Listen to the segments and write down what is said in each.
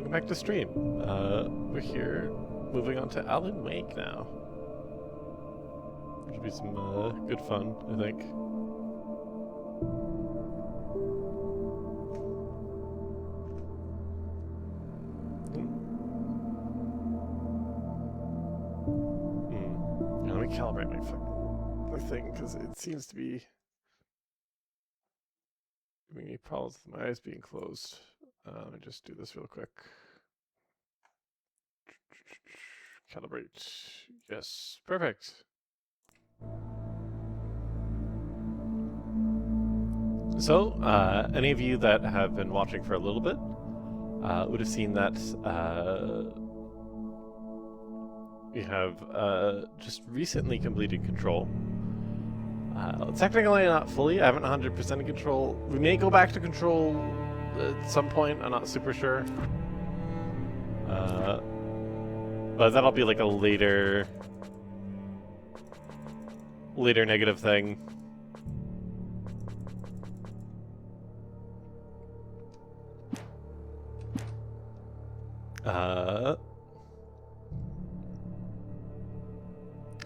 welcome back to stream. We're here, moving on to Alan Wake now. Should be some good fun, I think. Yeah, let me calibrate my thing because it seems to be giving me problems with my eyes being closed. Let me just do this real quick. Calibrate. Yes, perfect. So, any of you that have been watching for a little bit would have seen that we have just recently completed Control. Technically not fully, I haven't 100% Control. We may go back to Control at some point, I'm not super sure. But that'll be like a later negative thing.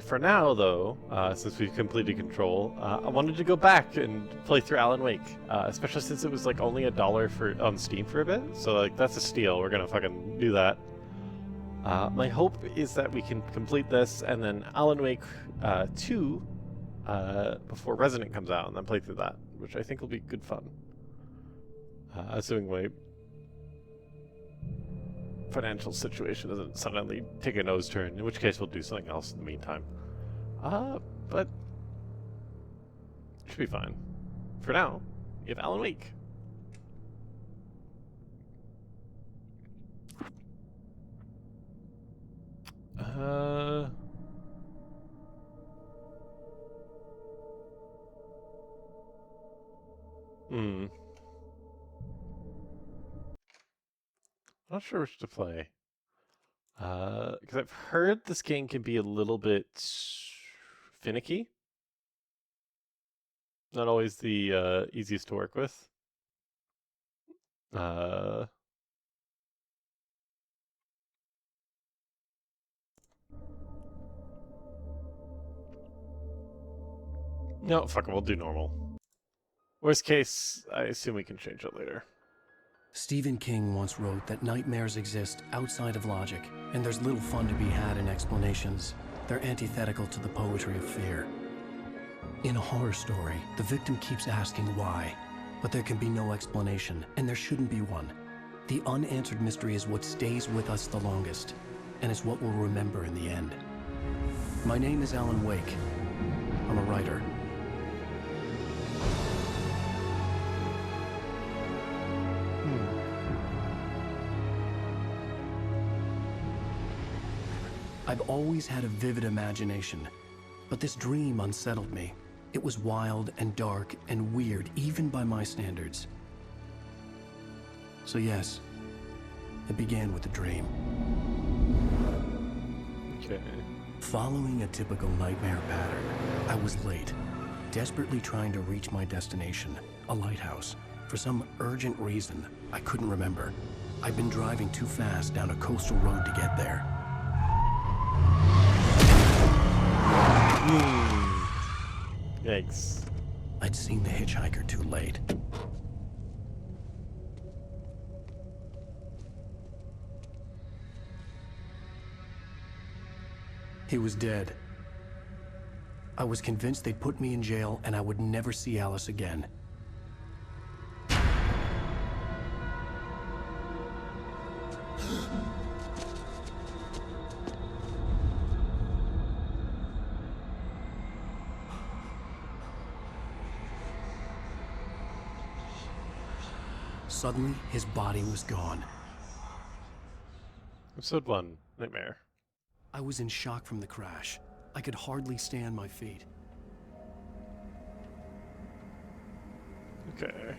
For now, though, since we've completed Control, I wanted to go back and play through Alan Wake, especially since it was like only $1 on Steam for a bit. So like that's a steal. We're gonna fucking do that. My hope is that we can complete this and then Alan Wake 2 before Resident comes out, and then play through that, which I think will be good fun. Assuming my financial situation doesn't suddenly take a nose turn, in which case we'll do something else in the meantime. But should be fine. For now, we have Alan Wake. Not sure which to play. Because I've heard this game can be a little bit finicky. Not always the easiest to work with. No, fuck it, we'll do normal. Worst case, I assume we can change it later. Stephen King once wrote that nightmares exist outside of logic, and there's little fun to be had in explanations. They're antithetical to the poetry of fear. In a horror story, the victim keeps asking why, but there can be no explanation, and there shouldn't be one. The unanswered mystery is what stays with us the longest, and is what we'll remember in the end. My name is Alan Wake. I'm a writer. I've always had a vivid imagination, but this dream unsettled me. It was wild and dark and weird, even by my standards. So yes, it began with a dream. Okay. Following a typical nightmare pattern, I was late, desperately trying to reach my destination, a lighthouse. For some urgent reason, I couldn't remember. I'd been driving too fast down a coastal road to get there. Yikes. I'd seen the hitchhiker too late. He was dead. I was convinced they'd put me in jail and I would never see Alice again. Suddenly, his body was gone. Episode 1, Nightmare. I was in shock from the crash. I could hardly stay on my feet. Okay.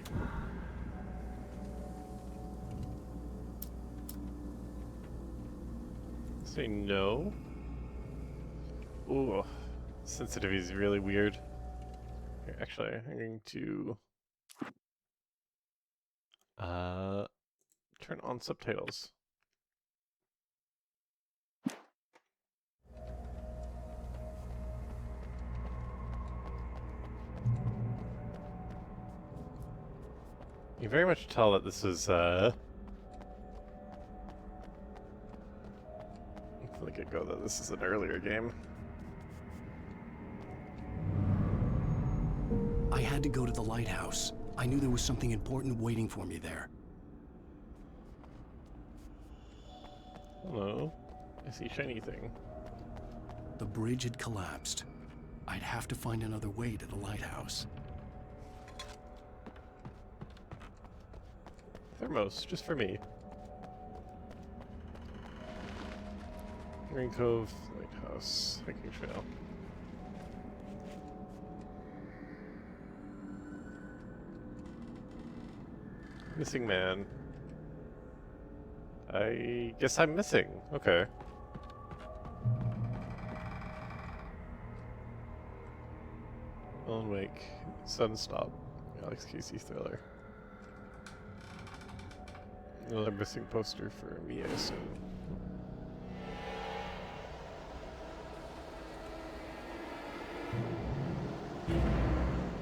Say no. Ooh. Sensitivity is really weird. Here, actually, I'm going to turn on subtitles. You very much tell that this is, from the get-go that this is an earlier game. I had to go to the lighthouse. I knew there was something important waiting for me there. Hello. I see shiny thing. The bridge had collapsed. I'd have to find another way to the lighthouse. Thermos, just for me. Green Cove, Lighthouse, hiking trail. Missing man. I guess I'm missing. Okay. Alan Wake, Sunstop, Alex Casey thriller. Another missing poster for me, I assume.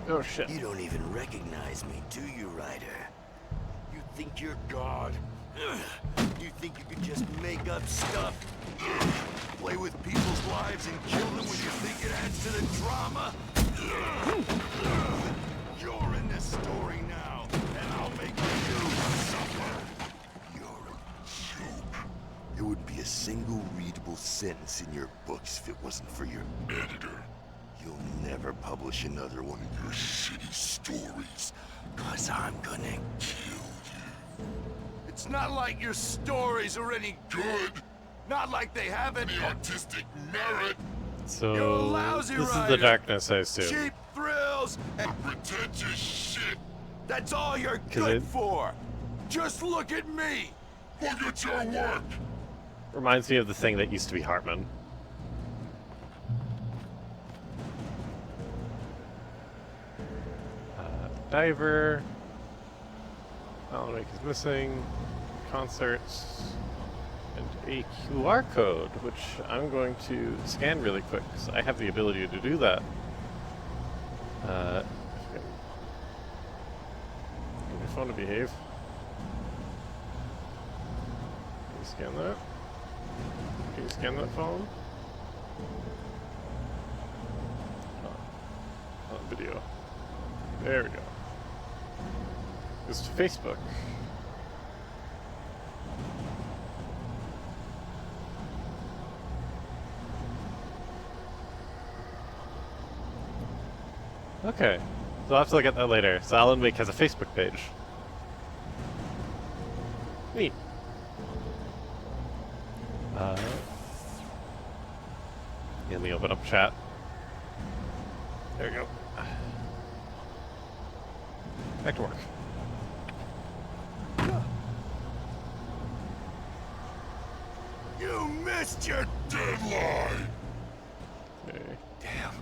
Oh shit. You don't even recognize me, do you, Ryder? You think you're God? You think you can just make up stuff? Play with people's lives and kill them when you think it adds to the drama? You're in this story now, and I'll make you suffer. You're a joke. There wouldn't be a single readable sentence in your books if it wasn't for your editor. You'll never publish another one of your shitty stories, 'cause I'm gonna kill you. It's not like your stories are any good. Not like they have any artistic merit. So, You're a lousy this is writer. the darkness, I assume. Cheap thrills and pretentious shit. That's all you're 'Cause good it- for. Just look at me. Look at your work. Reminds me of the thing that used to be Hartman. Diver. Alan Wake is missing. Concerts. And a QR code, which I'm going to scan really quick, because I have the ability to do that. Get your phone to behave. Can you scan that? Can you scan that phone? On video. There we go. It's Facebook. Okay. So I'll have to look at that later. So Alan Wake has a Facebook page. Neat. Let me open up chat. There we go. Back to work. You missed your deadline. Okay. Damn.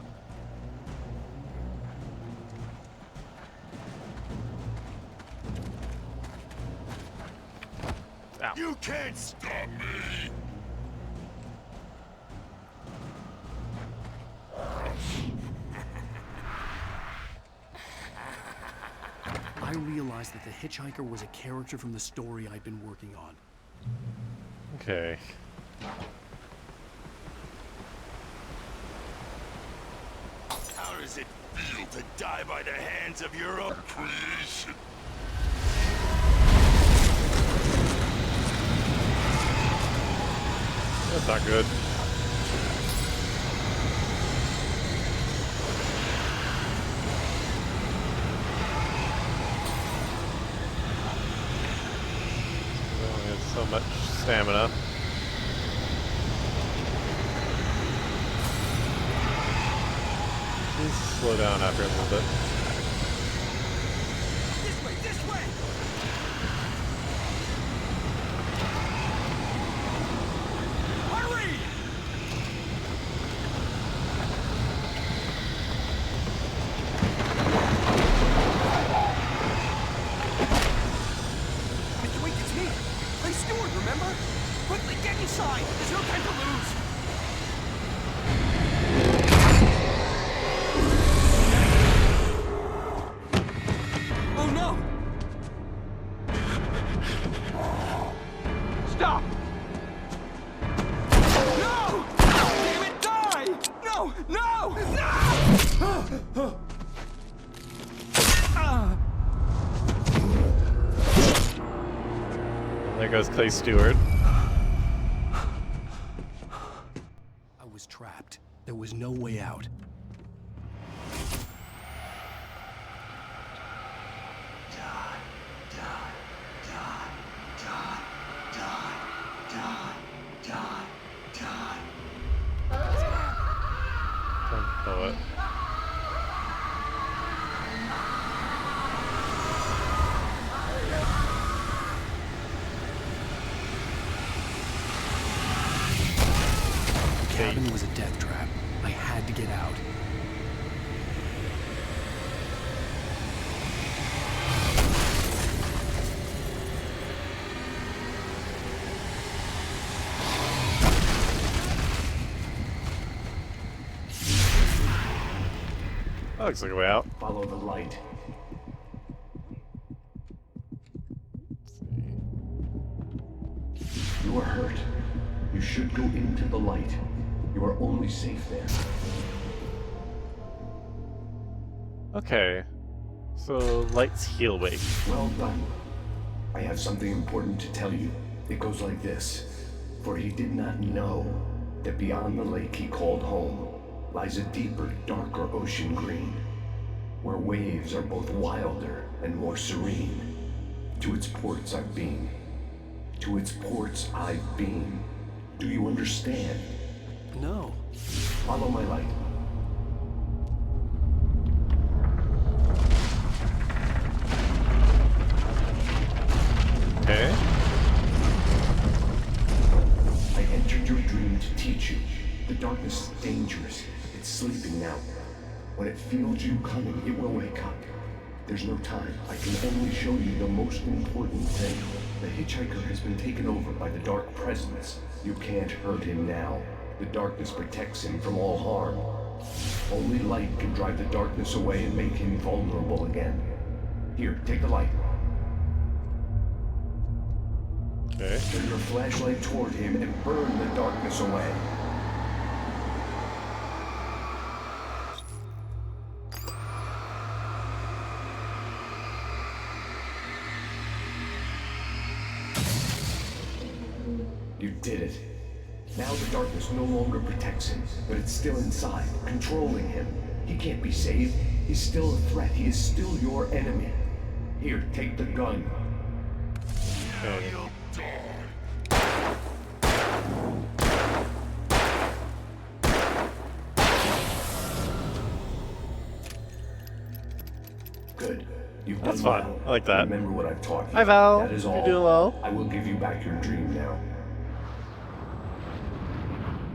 Ow. You can't stop me. I realized that the hitchhiker was a character from the story I'd been working on. Okay. How does it feel to die by the hands of your own creation? That's not good. We only have so much stamina. Please slow down after a little bit. This way, this way! Hurry! Mr. Wake, it's me! Ray Stewart, remember? Quickly, get inside! There's no time to lose! Oh no! There goes Clay Stewart. I was trapped. There was no way out. Poet. The cabin was a death trap. I had to get out. That looks like a way out. Follow the light. You are hurt. You should go into the light. You are only safe there. Okay. So, lights heal wake. Well done. I have something important to tell you. It goes like this. For he did not know that beyond the lake he called home lies a deeper, darker ocean green, where waves are both wilder and more serene. To its ports I've been. To its ports I've been. Do you understand? No. Follow my light. Okay. I entered your dream to teach you. The darkness is dangerous. It's sleeping now. When it feels you coming, it will wake up. There's no time. I can only show you the most important thing. The hitchhiker has been taken over by the dark presence. You can't hurt him now. The darkness protects him from all harm. Only light can drive the darkness away and make him vulnerable again. Here, take the light. Okay. Turn your flashlight toward him and burn the darkness away. You did it. Now the darkness no longer protects him, but it's still inside, controlling him. He can't be saved. He's still a threat. He is still your enemy. Here, take the gun. Okay. Good. You've That's done fine. well. I like that. Remember what I've taught you. Hi, Val. That is You're all. doing well. I will give you back your dream now.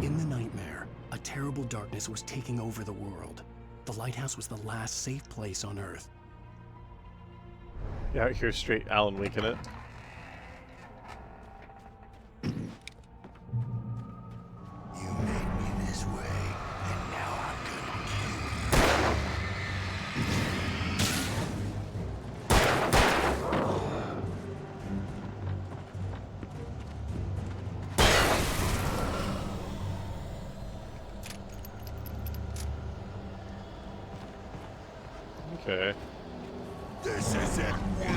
In the nightmare, a terrible darkness was taking over the world. The lighthouse was the last safe place on Earth. Yeah, out here straight Alan Wake in it. You made me this way, and now I'm gonna kill you. Okay. This isn't weak.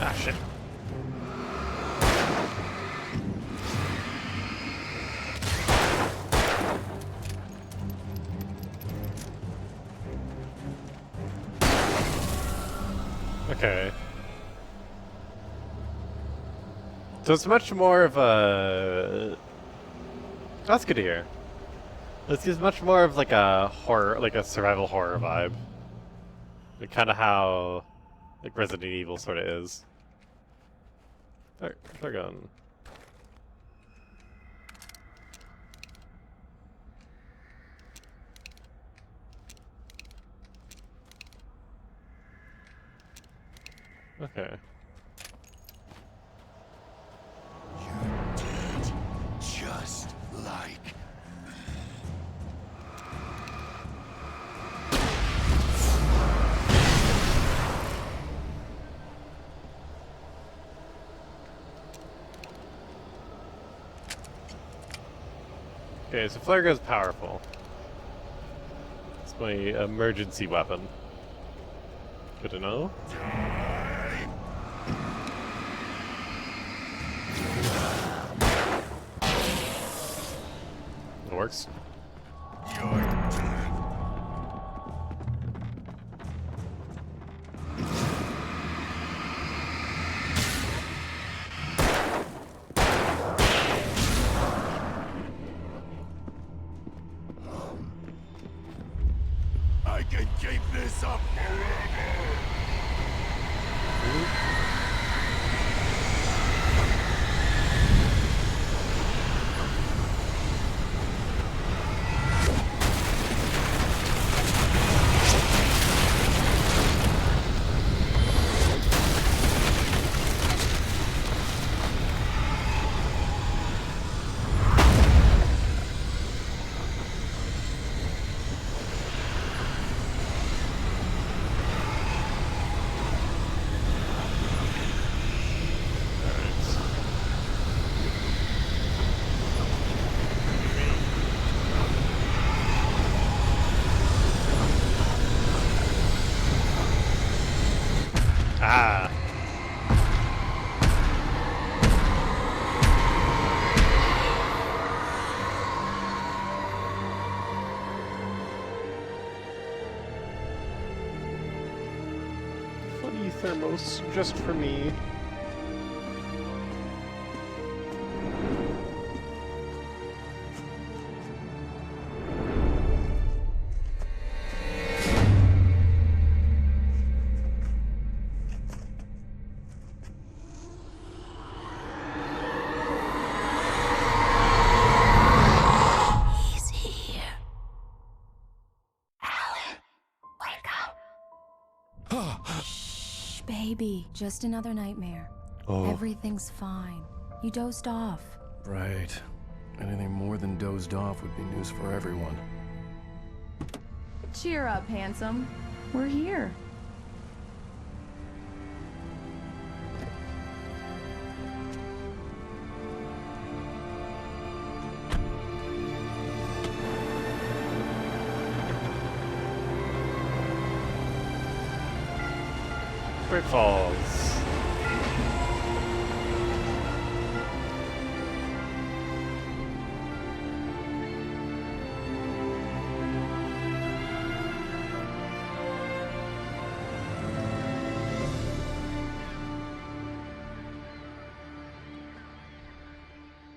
Ah, shit. Okay. So it's much more of a... That's good to hear. This is much more of like a horror, like a survival horror vibe. Like kind of how like Resident Evil sort of is. They're gone. Okay. You're dead, just like Okay, so flare gun's powerful. It's my emergency weapon. Good to know. It works. I can keep this up forever. Ah. Funny thermos just for me. He's here. Alan, wake up. Shh, baby. Just another nightmare. Oh. Everything's fine. You dozed off. Right. Anything more than dozed off would be news for everyone. Cheer up, handsome. We're here. Great Falls.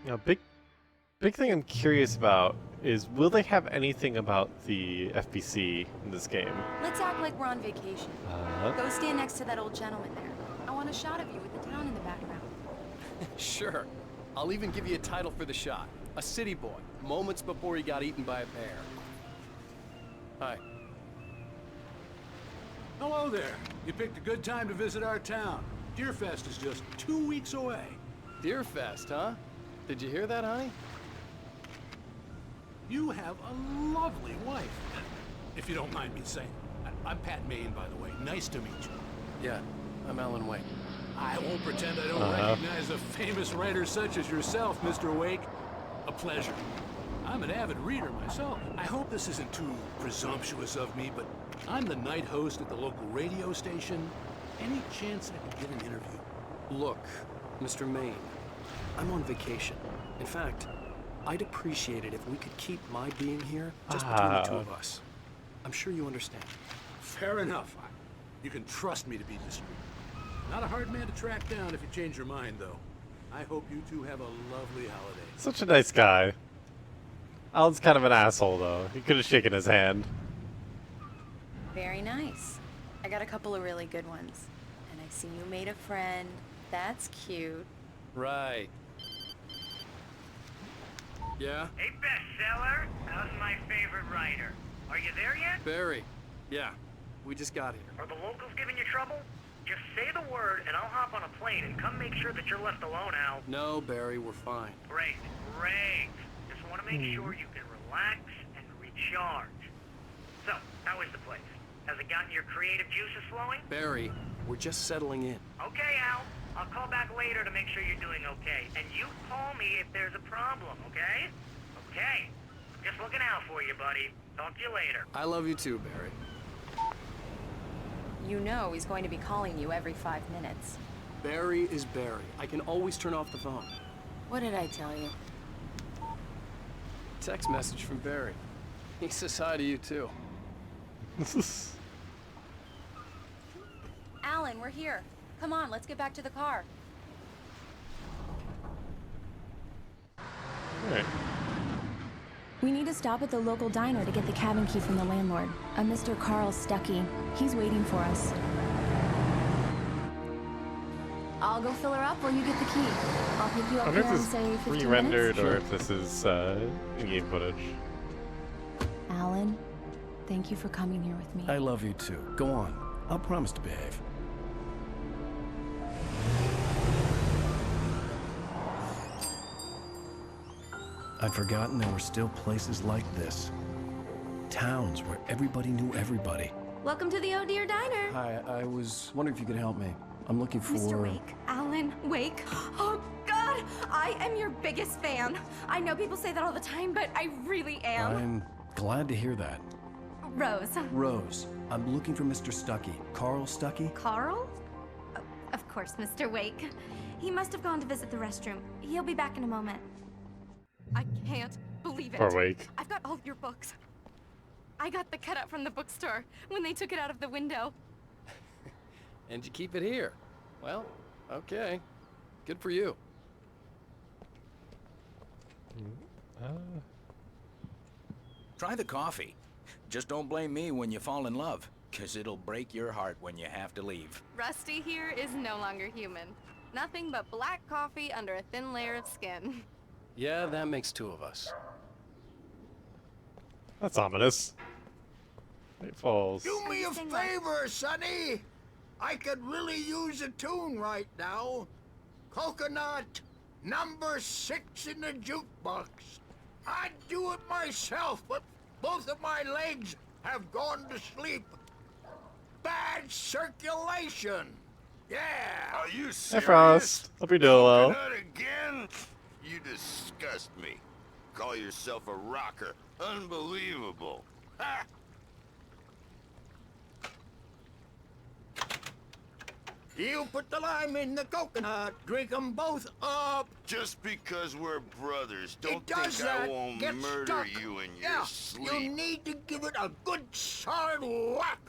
Now, big thing I'm curious about is, will they have anything about the FBC in this game? Let's act like we're on vacation. Uh, Go stand next to that old gentleman there. I want a shot of you with the town in the background. Sure. I'll even give you a title for the shot. A city boy, moments before he got eaten by a bear. Hi. Hello there. You picked a good time to visit our town. Deerfest is just 2 weeks away. Deerfest, huh? Did you hear that, honey? You have a lovely wife. If you don't mind me saying. I'm Pat Maine, by the way. Nice to meet you. Yeah, I'm Alan Wake. I won't pretend I don't recognize a famous writer such as yourself, Mr. Wake. A pleasure. I'm an avid reader myself. I hope this isn't too presumptuous of me, but I'm the night host at the local radio station. Any chance I could get an interview? Look, Mr. Maine, I'm on vacation. In fact, I'd appreciate it if we could keep my being here just between the two of us. I'm sure you understand. Fair enough. You can trust me to be discreet. Not a hard man to track down if you change your mind, though. I hope you two have a lovely holiday. such a nice guy. Alan's kind of an asshole, though. He could have shaken his hand. Very nice. I got a couple of really good ones. And I see you made a friend. That's cute. Right. Yeah? Hey, bestseller, how's my favorite writer? Are you there yet? Barry. Yeah. We just got here. Are the locals giving you trouble? Just say the word and I'll hop on a plane and come make sure that you're left alone, Al. No, Barry, we're fine. Great, great. Just want to make sure you can relax and recharge. So, how is the place? Has it gotten your creative juices flowing? Barry, we're just settling in. Okay, Al. I'll call back later to make sure you're doing okay. And you call me if there's a problem, okay? Okay. you, buddy. Talk to you later. I love you too, Barry. You know he's going to be calling you every 5 minutes. Barry is Barry. I can always turn off the phone. What did I tell you? Text message from Barry. He says hi to you too. Alan, we're here. Come on, let's get back to the car. Alright. We need to stop at the local diner to get the cabin key from the landlord, a Mr. Carl Stuckey. He's waiting for us. I'll go fill her up while you get the key. I'll pick you I up wonder here if in, this say, is 15 re-rendered minutes. or if this is in-game footage. Alan, thank you for coming here with me. I love you too. Go on. I'll promise to behave. I'd forgotten there were still places like this. Towns where everybody knew everybody. Welcome to the Oh Dear Diner. Hi, I was wondering if you could help me. I'm looking for... Mr. Wake. Alan Wake. Oh, God! I am your biggest fan. I know people say that all the time, but I really am. I'm glad to hear that. Rose. Rose, I'm looking for Mr. Stuckey. Carl Stuckey? Carl? Of course, Mr. Wake. He must have gone to visit the restroom. He'll be back in a moment. I can't believe it. Poor Wake. I've got all your books. I got the cutout from the bookstore when they took it out of the window. And you keep it here. Well, okay. Good for you. Try the coffee. Just don't blame me when you fall in love, 'cause it'll break your heart when you have to leave. Rusty here is no longer human. Nothing but black coffee under a thin layer of skin. Yeah, that makes two of us. That's ominous. It falls. Do me a favor, Sonny. I could really use a tune right now. Coconut, number 6 in the jukebox. I'd do it myself, but both of my legs have gone to sleep. Bad circulation. Yeah. Are you Hey serious? Frost. Hope you're doing well. Coconut again? You disgust me. Call yourself a rocker. Unbelievable. Ha! You put the lime in the coconut. Drink them both up. Just because we're brothers, don't It does think I that. won't Get murder stuck. you in your Yeah, sleep. you need to give it a good solid whack.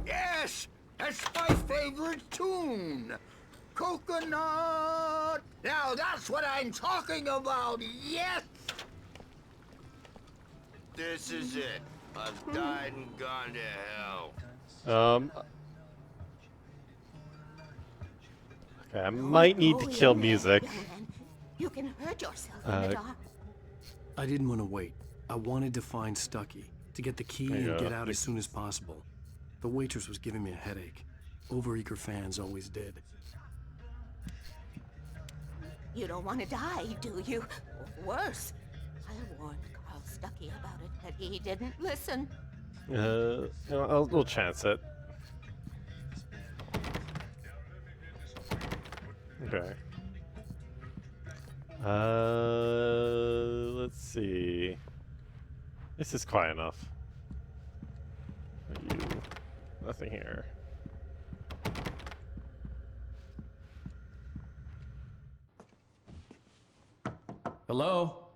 Yes, that's my favorite tune. Coconut. Now that's what I'm talking about. Yes. This is it. I've died and gone to hell. Okay, I might need to kill music. You can hurt yourself in the dark. I didn't want to wait. I wanted to find Stuckey, to get the key There you and go. get out as soon as possible. The waitress was giving me a headache. Overeager fans always did. You don't want to die, do you? Worse, I warned Carl Stuckey about it, but he didn't listen. We'll chance it. Okay. Let's see. This is quiet enough. You. Nothing here. Hello?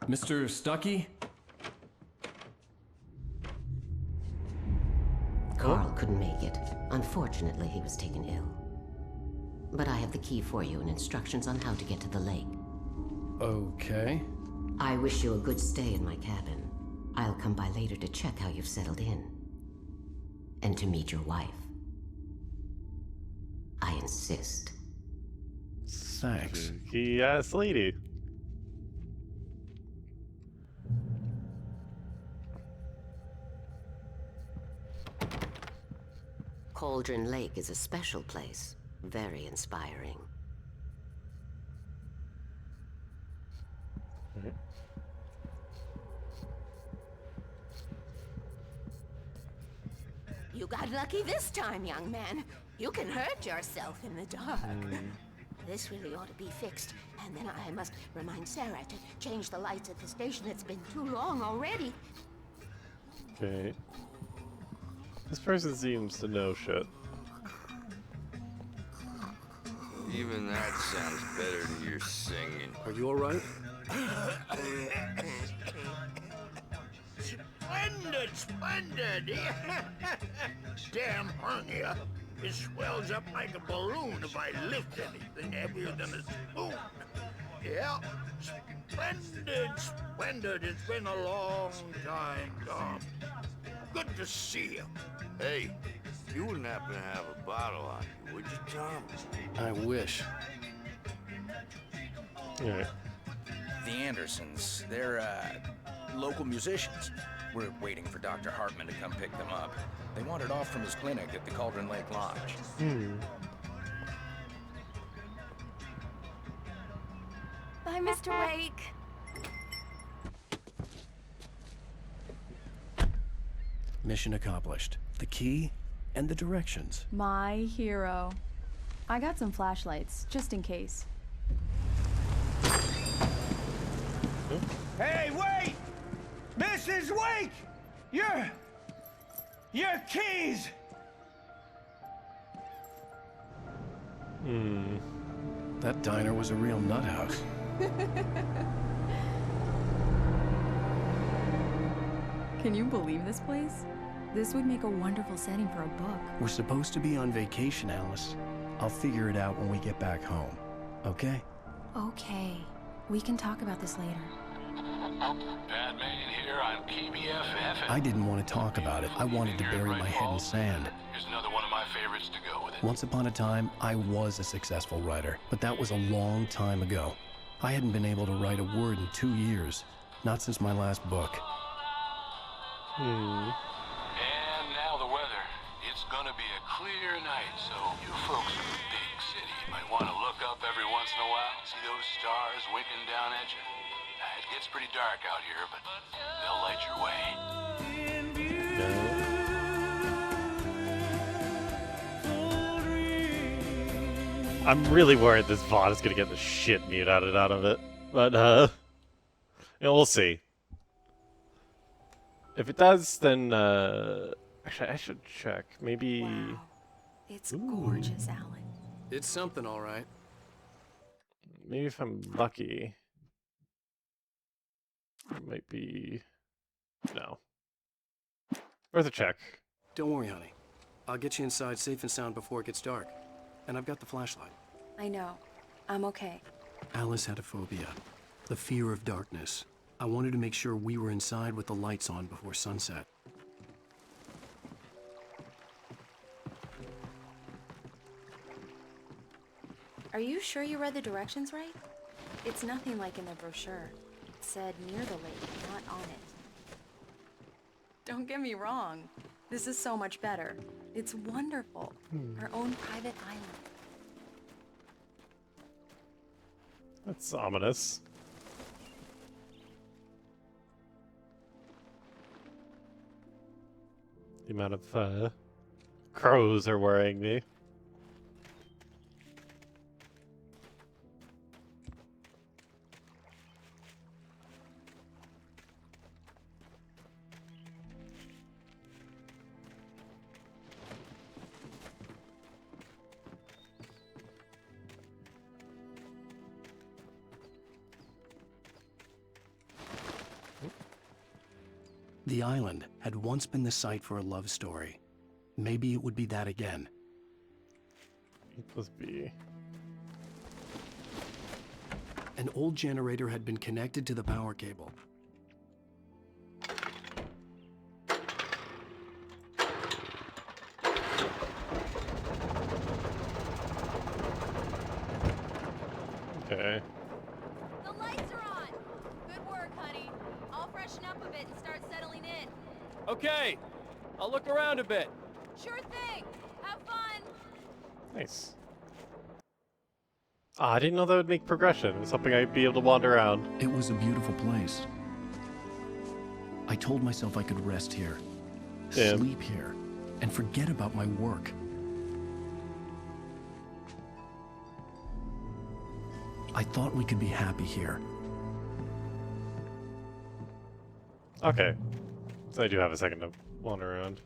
Mr. Stuckey? Carl couldn't make it. Unfortunately, he was taken ill. But I have the key for you and instructions on how to get to the lake. Okay. I wish you a good stay in my cabin. I'll come by later to check how you've settled in. And to meet your wife. I insist. Thanks. Yes, lady. Cauldron Lake is a special place. Very inspiring. You got lucky this time, young man. You can hurt yourself in the dark. this really ought to be fixed. And then I must remind Sarah to change the lights at the station. It's been too long already. Okay. This person seems to know shit. Even that sounds better than your singing. Are you all right? Splendid, splendid! Damn hernia. It swells up like a balloon if I lift anything heavier than a spoon. Yeah, splendid, splendid. It's been a long time, Tom. Good to see you. Hey, you wouldn't happen to have a bottle on you, would you, Tom? I wish. Yeah. The Andersons, they're, local musicians. We're waiting for Dr. Hartman to come pick them up. They wandered off from his clinic at the Cauldron Lake Lodge. Bye, Mr. Wake. Mission accomplished. The key and the directions. My hero. I got some flashlights, just in case. Hey, wait! Mrs. Wake! Your keys! That diner was a real nut house. Can you believe this place? This would make a wonderful setting for a book. We're supposed to be on vacation, Alice. I'll figure it out when we get back home. Okay? Okay. We can talk about this later. Bad man here on KBFF. I didn't want to talk about it. I wanted to bury my head in sand. Here's another one of my favorites to go with it. Once upon a time, I was a successful writer, but that was a long time ago. I hadn't been able to write a word in 2 years. Not since my last book. And now the weather. It's gonna be a clear night, so you folks in the big city might want to look up every once in a while, see those stars winking down at you. It gets pretty dark out here, but they'll light your way. I'm really worried this VOD is gonna get the shit beat out of it. But, you know, we'll see. If it does, then, actually, I should check. Maybe... Wow. It's gorgeous, Alan. It's something, all right. Maybe if I'm lucky. It might be... No. Worth a check. Don't worry, honey. I'll get you inside safe and sound before it gets dark. And I've got the flashlight. I know. I'm okay. Alice had a phobia. The fear of darkness. I wanted to make sure we were inside with the lights on before sunset. Are you sure you read the directions right? It's nothing like in the brochure. It said near the lake, not on it. Don't get me wrong. This is so much better. It's wonderful. Our own private island. That's ominous. The amount of crows are worrying me. The island had once been the site for a love story. Maybe it would be that again. It must be. An old generator had been connected to the power cable. Okay. The lights are on. Good work, honey. I'll freshen up a bit and start settling in. Okay. I'll look around a bit. Sure thing. Have fun. Nice. Ah, I didn't know that would make progression. It's something I'd be able to wander around. It was a beautiful place. I told myself I could rest here, sleep here, and forget about my work. I thought we could be happy here. Okay. So I do have a second to wander around.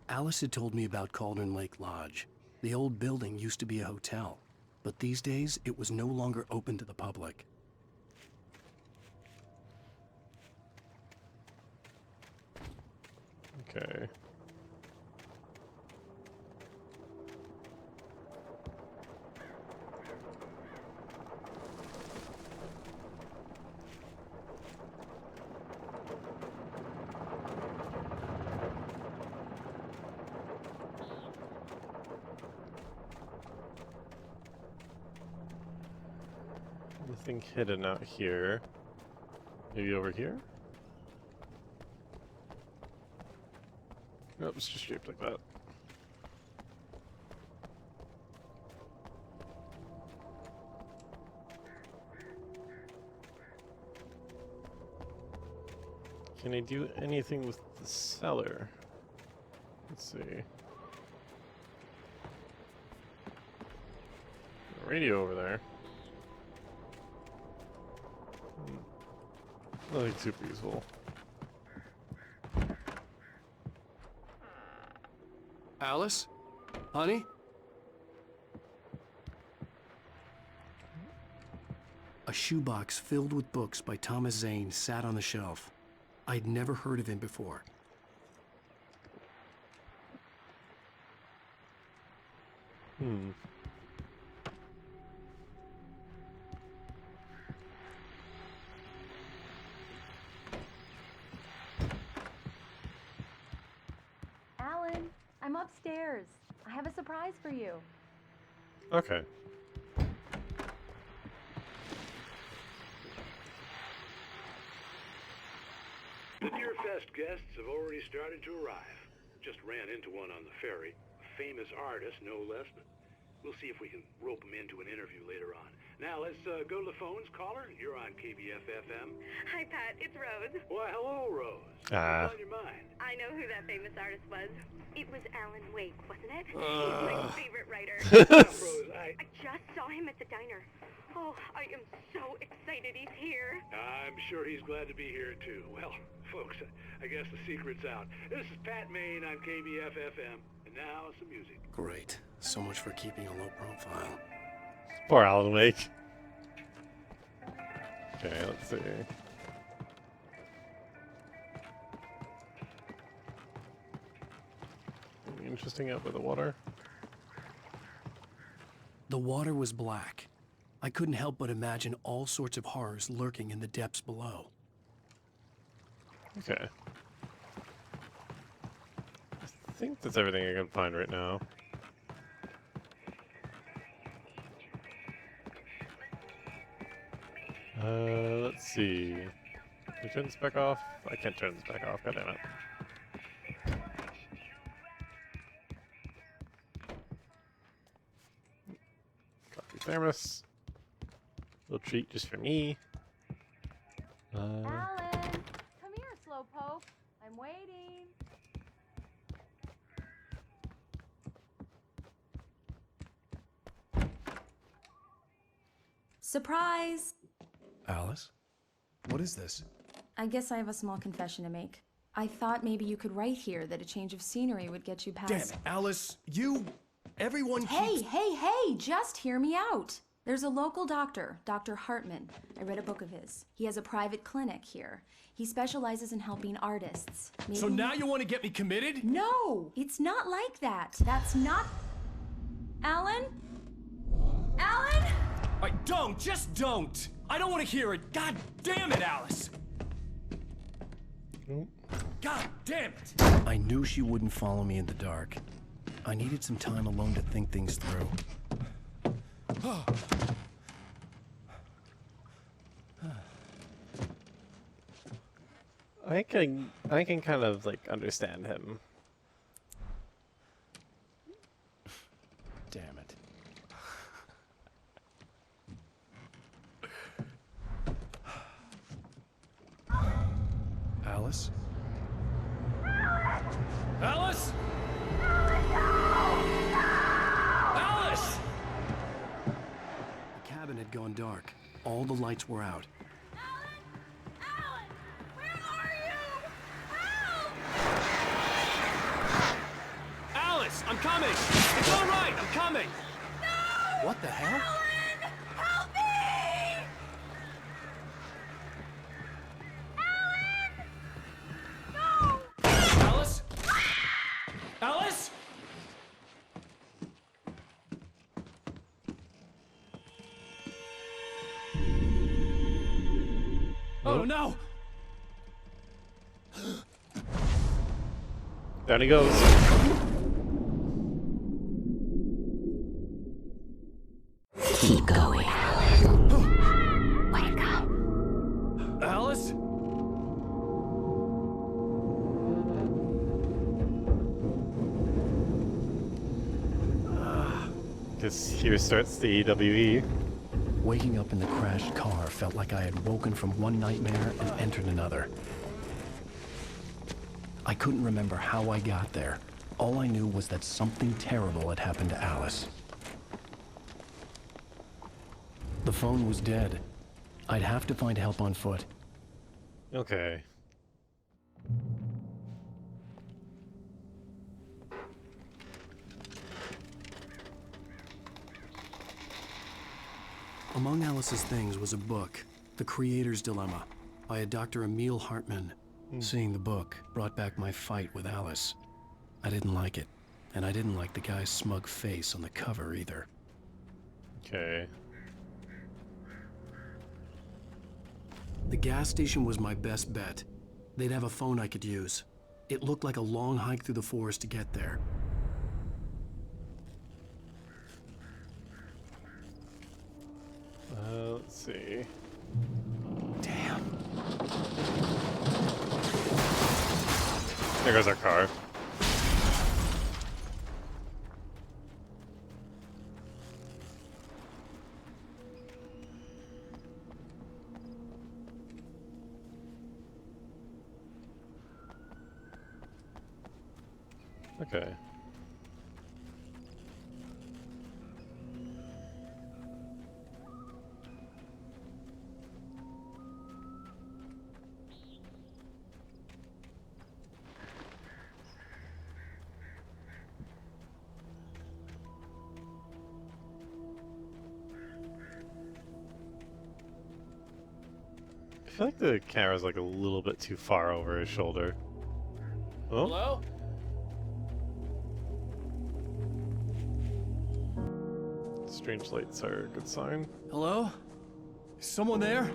Alice had told me about Cauldron Lake Lodge. The old building used to be a hotel, but these days it was no longer open to the public. Okay. Nothing hidden out here. Maybe over here? Nope, it's just shaped like that. Can I do anything with the cellar? Let's see. Radio over there. Nothing super useful. Alice? Honey? A shoebox filled with books by Thomas Zane sat on the shelf. I'd never heard of him before. Alan, I'm upstairs. I have a surprise for you. Okay. The Deerfest guests have already started to arrive. Just ran into one on the ferry. A famous artist, no less, but we'll see if we can rope him into an interview later on. Now, let's go to the phones. Caller, you're on KBF-FM. Hi, Pat. It's Rose. Why, hello, Rose. What's on your mind? I know who that famous artist was. It was Alan Wake, wasn't it? He's my favorite writer. Rose, I just saw him at the diner. Oh, I am so excited he's here. I'm sure he's glad to be here, too. Well, folks, I guess the secret's out. This is Pat Maine on KBF-FM, and now some music. Great. So much for keeping a low profile. Poor Alan Wake. Okay, let's see. Anything interesting out by the water? The water was black. I couldn't help but imagine all sorts of horrors lurking in the depths below. Okay. I think that's everything I can find right now. Let's see. Can we turn this back off? I can't turn this back off, goddammit. Coffee thermos. Little treat just for me. Alan, come here, Slowpoke. I'm waiting. Surprise! Alice? What is this? I guess I have a small confession to make. I thought maybe you could write here that a change of scenery would get you past... Damn it, Alice! Everyone Hey, hey, just hear me out! There's a local doctor, Dr. Hartman. I read a book of his. He has a private clinic here. He specializes in helping artists. Maybe... So now you want to get me committed? No! It's not like that. That's not... Alan? Alan? Just don't! I don't want to hear it! God damn it, Alice! God damn it! I knew she wouldn't follow me in the dark. I needed some time alone to think things through. I can kind of like understand him. Damn it. Alice? Alice? Alice! The cabin had gone dark. All the lights were out. Alice, I'm coming! It's all right, I'm coming! No! What the hell? Alan! Help me! Alan! No! Alice? Alice? Oh no! Down he goes. Keep going. Wake up. Alice? Because here starts the EWE. Waking up in the crashed car felt like I had woken from one nightmare and entered another. I couldn't remember how I got there. All I knew was that something terrible had happened to Alice. The phone was dead. I'd have to find help on foot. Okay. Among Alice's things was a book, The Creator's Dilemma, by a Dr. Emil Hartman. Seeing the book brought back my fight with Alice. I didn't like it, and I didn't like the guy's smug face on the cover either. Okay. The gas station was my best bet. They'd have a phone I could use. It looked like a long hike through the forest to get there. Let's see. Damn. There goes our car. Okay. I feel like the camera's like a little bit too far over his shoulder. Oh? Hello? Strange lights are a good sign. Hello? Is someone there?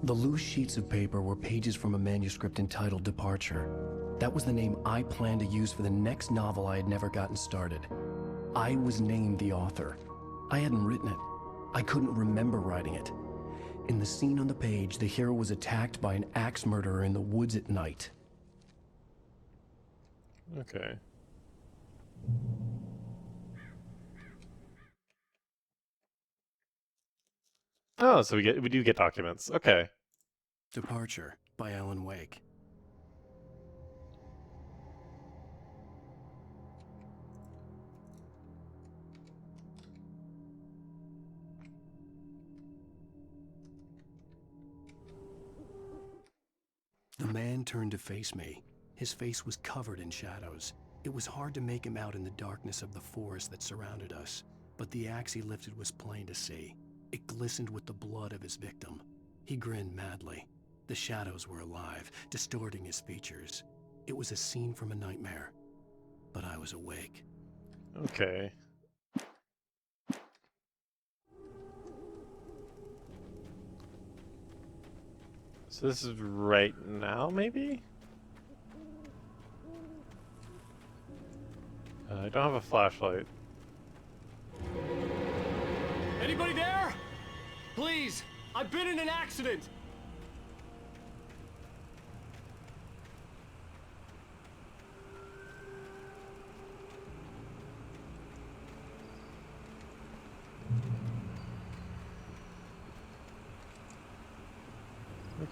The loose sheets of paper were pages from a manuscript entitled Departure. That was the name I planned to use for the next novel I had never gotten started. I was named the author. I hadn't written it. I couldn't remember writing it. In the scene on the page, the hero was attacked by an axe murderer in the woods at night. Okay. Oh, so we do get documents. Okay. Departure by Alan Wake. The man turned to face me. His face was covered in shadows. It was hard to make him out in the darkness of the forest that surrounded us, but the axe he lifted was plain to see. It glistened with the blood of his victim. He grinned madly. The shadows were alive, distorting his features. It was a scene from a nightmare, but I was awake. Okay. So this is right now, maybe? I don't have a flashlight. Anybody there? Please, I've been in an accident.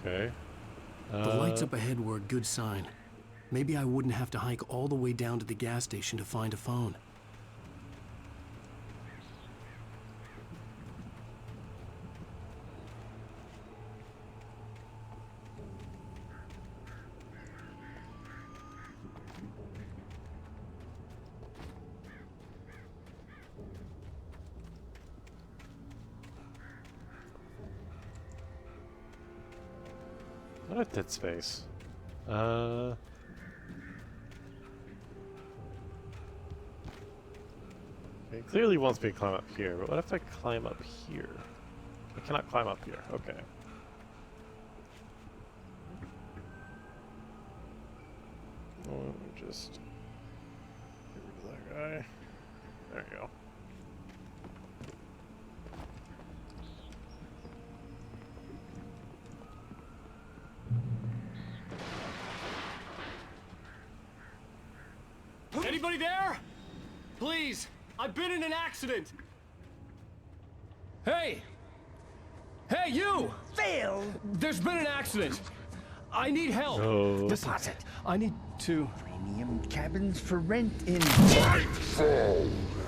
Okay. The lights up ahead were a good sign. Maybe I wouldn't have to hike all the way down to the gas station to find a phone. What a dead space. It clearly wants me to climb up here, but what if I climb up here? I cannot climb up here. Okay. Just get rid of that guy. There you go. Anybody there? Please, I've been in an accident. Hey! Hey, you! Phil! There's been an accident. I need help. No. Deposit. I need to... Premium cabins for rent in...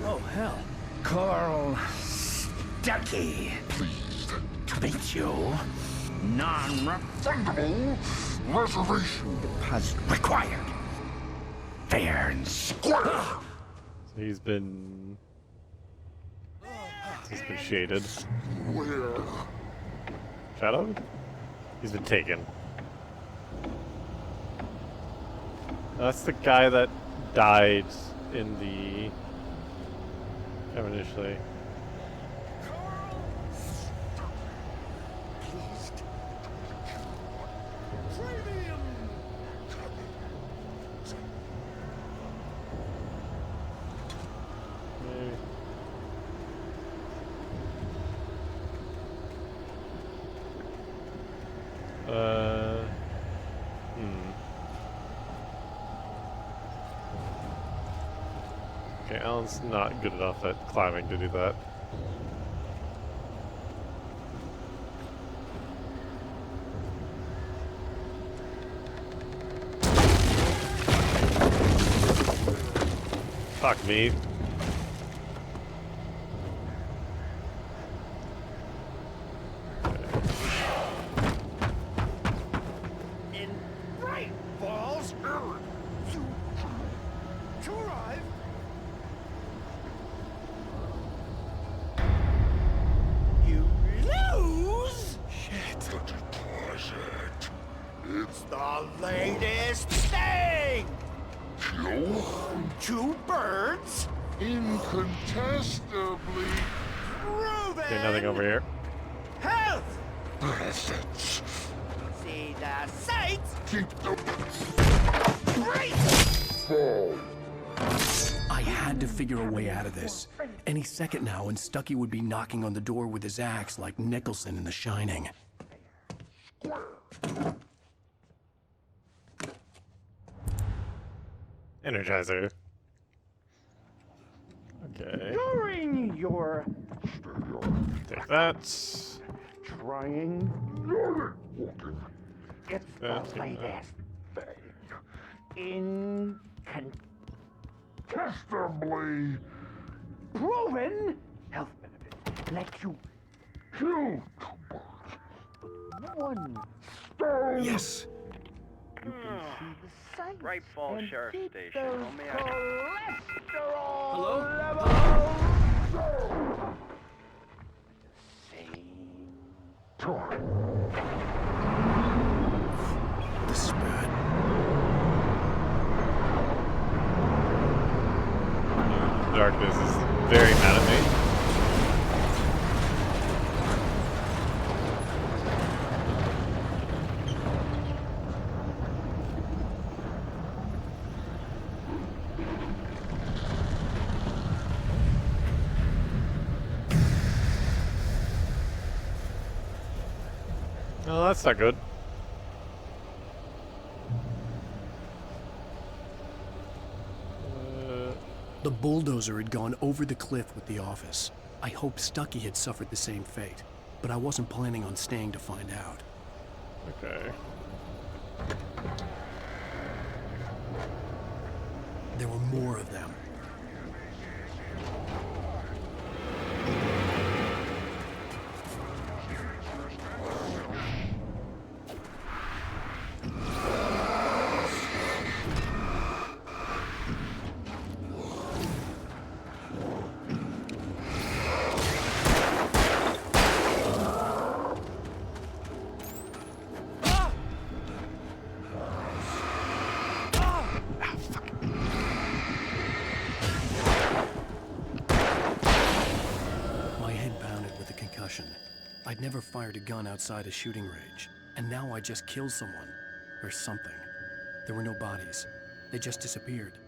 Oh, hell. Carl Stuckey. Pleased to meet you. Non-refundable reservation deposit required. Fair and square. So he's been shaded. Shadowed? He's been taken. That's the guy that died in the initially. Okay, Alan's not good enough at climbing to do that. Fuck me. In Bright Falls, to arrive. You lose. Shit. The deposit. It's the latest thing. Two birds. Incontestably proven. Okay, nothing over here. Health. Presence. See the sights. Keep the great. I had to figure a way out of this. Any second now, and Stuckey would be knocking on the door with his axe like Nicholson in The Shining. Energizer. Okay. During your Take that. trying, it's That's the latest thing. Incontestably proven health benefits. Let you kill one stone. Yes. You can see the sights. Bright Falls and Sheriff keep Station. those How may I- cholesterol Hello? levels. This is bad. Darkness is very mad at me. Oh, that's not good. The bulldozer had gone over the cliff with the office. I hoped Stuckey had suffered the same fate, but I wasn't planning on staying to find out. Okay. There were more of them. I'd never fired a gun outside a shooting range, and now I just killed someone. Or something. There were no bodies. They just disappeared.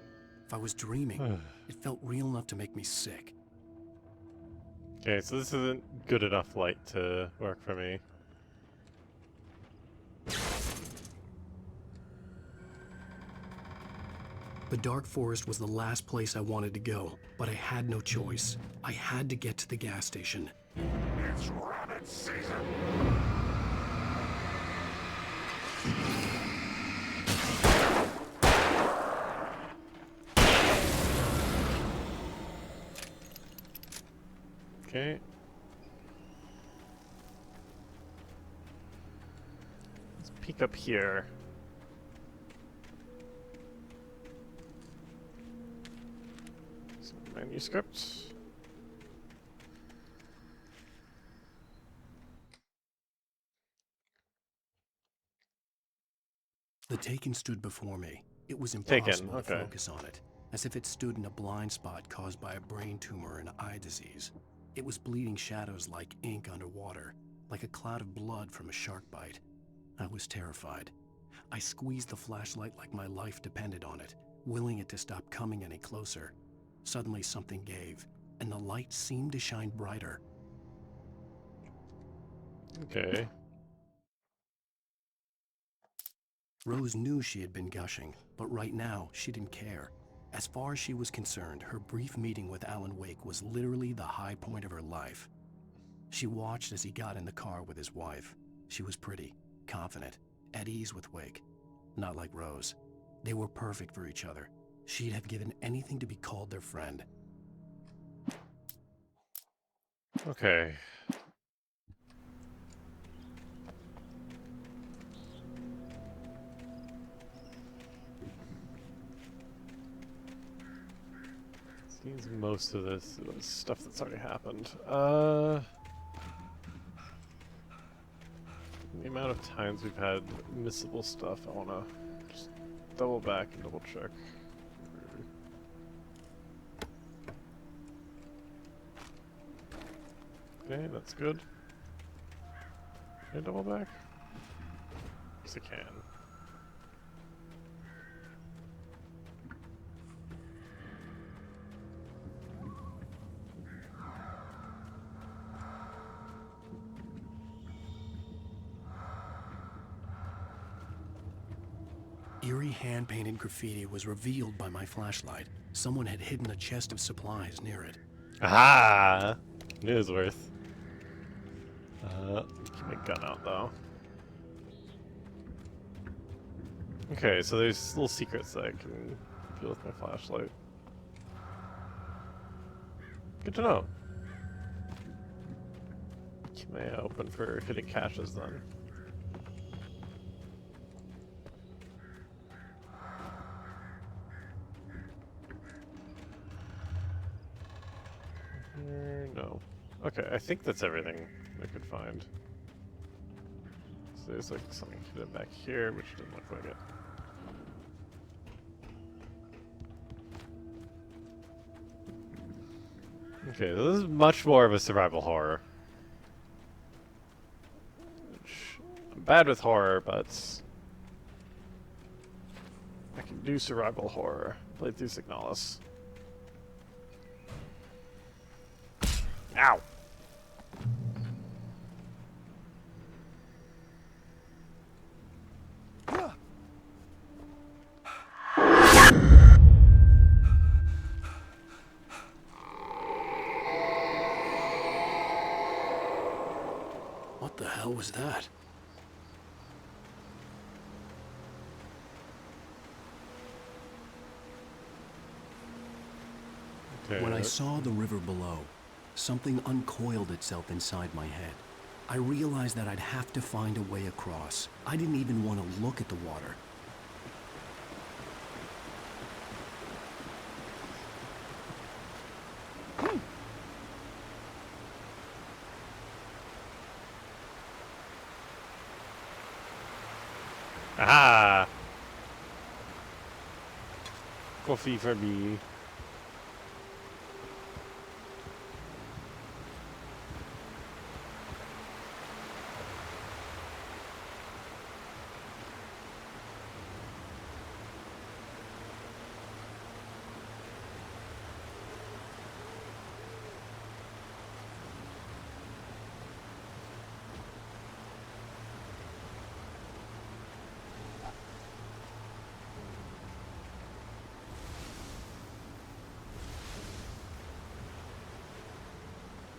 If I was dreaming, it felt real enough to make me sick. Okay, so this isn't good enough light to work for me. The dark forest was the last place I wanted to go, but I had no choice. I had to get to the gas station. It's rabbit season! Okay. Let's peek up here. Some manuscripts. The Taken stood before me. It was impossible to focus on it, as if it stood in a blind spot caused by a brain tumor and eye disease. It was bleeding shadows like ink underwater, like a cloud of blood from a shark bite. I was terrified. I squeezed the flashlight like my life depended on it, willing it to stop coming any closer. Suddenly something gave, and the light seemed to shine brighter. Okay. Rose knew she had been gushing, but right now, she didn't care. As far as she was concerned, her brief meeting with Alan Wake was literally the high point of her life. She watched as he got in the car with his wife. She was pretty, confident, at ease with Wake. Not like Rose. They were perfect for each other. She'd have given anything to be called their friend. Okay. Seems most of this was stuff that's already happened. The amount of times we've had missable stuff, I wanna just double back and double check. Okay, that's good. Can I double back? Yes, I can. Eerie hand-painted graffiti was revealed by my flashlight. Someone had hidden a chest of supplies near it. Aha! Knew it was worth. Keep my gun out though. Okay, so there's little secrets that I can feel with my flashlight. Good to know. Keep my eye open for hidden caches then. No. Okay, I think that's everything I could find. So there's like something hidden back here, which didn't look like it. Okay, this is much more of a survival horror. Which, I'm bad with horror, but I can do survival horror. Played through Signalis. Ow! What the hell was that? When I saw the river below, something uncoiled itself inside my head. I realized that I'd have to find a way across. I didn't even want to look at the water. Aha! Coffee for me.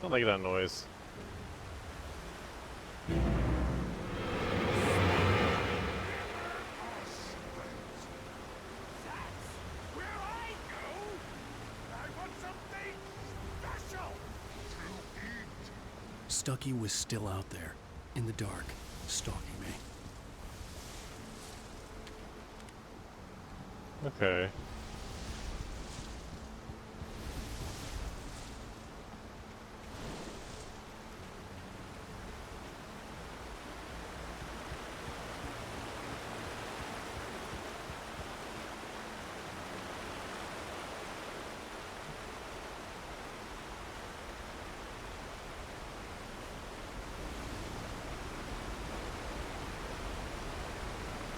Don't like that noise. Stucky was still out there, in the dark, stalking me. Okay.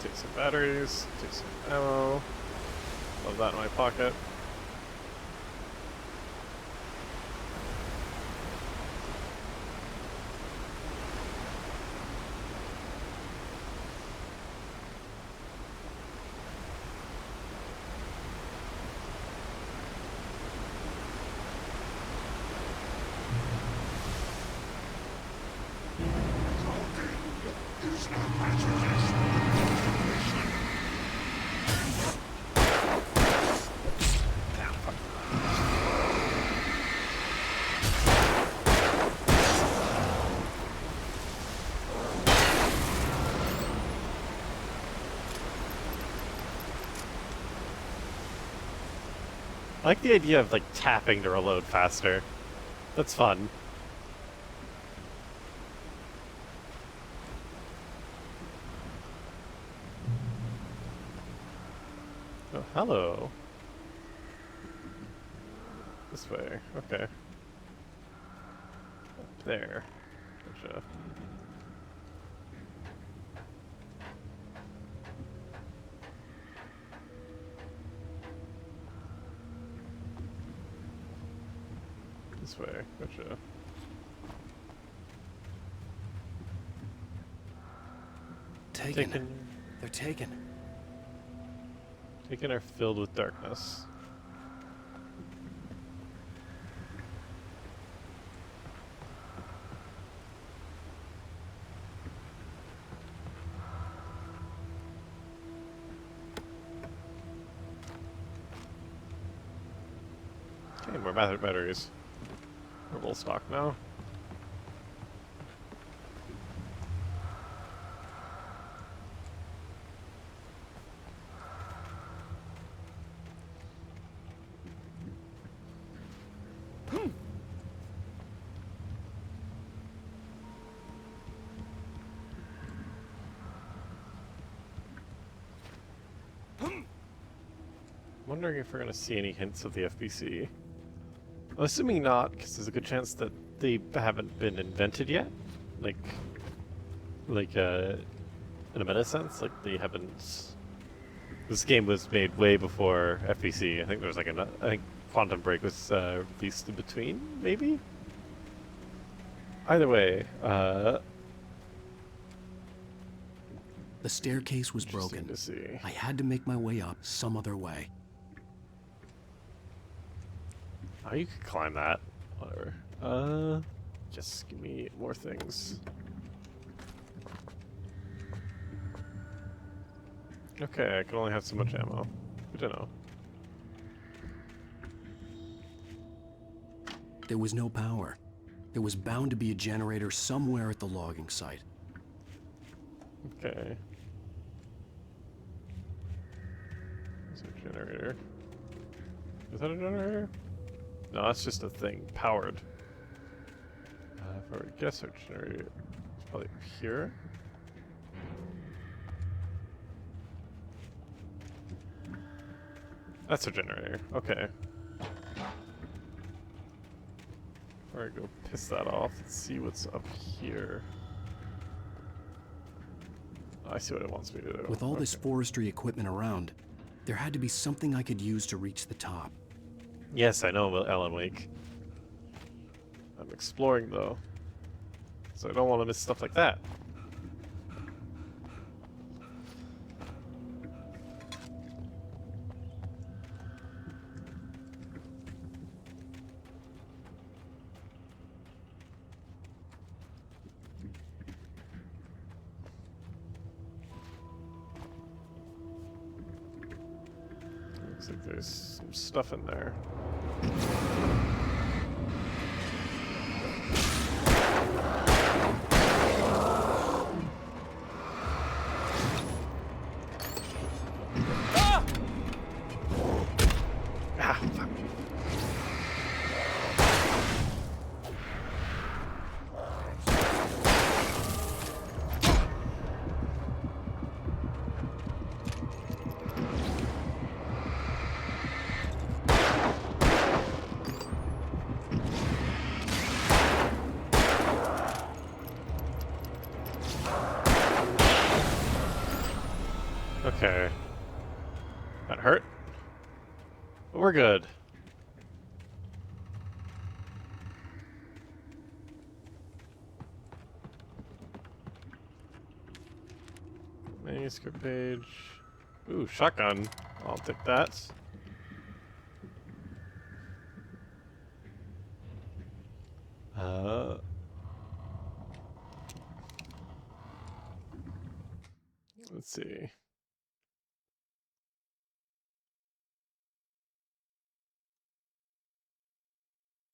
Take some batteries, take some ammo. Love that in my pocket. I like the idea of like tapping to reload faster. That's fun. Oh, hello. This way, okay. Up there. Gotcha. This way, gotcha. Taken. They're taken. Taken are filled with darkness. Okay, more batteries. We're full stock now. Wondering if we're going to see any hints of the FBC. I'm assuming not, because there's a good chance that they haven't been invented yet. Like in a meta sense, like they haven't. This game was made way before FBC. I think there was like I think Quantum Break was released in between, maybe. Either way, the staircase was broken. To see. I had to make my way up some other way. Oh, you could climb that. Whatever. Just give me more things. Okay, I can only have so much ammo. Good to know. There was no power. There was bound to be a generator somewhere at the logging site. Okay. Is there a generator? Is that a generator? No, that's just a thing. Powered. If I were to guess our generator is probably here. That's a generator. Okay. Before I go piss that off, let's see what's up here. I see what it wants me to do. With all this forestry equipment around, there had to be something I could use to reach the top. Yes, I know about Alan Wake. I'm exploring though, so I don't want to miss stuff like that. Looks like there's some stuff in there. Okay. That hurt? But we're good. Manuscript page. Ooh, shotgun. I'll take that. Let's see.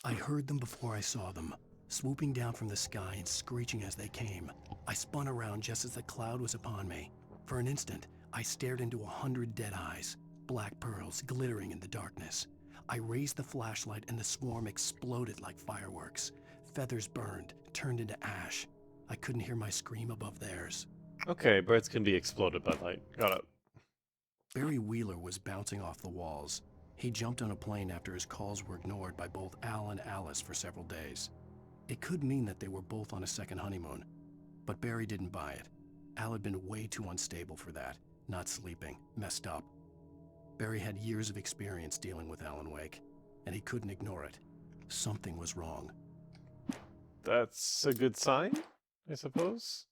I heard them before I saw them, swooping down from the sky and screeching as they came. I spun around just as the cloud was upon me. For an instant, I stared into 100 dead eyes, black pearls glittering in the darkness. I raised the flashlight and the swarm exploded like fireworks. Feathers burned, turned into ash. I couldn't hear my scream above theirs. Okay, birds can be exploded by light. Got it. Barry Wheeler was bouncing off the walls. He jumped on a plane after his calls were ignored by both Al and Alice for several days. It could mean that they were both on a second honeymoon, but Barry didn't buy it. Al had been way too unstable for that, not sleeping, messed up. Barry had years of experience dealing with Alan Wake, and he couldn't ignore it. Something was wrong. That's a good sign, I suppose.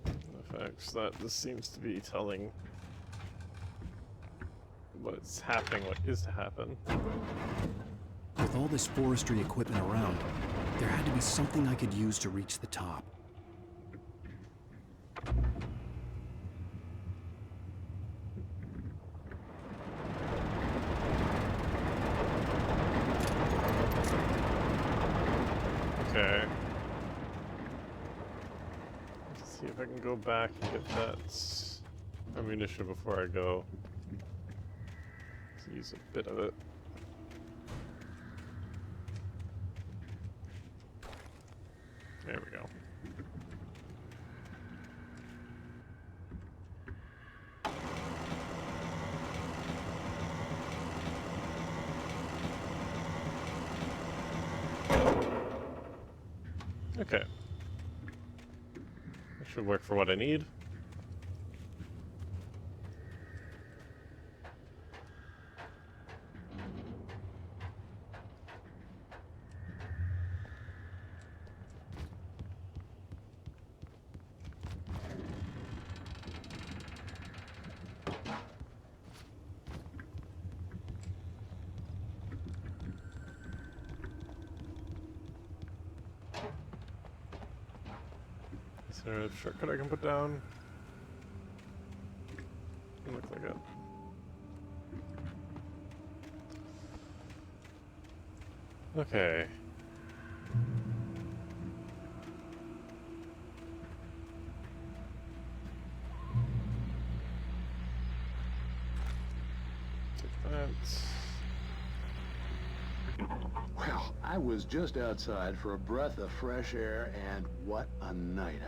The fact that this seems to be telling what's happening, what is to happen. With all this forestry equipment around, there had to be something I could use to reach the top. Okay. Let's see if I can go back and get that ammunition before I go. Let's use a bit of it. There we go. Okay. That should work for what I need. Is there a shortcut I can put down? Doesn't look like it. Okay. Well, I was just outside for a breath of fresh air, and what a night.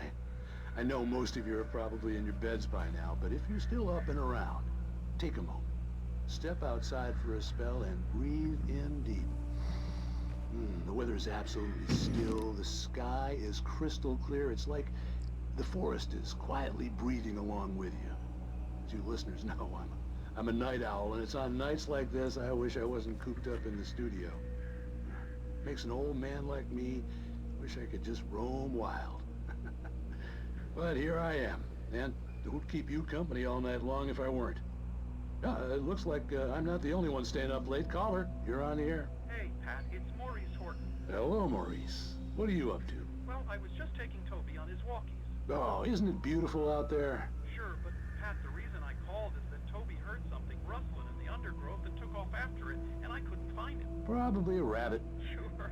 I know most of you are probably in your beds by now, but if you're still up and around, take a moment. Step outside for a spell and breathe in deep. The weather is absolutely still. The sky is crystal clear. It's like the forest is quietly breathing along with you. As you listeners know, I'm a night owl, and it's on nights like this I wish I wasn't cooped up in the studio. Makes an old man like me wish I could just roam wild. But here I am, and it would keep you company all night long if I weren't. It looks like I'm not the only one staying up late. Caller, you're on the air. Hey, Pat, it's Maurice Horton. Hello, Maurice. What are you up to? Well, I was just taking Toby on his walkies. Oh, isn't it beautiful out there? Sure, but Pat, the reason I called is that Toby heard something rustling in the undergrowth and took off after it, and I couldn't find him. Probably a rabbit. Sure.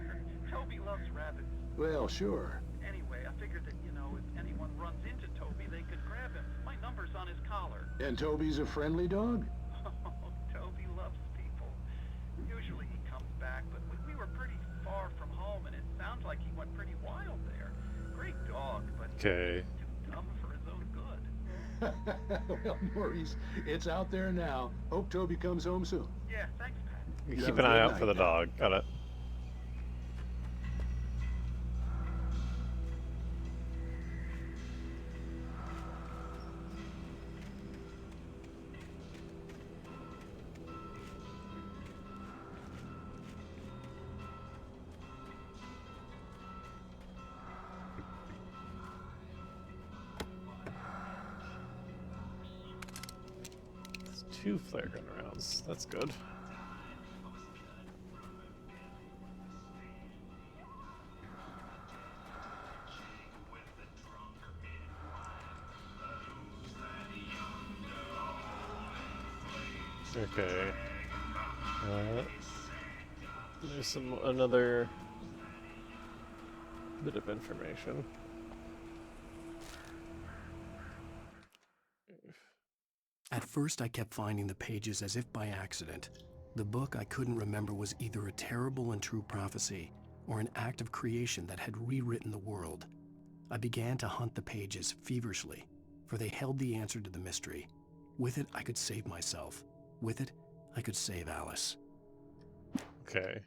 Toby loves rabbits. Well, sure. Anyway, I figured that, if anyone runs into Toby, they could grab him. My number's on his collar. And Toby's a friendly dog? Oh, Toby loves people. Usually he comes back, but we were pretty far from home, and it sounds like he went pretty wild there. Great dog, but okay. Too dumb for his own good. Well, Maurice, it's out there now. Hope Toby comes home soon. Yeah, thanks, Pat. Keep an eye out for the dog. Got it. Two flare gun rounds. That's good. Okay. There's another bit of information. At first, I kept finding the pages as if by accident. The book I couldn't remember was either a terrible and true prophecy or an act of creation that had rewritten the world. I began to hunt the pages feverishly, for they held the answer to the mystery. With it, I could save myself. With it, I could save Alice. Okay.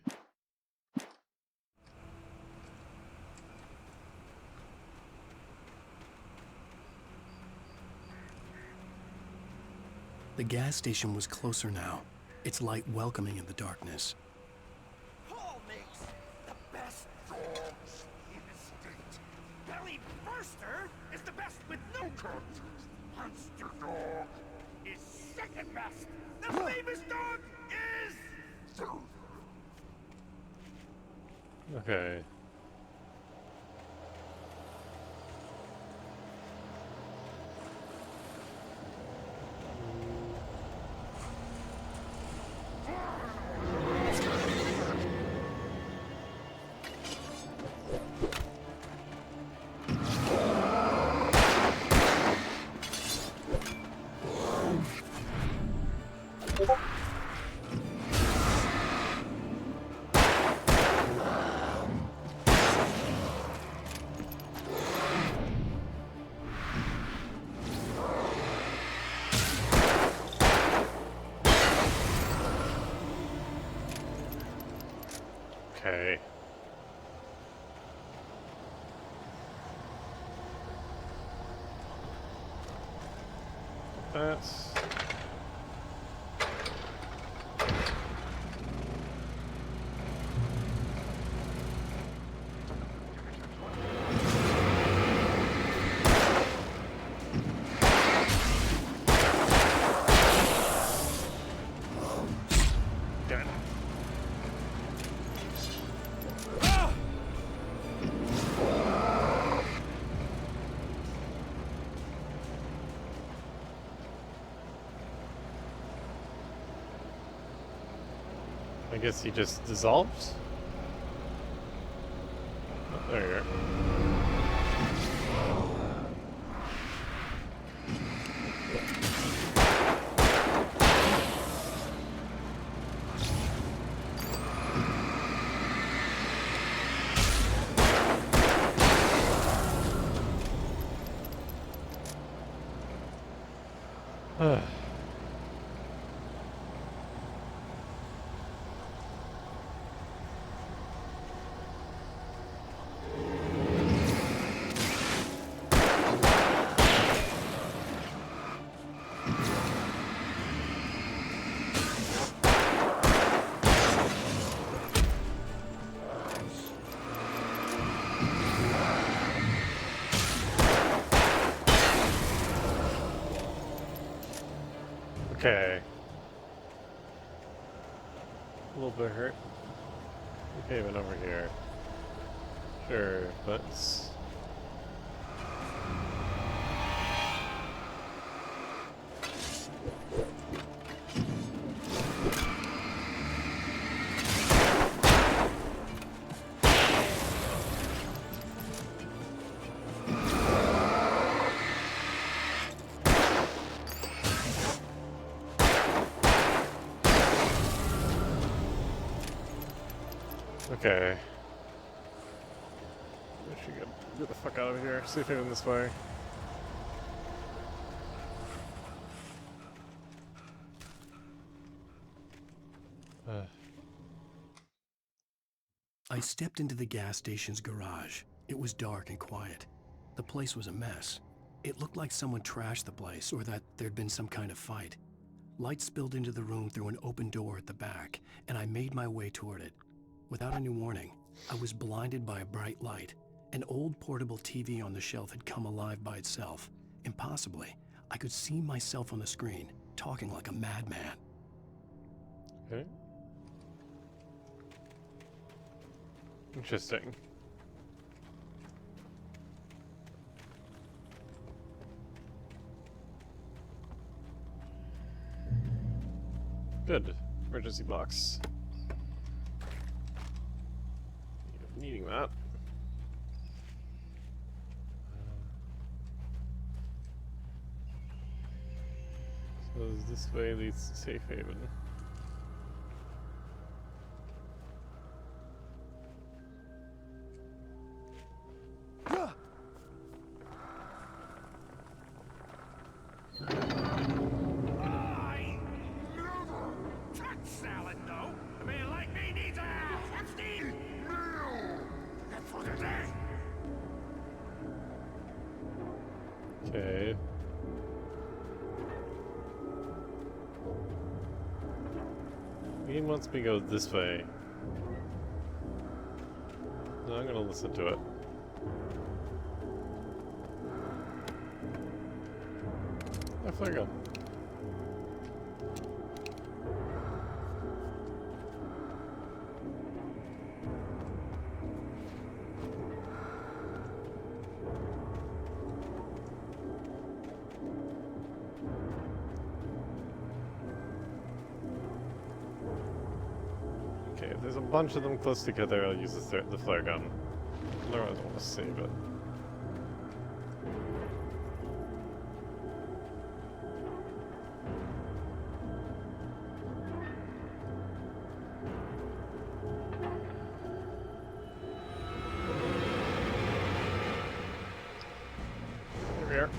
The gas station was closer now, its light welcoming in the darkness. Paul makes the best dogs in the state. Belly Burster is the best with no cuts. Monster Dog is second best. The famous dog is... Okay. Okay. That's... I guess he just dissolves? There you go. Okay. A little bit hurt. Okay, even over here. Sure, but okay. We should get the fuck out of here. See if anything this way. I stepped into the gas station's garage. It was dark and quiet. The place was a mess. It looked like someone trashed the place or that there'd been some kind of fight. Light spilled into the room through an open door at the back, and I made my way toward it. Without any warning, I was blinded by a bright light. An old portable TV on the shelf had come alive by itself. Impossibly, I could see myself on the screen, talking like a madman. Okay. Interesting. Good. Emergency box. Needing that. So this way leads to Safe Haven. Okay. Ian wants me to go this way. No, I'm gonna listen to it. A flare gun. Okay, if there's a bunch of them close together, I'll use the flare gun. Otherwise, I want to save it. Here we are.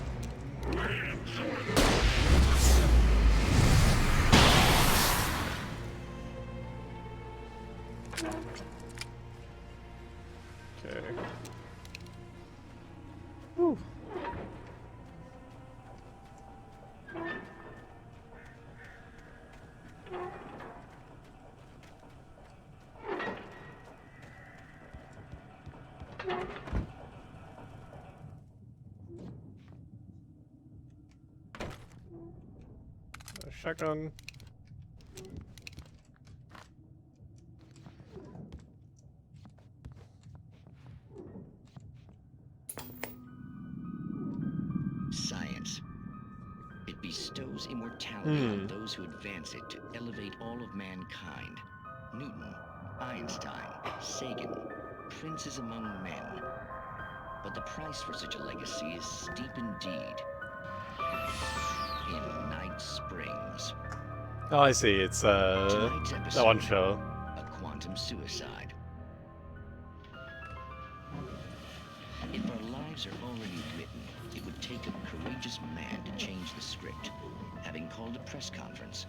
Okay. Whew. Shotgun. Science. It bestows immortality on those who advance it to elevate all of mankind. Newton, Einstein, Sagan. princes among men. But the price for such a legacy is steep indeed. In Night Springs. Oh, I see. It's Tonight's that episode, one show. A quantum suicide. If our lives are already written, it would take a courageous man to change the script. Having called a press conference,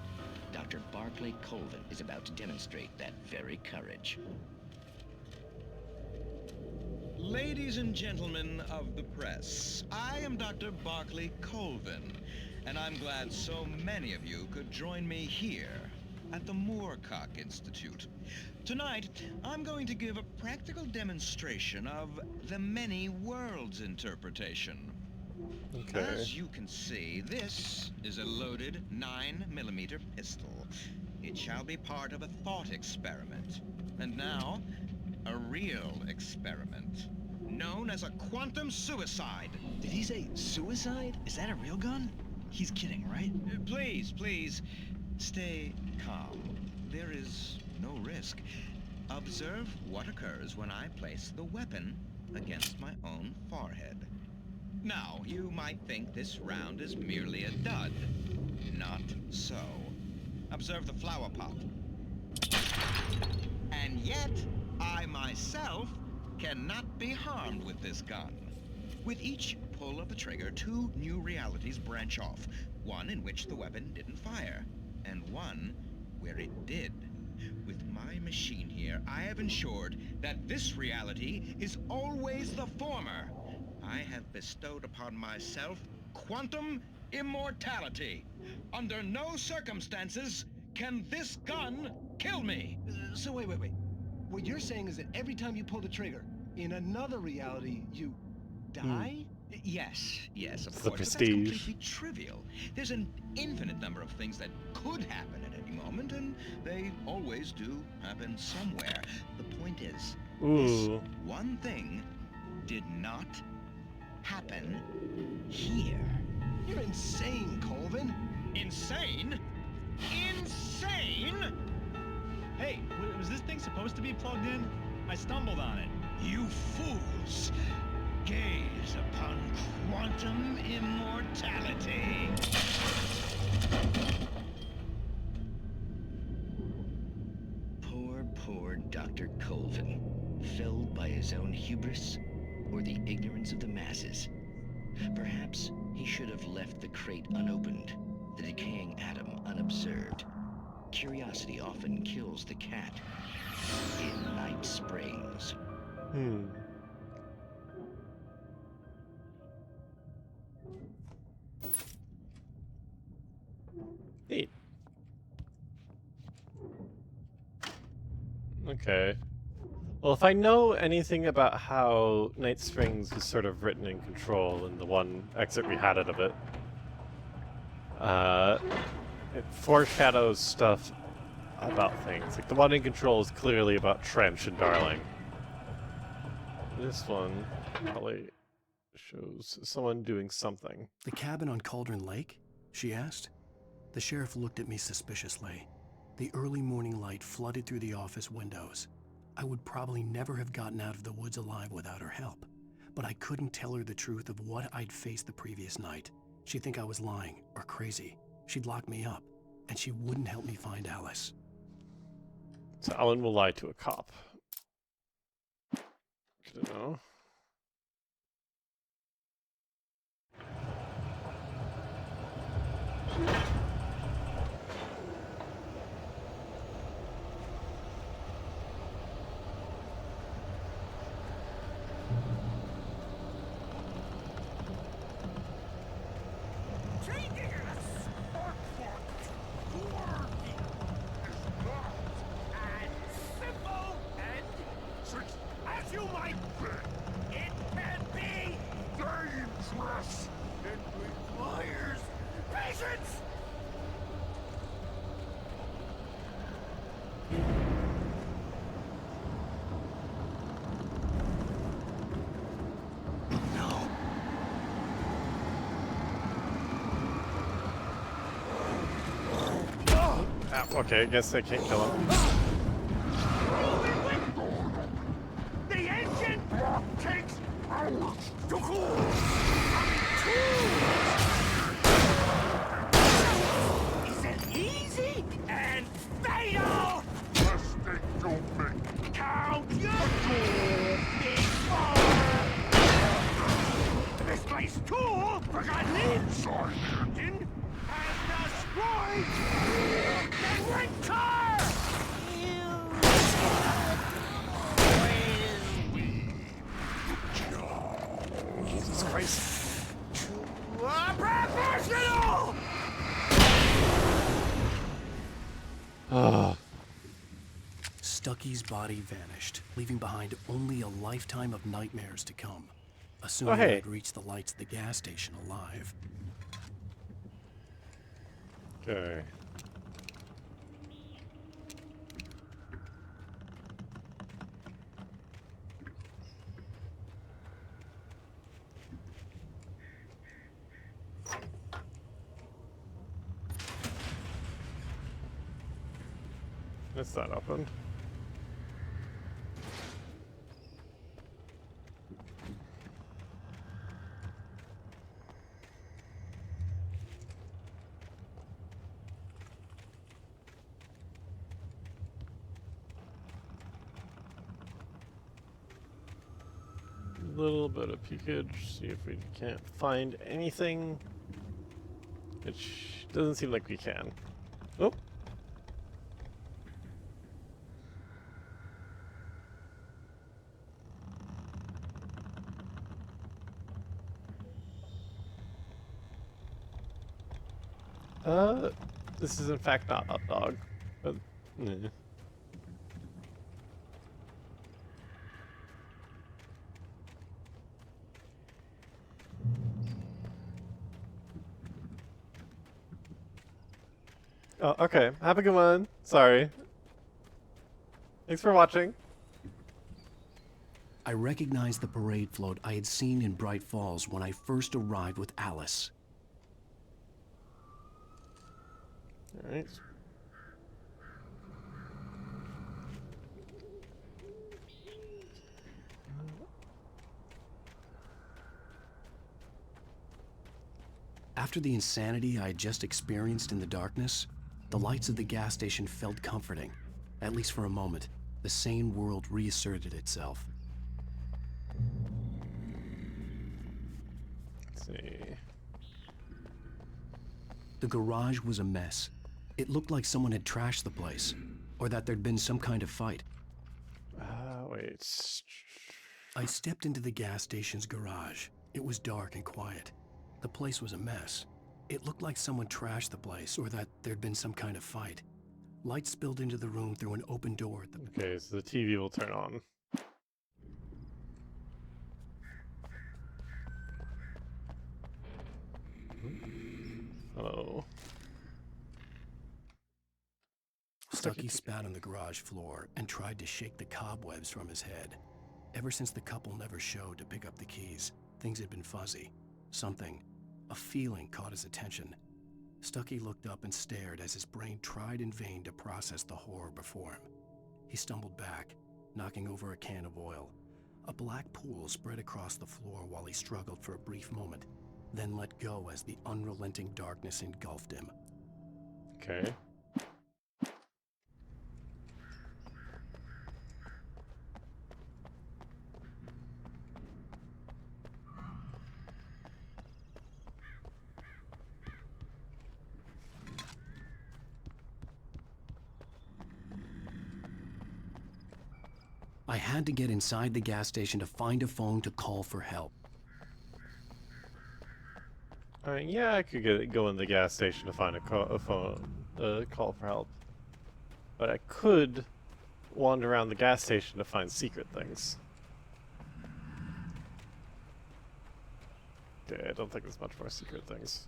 Dr. Barclay Colvin is about to demonstrate that very courage. Ladies and gentlemen of the press, I am Dr. Barclay Colvin, and I'm glad so many of you could join me here at the Moorcock Institute. Tonight, I'm going to give a practical demonstration of the many worlds interpretation. Okay. As you can see, this is a loaded 9mm pistol. It shall be part of a thought experiment. And now, a real experiment, known as a quantum suicide. Did he say suicide? Is that a real gun? He's kidding, right? Please, stay calm. There is no risk. Observe what occurs when I place the weapon against my own forehead. Now, you might think this round is merely a dud. Not so. Observe the flower pot. And yet, I myself cannot be harmed with this gun. With each pull of the trigger, 2 new realities branch off. One in which the weapon didn't fire, and one where it did. With my machine here, I have ensured that this reality is always the former. I have bestowed upon myself quantum immortality. Under no circumstances can this gun kill me. So wait. What you're saying is that every time you pull the trigger, in another reality, you die? Yes, of The course. Prestige. But that's completely trivial. There's an infinite number of things that could happen at any moment, and they always do happen somewhere. The point is, Ooh. this one thing did not happen here. You're insane, Colvin. Insane? Insane? Hey, was this thing supposed to be plugged in? I stumbled on it. You fools! Gaze upon quantum immortality. Poor Dr. Colvin. Felled by his own hubris or the ignorance of the masses. Perhaps he should have left the crate unopened, the decaying atom unobserved. Curiosity often kills the cat. In Night Springs. Neat. Okay. Well, if I know anything about how Night Springs is sort of written in Control in the one exit we had out of it, it foreshadows stuff about things. Like, the one in Control is clearly about Trench and Darling. This one probably shows someone doing something. The cabin on Cauldron Lake? She asked. The sheriff looked at me suspiciously. The early morning light flooded through the office windows. I would probably never have gotten out of the woods alive without her help, but I couldn't tell her the truth of what I'd faced the previous night. She'd think I was lying or crazy. She'd lock me up, and she wouldn't help me find Alice. So Alan will lie to a cop. Good to know. As you might think, it can be dangerous. It requires patience. Okay, I guess I can't kill him. The Is it easy and fatal? Mistake don't make. Count your big four! This place too, forgotten inside Captain, has destroyed the winter! Jesus Christ. Professional! Stucky's body vanished, leaving behind only a lifetime of nightmares to come. Assuming hey. I'd reached the lights of the gas station alive. Okay. It's not open. Little bit of peekage, see if we can't find anything. Which doesn't seem like we can. Oh. This is in fact not hot dog, but Oh, okay. Have a good one. Sorry. Thanks for watching. I recognized the parade float I had seen in Bright Falls when I first arrived with Alice. Alright. After the insanity I had just experienced in the darkness, the lights of the gas station felt comforting. At least for a moment, the sane world reasserted itself. Let's see. The garage was a mess. It looked like someone had trashed the place, or that there'd been some kind of fight. Wait. I stepped into the gas station's garage. It was dark and quiet. The place was a mess. It looked like someone trashed the place, or that there'd been some kind of fight. Light spilled into the room through an open door. Okay, so the TV will turn on. Hello. Stucky spat on the garage floor and tried to shake the cobwebs from his head. Ever since the couple never showed to pick up the keys, things had been fuzzy. Something, a feeling caught his attention. Stucky looked up and stared as his brain tried in vain to process the horror before him. He stumbled back, knocking over a can of oil. A black pool spread across the floor while he struggled for a brief moment, then let go as the unrelenting darkness engulfed him. Okay. I had to get inside the gas station to find a phone to call for help. Yeah, I could go in the gas station to find a call for help. But I could wander around the gas station to find secret things. Okay, I don't think there's much more secret things.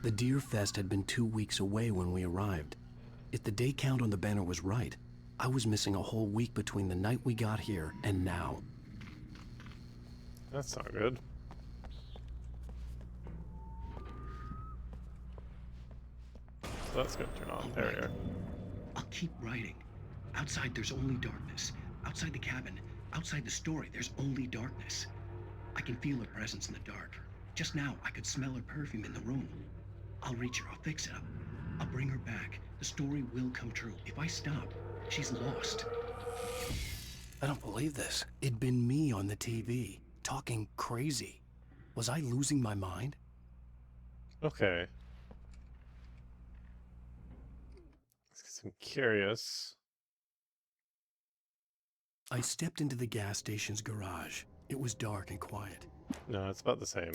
The Deer Fest had been 2 weeks away when we arrived. If the day count on the banner was right, I was missing a whole week between the night we got here and now. That's not good. So that's gonna turn on. There we are. I'll keep writing. Outside, there's only darkness. Outside the cabin, outside the story, there's only darkness. I can feel her presence in the dark. Just now, I could smell her perfume in the room. I'll reach her. I'll fix it. I'll bring her back. The story will come true. If I stop, she's lost. I don't believe this. It'd been me on the TV, talking crazy. Was I losing my mind? Okay. I'm curious. I stepped into the gas station's garage. It was dark and quiet. No, it's about the same.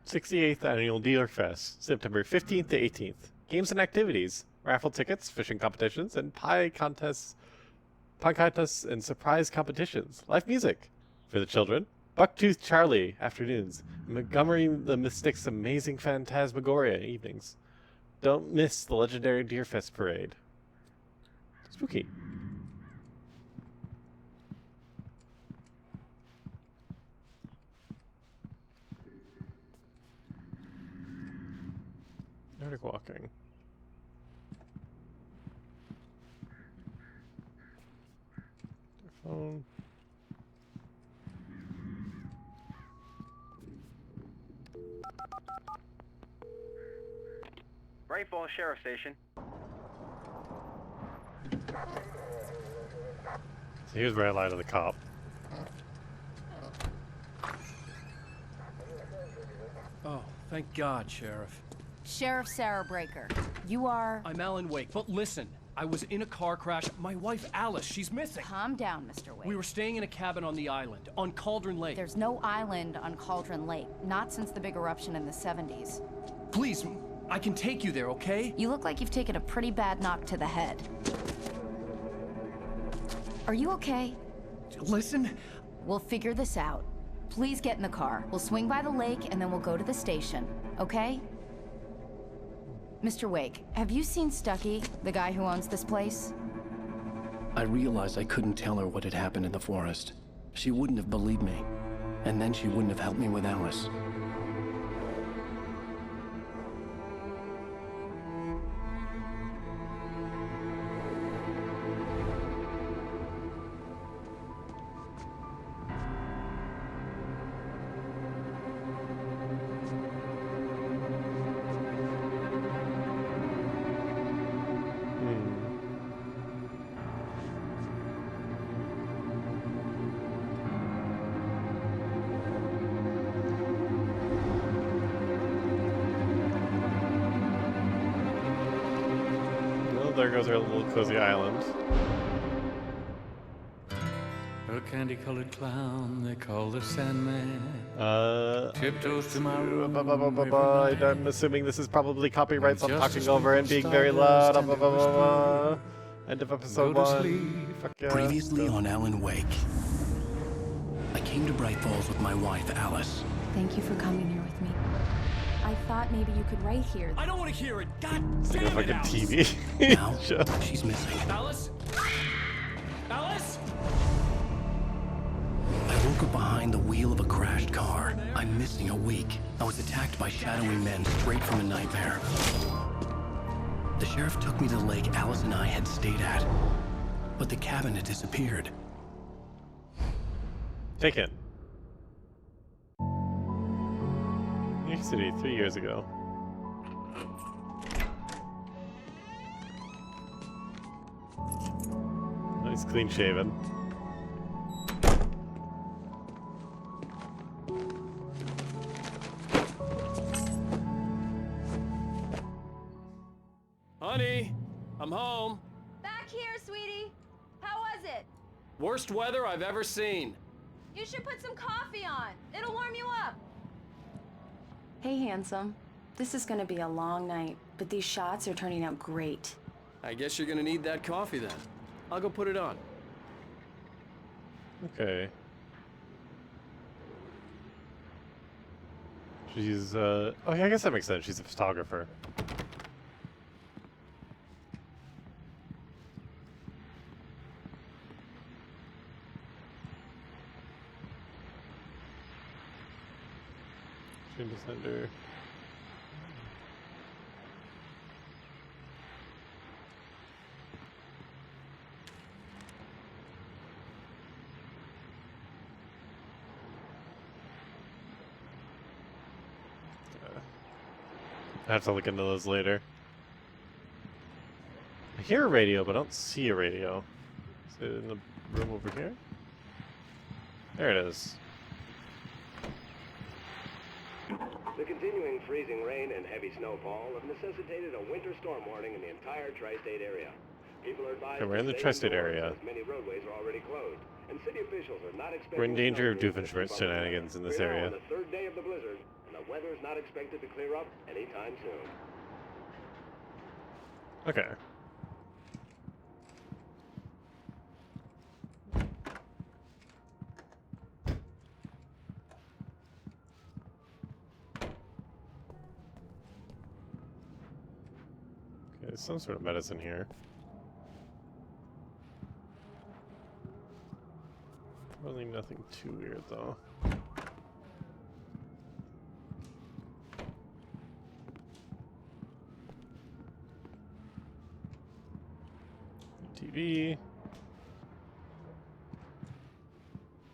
'68th Annual Dealer Fest, September 15th to 18th. Games and activities, raffle tickets, fishing competitions, and pie contests and surprise competitions. Live music for the children. Bucktooth Charlie afternoons. Montgomery the Mystic's amazing Phantasmagoria evenings. Don't miss the legendary Deerfest parade. Spooky. Nordic walking. Phone. Bright Falls Sheriff Station. So here's where I lie to the cop. Oh, thank God, Sheriff. Sheriff Sarah Breaker, you are... I'm Alan Wake, but listen. I was in a car crash. My wife, Alice, she's missing. Calm down, Mr. Wake. We were staying in a cabin on the island, on Cauldron Lake. There's no island on Cauldron Lake, not since the big eruption in the 70s. Please, I can take you there, okay? You look like you've taken a pretty bad knock to the head. Are you okay? Listen. We'll figure this out. Please get in the car. We'll swing by the lake and then we'll go to the station, okay? Mr. Wake, have you seen Stucky, the guy who owns this place? I realized I couldn't tell her what had happened in the forest. She wouldn't have believed me. And then she wouldn't have helped me with Alice. There goes our little cozy island. A candy-colored clown they call the Sandman. Tiptoes to my room. I'm assuming this is probably copyrights I'm talking over and being very loud. End of episode 1. Fuck yeah. Previously on Alan Wake. I came to Bright Falls with my wife, Alice. Thank you for coming here with me. I thought maybe you could write here. I don't want to hear it. God It's like a damn it, fucking Alice. TV. Now, she's missing. Alice? Alice? I woke up behind the wheel of a crashed car. I'm missing a week. I was attacked by shadowy men straight from a nightmare. The sheriff took me to the lake Alice and I had stayed at. But the cabin had disappeared. Take it. New York City, 3 years ago. Oh, he's clean shaven. Honey, I'm home. Back here, sweetie. How was it? Worst weather I've ever seen. You should put some coffee on. It'll warm you up. Hey, handsome. This is gonna be a long night, but these shots are turning out great. I guess you're gonna need that coffee then. I'll go put it on. Okay. She's, oh yeah, I guess that makes sense. She's a photographer. under. I have to look into those later. I hear a radio, but I don't see a radio. Is it in the room over here? There it is. The continuing freezing rain and heavy snowfall have necessitated a winter storm warning in the entire tri-state area. People are advised Okay, we're in the to stay tri-state indoors area. as many roadways are already closed, and city officials are not expecting. We're in danger of snow to affect Doofenshmirtz public shenanigans in this We're now area. on the third day of the blizzard, and the weather is not expected to clear up anytime soon. Okay. Okay, there's some sort of medicine here. Probably nothing too weird though. TV.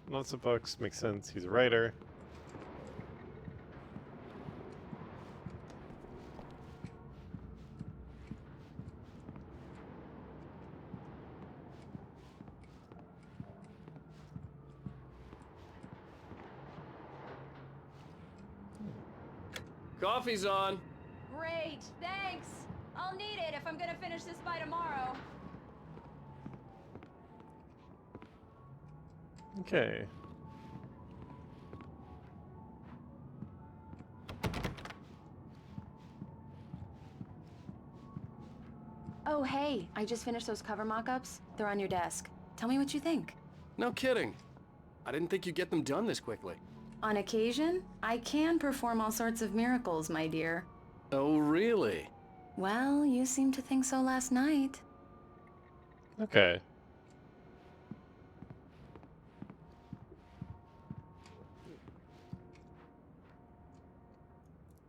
Lots of books, makes sense, he's a writer. Coffee's on. Great, thanks. I'll need it if I'm gonna finish this by tomorrow. Okay. Oh, hey, I just finished those cover mock-ups. They're on your desk. Tell me what you think. No kidding. I didn't think you'd get them done this quickly. On occasion, I can perform all sorts of miracles, my dear. Oh, really? Well, you seemed to think so last night. Okay.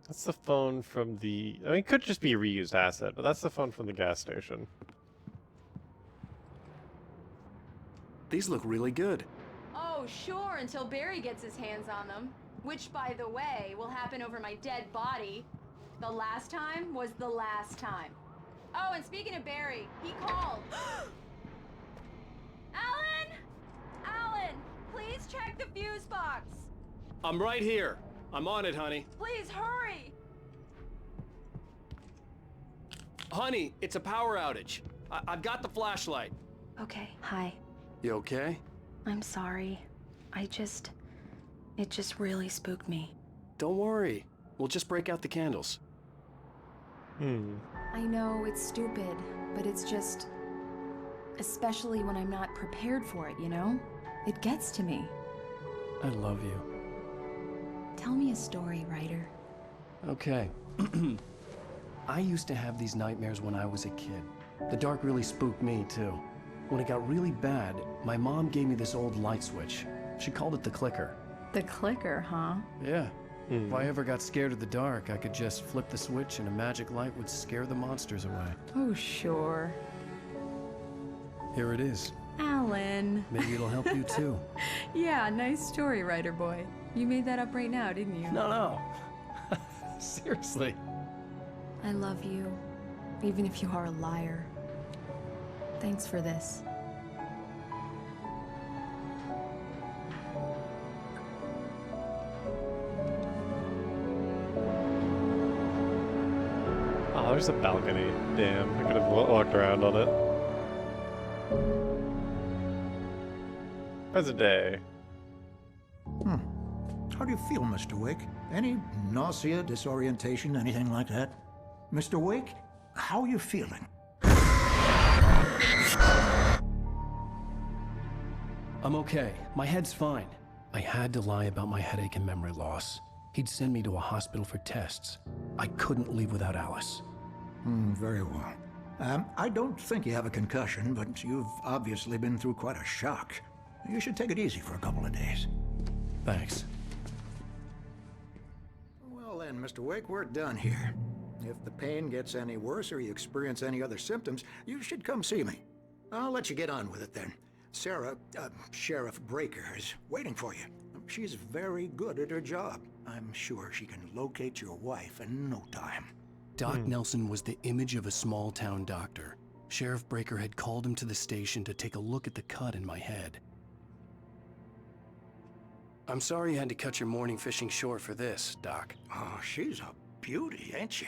That's the phone from the... I mean, it could just be a reused asset, but that's the phone from the gas station. These look really good. Oh, sure, until Barry gets his hands on them. Which, by the way, will happen over my dead body. The last time was the last time. Oh, and speaking of Barry, he called. Alan! Alan, please check the fuse box. I'm right here. I'm on it, honey. Please hurry. Honey, it's a power outage. I've got the flashlight. Okay, hi. You okay? I'm sorry. It just really spooked me. Don't worry. We'll just break out the candles. I know it's stupid, but it's just... Especially when I'm not prepared for it, you know? It gets to me. I love you. Tell me a story, writer. Okay. I used to have these nightmares when I was a kid. The dark really spooked me, too. When it got really bad, my mom gave me this old light switch. She called it the clicker. The clicker, huh? Yeah. If I ever got scared of the dark, I could just flip the switch and a magic light would scare the monsters away. Oh, sure. Here it is. Alan. Maybe it'll help you, too. Yeah, nice story, writer boy. You made that up right now, didn't you? No. Seriously. I love you, even if you are a liar. Thanks for this. Oh, there's a balcony. Damn, I could have walked around on it. Present day. How do you feel, Mr. Wake? Any nausea, disorientation, anything like that? Mr. Wake, how are you feeling? I'm okay. My head's fine. I had to lie about my headache and memory loss. He'd send me to a hospital for tests. I couldn't leave without Alice. Very well. I don't think you have a concussion, but you've obviously been through quite a shock. You should take it easy for a couple of days. Thanks. Well, Listen, Mr. Wake, we're done here. If the pain gets any worse or you experience any other symptoms, you should come see me. I'll let you get on with it then. Sarah, Sheriff Breaker, is waiting for you. She's very good at her job. I'm sure she can locate your wife in no time. Doc Nelson was the image of a small-town doctor. Sheriff Breaker had called him to the station to take a look at the cut in my head. I'm sorry you had to cut your morning fishing short for this, Doc. Oh, she's a beauty, ain't she?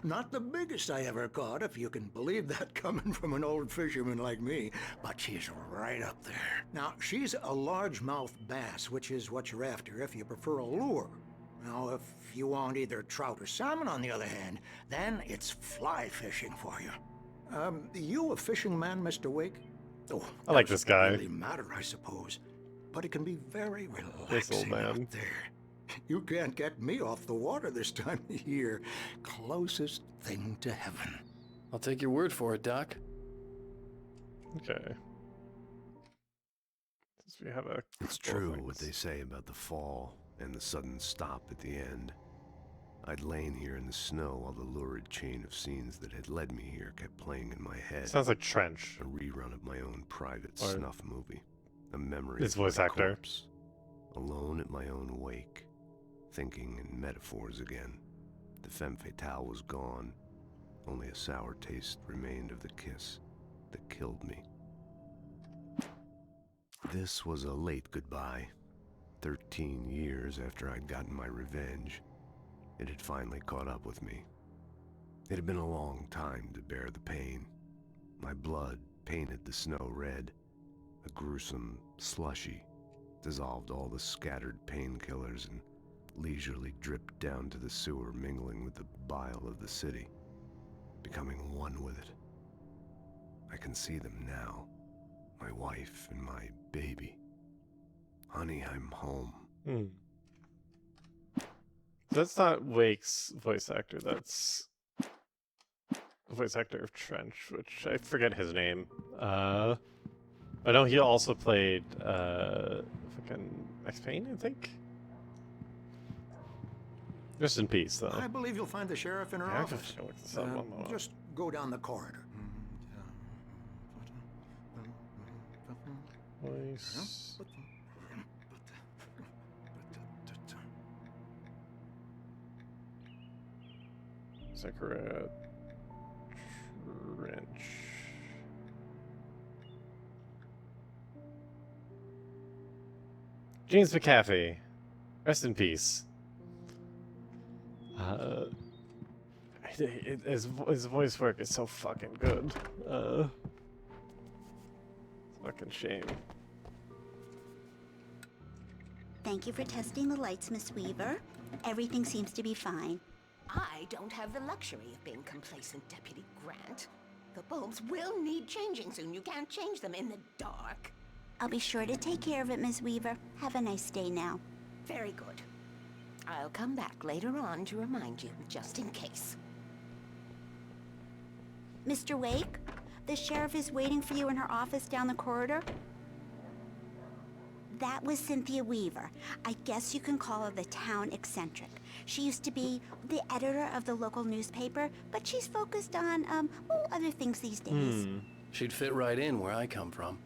Not the biggest I ever caught, if you can believe that coming from an old fisherman like me, but she's right up there. Now, she's a largemouth bass, which is what you're after if you prefer a lure. Now, if you want either trout or salmon, on the other hand, then it's fly fishing for you. You a fishing man, Mr. Wake? Oh, I like this guy. Doesn't really matter, I suppose. But it can be very relaxing This old man. out there. You can't get me off the water this time of year. Closest thing to heaven. I'll take your word for it, Doc. Okay. Since we have a It's true what they say about the fall and the sudden stop at the end. I'd lain here in the snow while the lurid chain of scenes that had led me here kept playing in my head. Sounds like Trench. A rerun of my own private Or snuff movie. A memory his of voice my actor. corpse. Alone at my own wake, thinking in metaphors again. The femme fatale was gone. Only a sour taste remained of the kiss that killed me. This was a late goodbye. 13 years after I'd gotten my revenge, it had finally caught up with me. It had been a long time to bear the pain. My blood painted the snow red. A gruesome slushy dissolved all the scattered painkillers and leisurely dripped down to the sewer, mingling with the bile of the city, becoming one with it. I can see them now, my wife and my baby. Honey, I'm home. That's not Wake's voice actor, that's the voice actor of Trench, which I forget his name. I know he also played fucking Max Payne, I think. Rest in peace, though. I believe you'll find the sheriff in her Yeah, I office. can look this up. One more. Just go down the corridor. Voice. Sakura Trench. James McAfee. Rest in peace. His voice work is so fucking good. Fucking shame. Thank you for testing the lights, Miss Weaver. Everything seems to be fine. I don't have the luxury of being complacent, Deputy Grant. The bulbs will need changing soon. You can't change them in the dark. I'll be sure to take care of it, Miss Weaver. Have a nice day now. Very good. I'll come back later on to remind you, just in case. Mr. Wake, the sheriff is waiting for you in her office down the corridor. That was Cynthia Weaver. I guess you can call her the town eccentric. She used to be the editor of the local newspaper, but she's focused on, other things these days. She'd fit right in where I come from.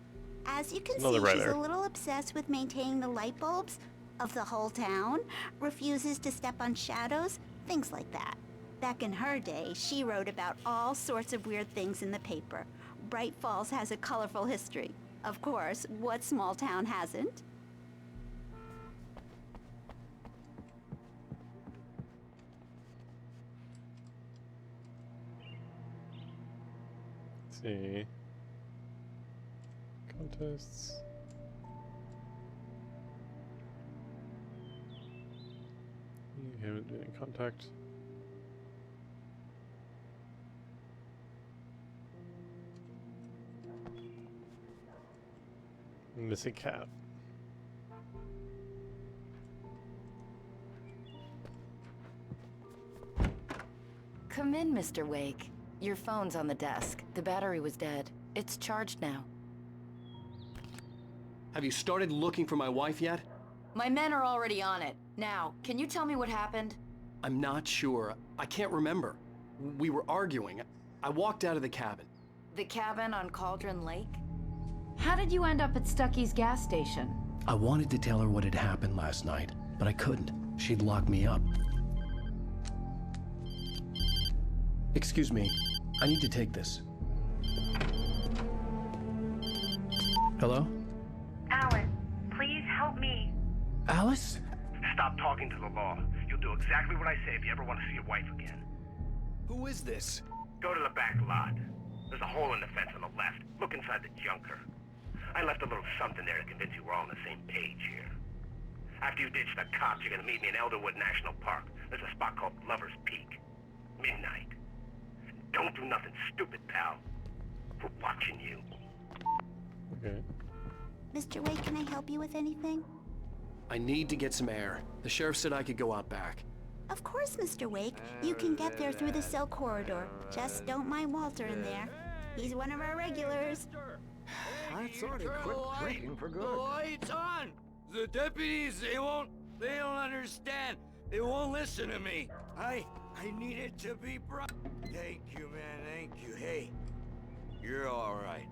As you can Another see, she's writer. a little obsessed with maintaining the light bulbs of the whole town, refuses to step on shadows, things like that. Back in her day, she wrote about all sorts of weird things in the paper. Bright Falls has a colorful history. Of course, what small town hasn't? Let's see. Contests. You haven't been in contact. Missing cat. Come in, Mr. Wake. Your phone's on the desk. The battery was dead. It's charged now. Have you started looking for my wife yet? My men are already on it. Now, can you tell me what happened? I'm not sure. I can't remember. We were arguing. I walked out of the cabin. The cabin on Cauldron Lake? How did you end up at Stucky's gas station? I wanted to tell her what had happened last night, but I couldn't. She'd lock me up. Excuse me. I need to take this. Hello? Alan, please help me. Alice? Stop talking to the law. You'll do exactly what I say if you ever want to see your wife again. Who is this? Go to the back lot. There's a hole in the fence on the left. Look inside the junker. I left a little something there to convince you we're all on the same page here. After you ditch the cops, you're gonna meet me in Elderwood National Park. There's a spot called Lover's Peak. Midnight. Don't do nothing stupid, pal. We're watching you. Okay. Mr. Wake, can I help you with anything? I need to get some air. The sheriff said I could go out back. Of course, Mr. Wake. You can get there through the cell corridor. Just don't mind Walter in there. He's one of our regulars. I thought he quit drinking for good. The light's on! The deputies, they don't understand. They won't listen to me. I need it to be bright. Thank you, man, thank you. Hey, you're all right.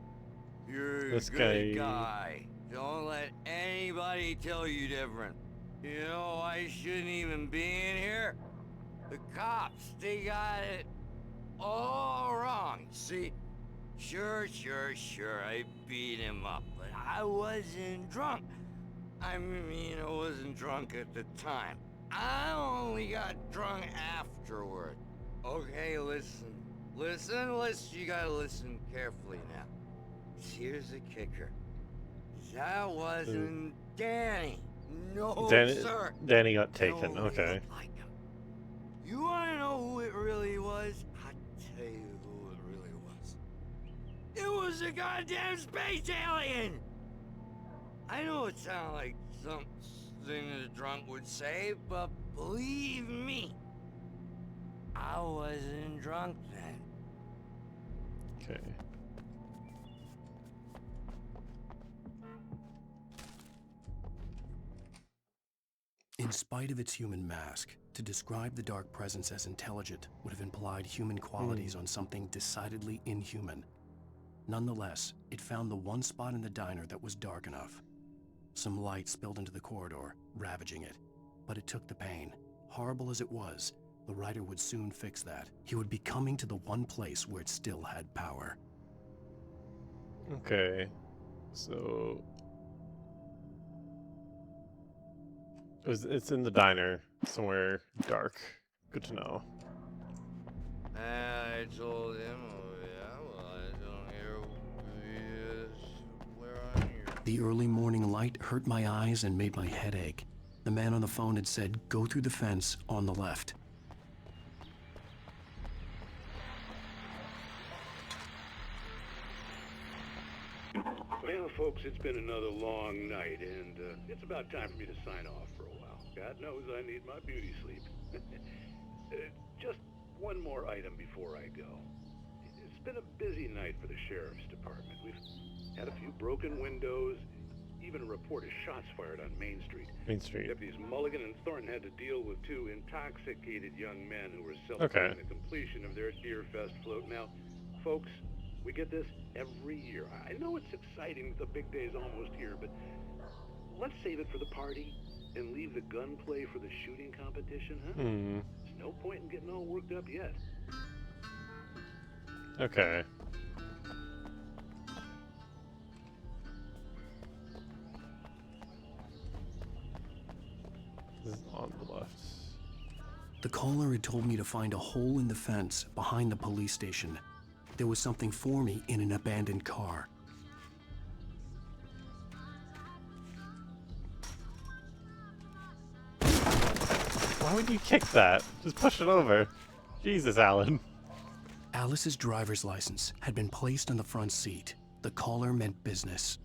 You're This a good guy. Don't let anybody tell you different. You know, I shouldn't even be in here. The cops, they got it all wrong. See, sure, I beat him up, but I wasn't drunk. I mean, I wasn't drunk at the time. I only got drunk afterward. Okay, listen. You gotta listen carefully now. Here's the kicker. That wasn't Danny. No, sir. Danny got taken, No, okay. You wanna know who it really was? I'll tell you who it really was. It was a goddamn space alien! I know it sounds like something a drunk would say, but believe me, I wasn't drunk then. Okay. In spite of its human mask, to describe the dark presence as intelligent would have implied human qualities on something decidedly inhuman. Nonetheless, it found the one spot in the diner that was dark enough. Some light spilled into the corridor, ravaging it. But it took the pain. Horrible as it was, the writer would soon fix that. He would be coming to the one place where it still had power. Okay. So... It's in the diner, somewhere dark. Good to know. I told him, oh yeah, well, I don't hear where I'm here. The early morning light hurt my eyes and made my head ache. The man on the phone had said, go through the fence on the left. Well, folks, it's been another long night, and it's about time for me to sign off for a while. God knows I need my beauty sleep. Just one more item before I go. It's been a busy night for the Sheriff's Department. We've had a few broken windows, even a report of shots fired on Main Street. Main Street. Deputies Mulligan and Thornton had to deal with two intoxicated young men who were celebrating the completion of their Deerfest float. Now, folks, we get this every year. I know it's exciting, the big day's almost here, but let's save it for the party and leave the gunplay for the shooting competition, huh? There's no point in getting all worked up yet. Okay. This is on the left. The caller had told me to find a hole in the fence behind the police station. There was something for me in an abandoned car. Why would you kick that? Just push it over. Jesus, Alan. Alice's driver's license had been placed on the front seat. The caller meant business.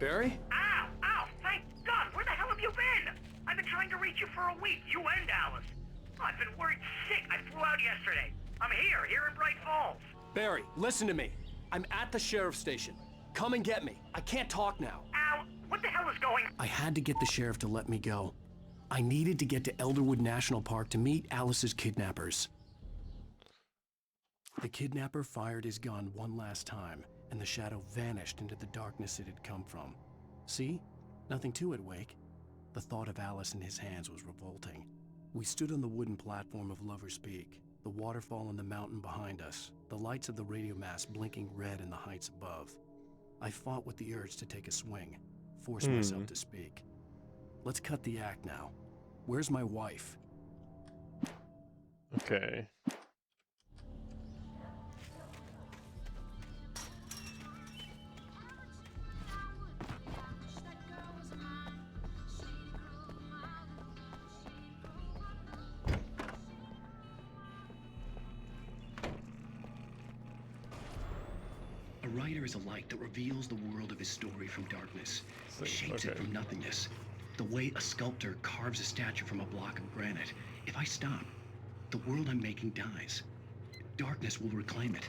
Barry? Ow! Ow! Thank God! Where the hell have you been? I've been trying to reach you for a week, you and Alice. I've been worried sick. I flew out yesterday. I'm here in Bright Falls. Barry, listen to me. I'm at the sheriff's station. Come and get me. I can't talk now. Ow! What the hell is going on? I had to get the sheriff to let me go. I needed to get to Elderwood National Park to meet Alice's kidnappers. The kidnapper fired his gun one last time, and the shadow vanished into the darkness it had come from. See? Nothing to it, Wake. The thought of Alice in his hands was revolting. We stood on the wooden platform of Lover's Peak, the waterfall on the mountain behind us, the lights of the radio mast blinking red in the heights above. I fought with the urge to take a swing, force myself to speak. Let's cut the act now. Where's my wife? Okay. A writer is a light that reveals the world of his story from darkness, shapes it from nothingness. The way a sculptor carves a statue from a block of granite. If I stop, the world I'm making dies. Darkness will reclaim it.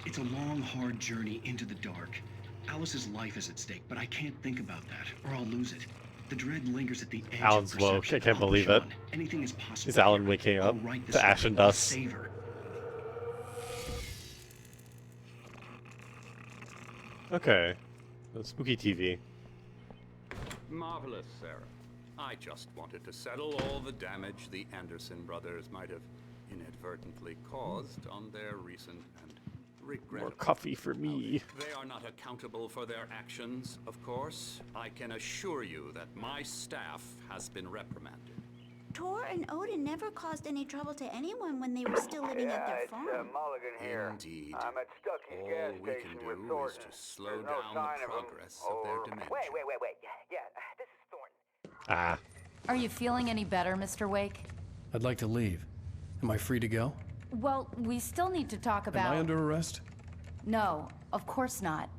It's a long, hard journey into the dark. Alice's life is at stake, but I can't think about that, or I'll lose it. The dread lingers at the edge Alan's of woke. perception. I can't believe it. Anything is possible. Is Alan waking up to ash and dust? Save her. Okay. Spooky TV. Marvelous, Sarah. I just wanted to settle all the damage the Anderson brothers might have inadvertently caused on their recent and regrettable... More coffee for me. They are not accountable for their actions, of course. I can assure you that my staff has been reprimanded. Tor and Odin never caused any trouble to anyone when they were still living at their farm. Mulligan here. Indeed. I'm at Stucky's gas All we can station with do is Thornton. to slow There's no down sign the of him. progress of their dimension. Wait. Yeah, this is Thornton. Ah. Are you feeling any better, Mr. Wake? I'd like to leave. Am I free to go? Well, we still need to talk about... Am I under arrest? No, of course not.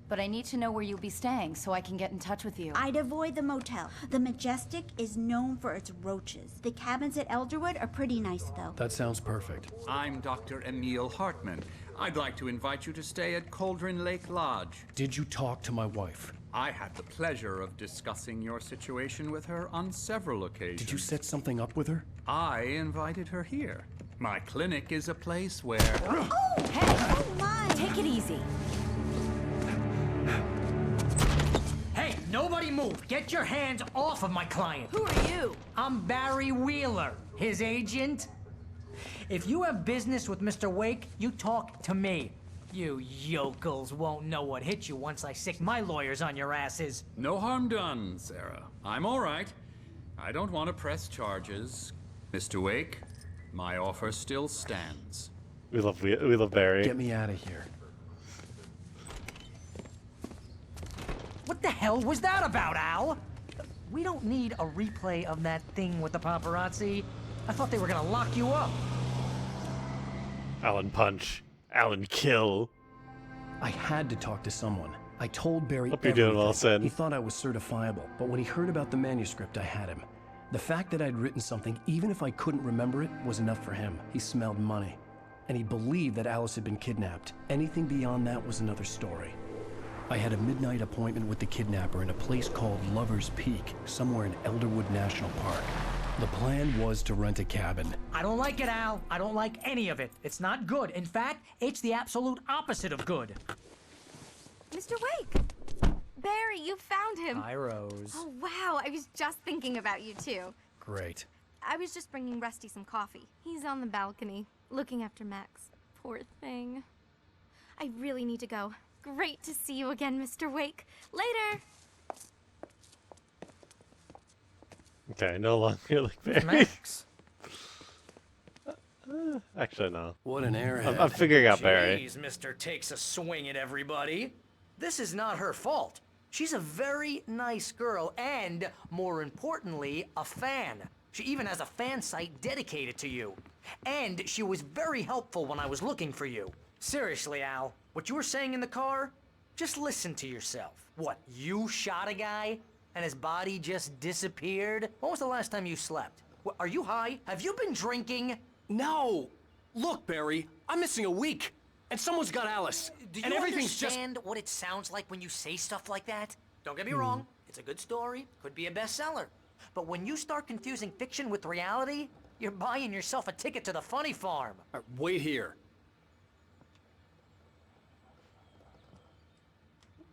But I need to know where you'll be staying so I can get in touch with you. I'd avoid the motel. The Majestic is known for its roaches. The cabins at Elderwood are pretty nice, though. That sounds perfect. I'm Dr. Emil Hartman. I'd like to invite you to stay at Cauldron Lake Lodge. Did you talk to my wife? I had the pleasure of discussing your situation with her on several occasions. Did you set something up with her? I invited her here. My clinic is a place where... Oh! Hey! Oh, my! Take it easy. Hey, nobody move! Get your hands off of my client! Who are you? I'm Barry Wheeler, his agent. If you have business with Mr. Wake, you talk to me. You yokels won't know what hit you once I sick my lawyers on your asses. No harm done, Sarah. I'm all right. I don't want to press charges. Mr. Wake, my offer still stands. We love Barry. Get me out of here. What the hell was that about, Al? We don't need a replay of that thing with the paparazzi. I thought they were gonna lock you up. Alan punch. Alan kill. I had to talk to someone. I told Barry Hope you're doing well, Sin. He thought I was certifiable, but when he heard about the manuscript, I had him. The fact that I'd written something, even if I couldn't remember it, was enough for him. He smelled money. And he believed that Alice had been kidnapped. Anything beyond that was another story. I had a midnight appointment with the kidnapper in a place called Lover's Peak, somewhere in Elderwood National Park. The plan was to rent a cabin. I don't like it, Al. I don't like any of it. It's not good. In fact, it's the absolute opposite of good. Mr. Wake! Barry, you found him! Hi, Rose. Oh, wow. I was just thinking about you, too. Great. I was just bringing Rusty some coffee. He's on the balcony, looking after Max. Poor thing. I really need to go. Great to see you again, Mr. Wake. Later! Okay, no longer like Barry. Max. Actually, no. What an airhead. I'm figuring out Barry. Jeez, Mr. Takes a swing at everybody. This is not her fault. She's a very nice girl and, more importantly, a fan. She even has a fan site dedicated to you. And she was very helpful when I was looking for you. Seriously, Al, what you were saying in the car, just listen to yourself. What, you shot a guy and his body just disappeared? When was the last time you slept? What, are you high? Have you been drinking? No! Look, Barry, I'm missing a week, and someone's got Alice. Do and you everything's understand what it sounds like when you say stuff like that? Don't get me wrong, it's a good story, could be a bestseller. But when you start confusing fiction with reality, you're buying yourself a ticket to the funny farm. Wait here.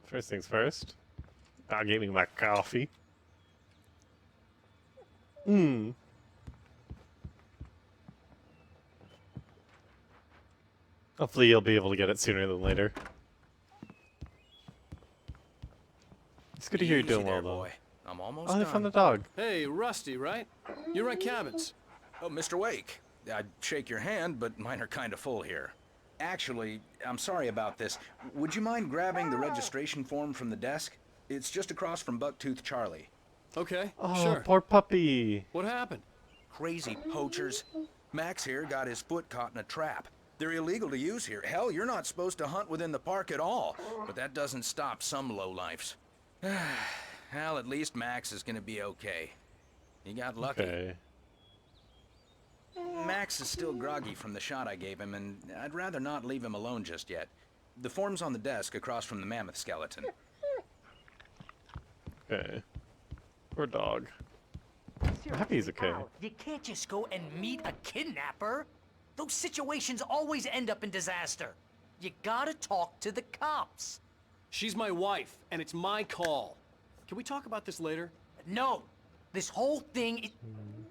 First things first. I'll give me my coffee. Hopefully you'll be able to get it sooner than later. It's good to hear you're doing well, though. I'm almost done. done. They found the dog. Hey, Rusty, right? You rent cabins. Oh, Mr. Wake. I'd shake your hand, but mine are kind of full here. Actually, I'm sorry about this. Would you mind grabbing the registration form from the desk? It's just across from Bucktooth Charlie. Okay, Oh, sure. poor puppy. What happened? Crazy poachers. Max here got his foot caught in a trap. They're illegal to use here. Hell, you're not supposed to hunt within the park at all. But that doesn't stop some lowlifes. Well, at least Max is gonna be okay. He got lucky. Okay. Max is still groggy from the shot I gave him, and I'd rather not leave him alone just yet. The form's on the desk across from the mammoth skeleton. Okay. Poor dog. I'm happy he's okay. Al, you can't just go and meet a kidnapper. Those situations always end up in disaster. You gotta talk to the cops. She's my wife, and it's my call. Can we talk about this later? No. This whole thing is...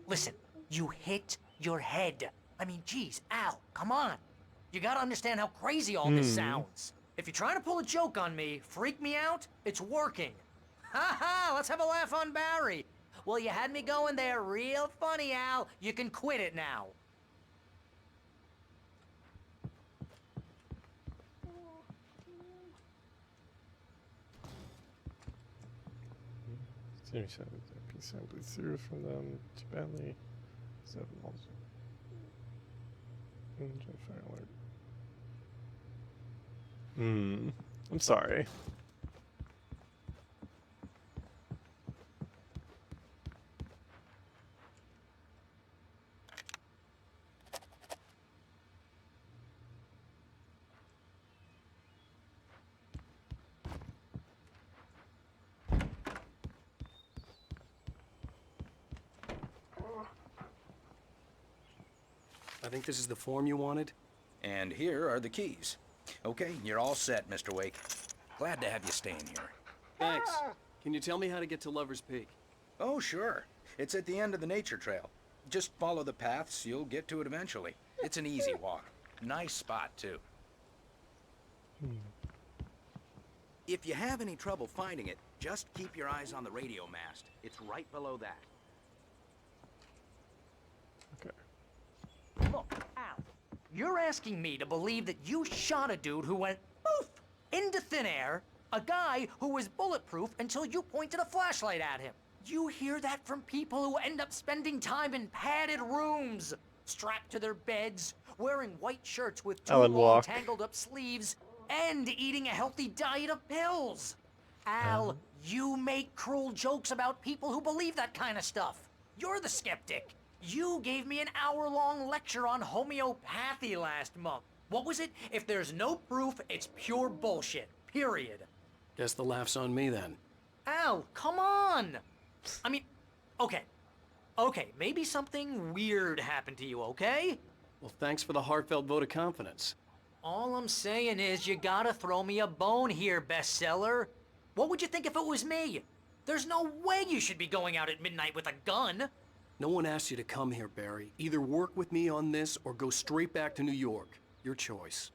Listen, you hit your head. I mean, geez, Al, come on. You gotta understand how crazy all this sounds. If you're trying to pull a joke on me, freak me out, it's working. Ha ha, let's have a laugh on Barry. Well, you had me going there real funny, Al. You can quit it now. Simply through from them to Bentley. 7 miles. I'm sorry. I think this is the form you wanted. And here are the keys. Okay, you're all set, Mr. Wake. Glad to have you staying here. Thanks. Can you tell me how to get to Lover's Peak? Oh, sure. It's at the end of the nature trail. Just follow the paths, you'll get to it eventually. It's an easy walk. Nice spot, too. If you have any trouble finding it, just keep your eyes on the radio mast. It's right below that. Look, Al, you're asking me to believe that you shot a dude who went poof into thin air, a guy who was bulletproof until you pointed a flashlight at him. You hear that from people who end up spending time in padded rooms, strapped to their beds, wearing white shirts with two long tangled up sleeves, and eating a healthy diet of pills. Al, you make cruel jokes about people who believe that kind of stuff. You're the skeptic. You gave me an hour-long lecture on homeopathy last month. What was it? If there's no proof, it's pure bullshit. Period. Guess the laugh's on me then. Al, come on! I mean, okay. Okay, maybe something weird happened to you, okay? Well, thanks for the heartfelt vote of confidence. All I'm saying is you gotta throw me a bone here, bestseller. What would you think if it was me? There's no way you should be going out at midnight with a gun. No one asked you to come here, Barry. Either work with me on this or go straight back to New York. Your choice.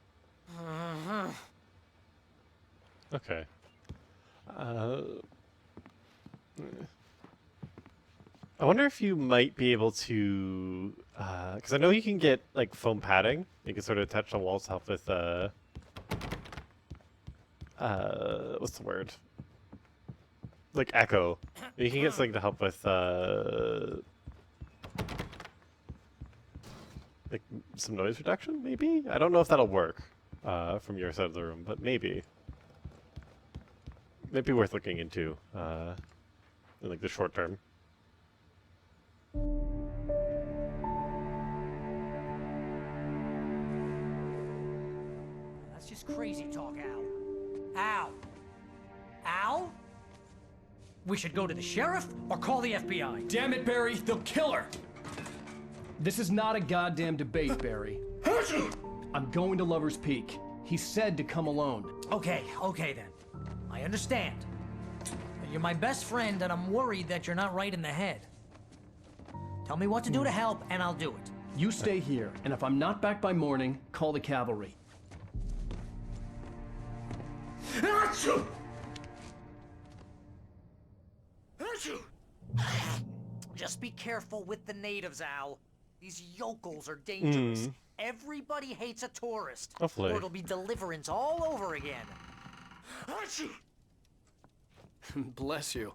Okay. I wonder if you might be able to, because I know you can get like foam padding. You can sort of attach the walls to help with, what's the word? Like echo. You can get something to help with, like some noise reduction, maybe? I don't know if that'll work from your side of the room, but maybe. Might be worth looking into in like the short term. That's just crazy talk, Al. Al? Al? We should go to the sheriff or call the FBI. Damn it, Barry, they'll kill her! This is not a goddamn debate, Barry. I'm going to Lover's Peak. He said to come alone. Okay then. I understand. You're my best friend, and I'm worried that you're not right in the head. Tell me what to do to help, and I'll do it. You stay here, and if I'm not back by morning, call the cavalry. Just be careful with the natives, Al. These yokels are dangerous. Everybody hates a tourist. Hopefully. Or it'll be deliverance all over again. Bless you.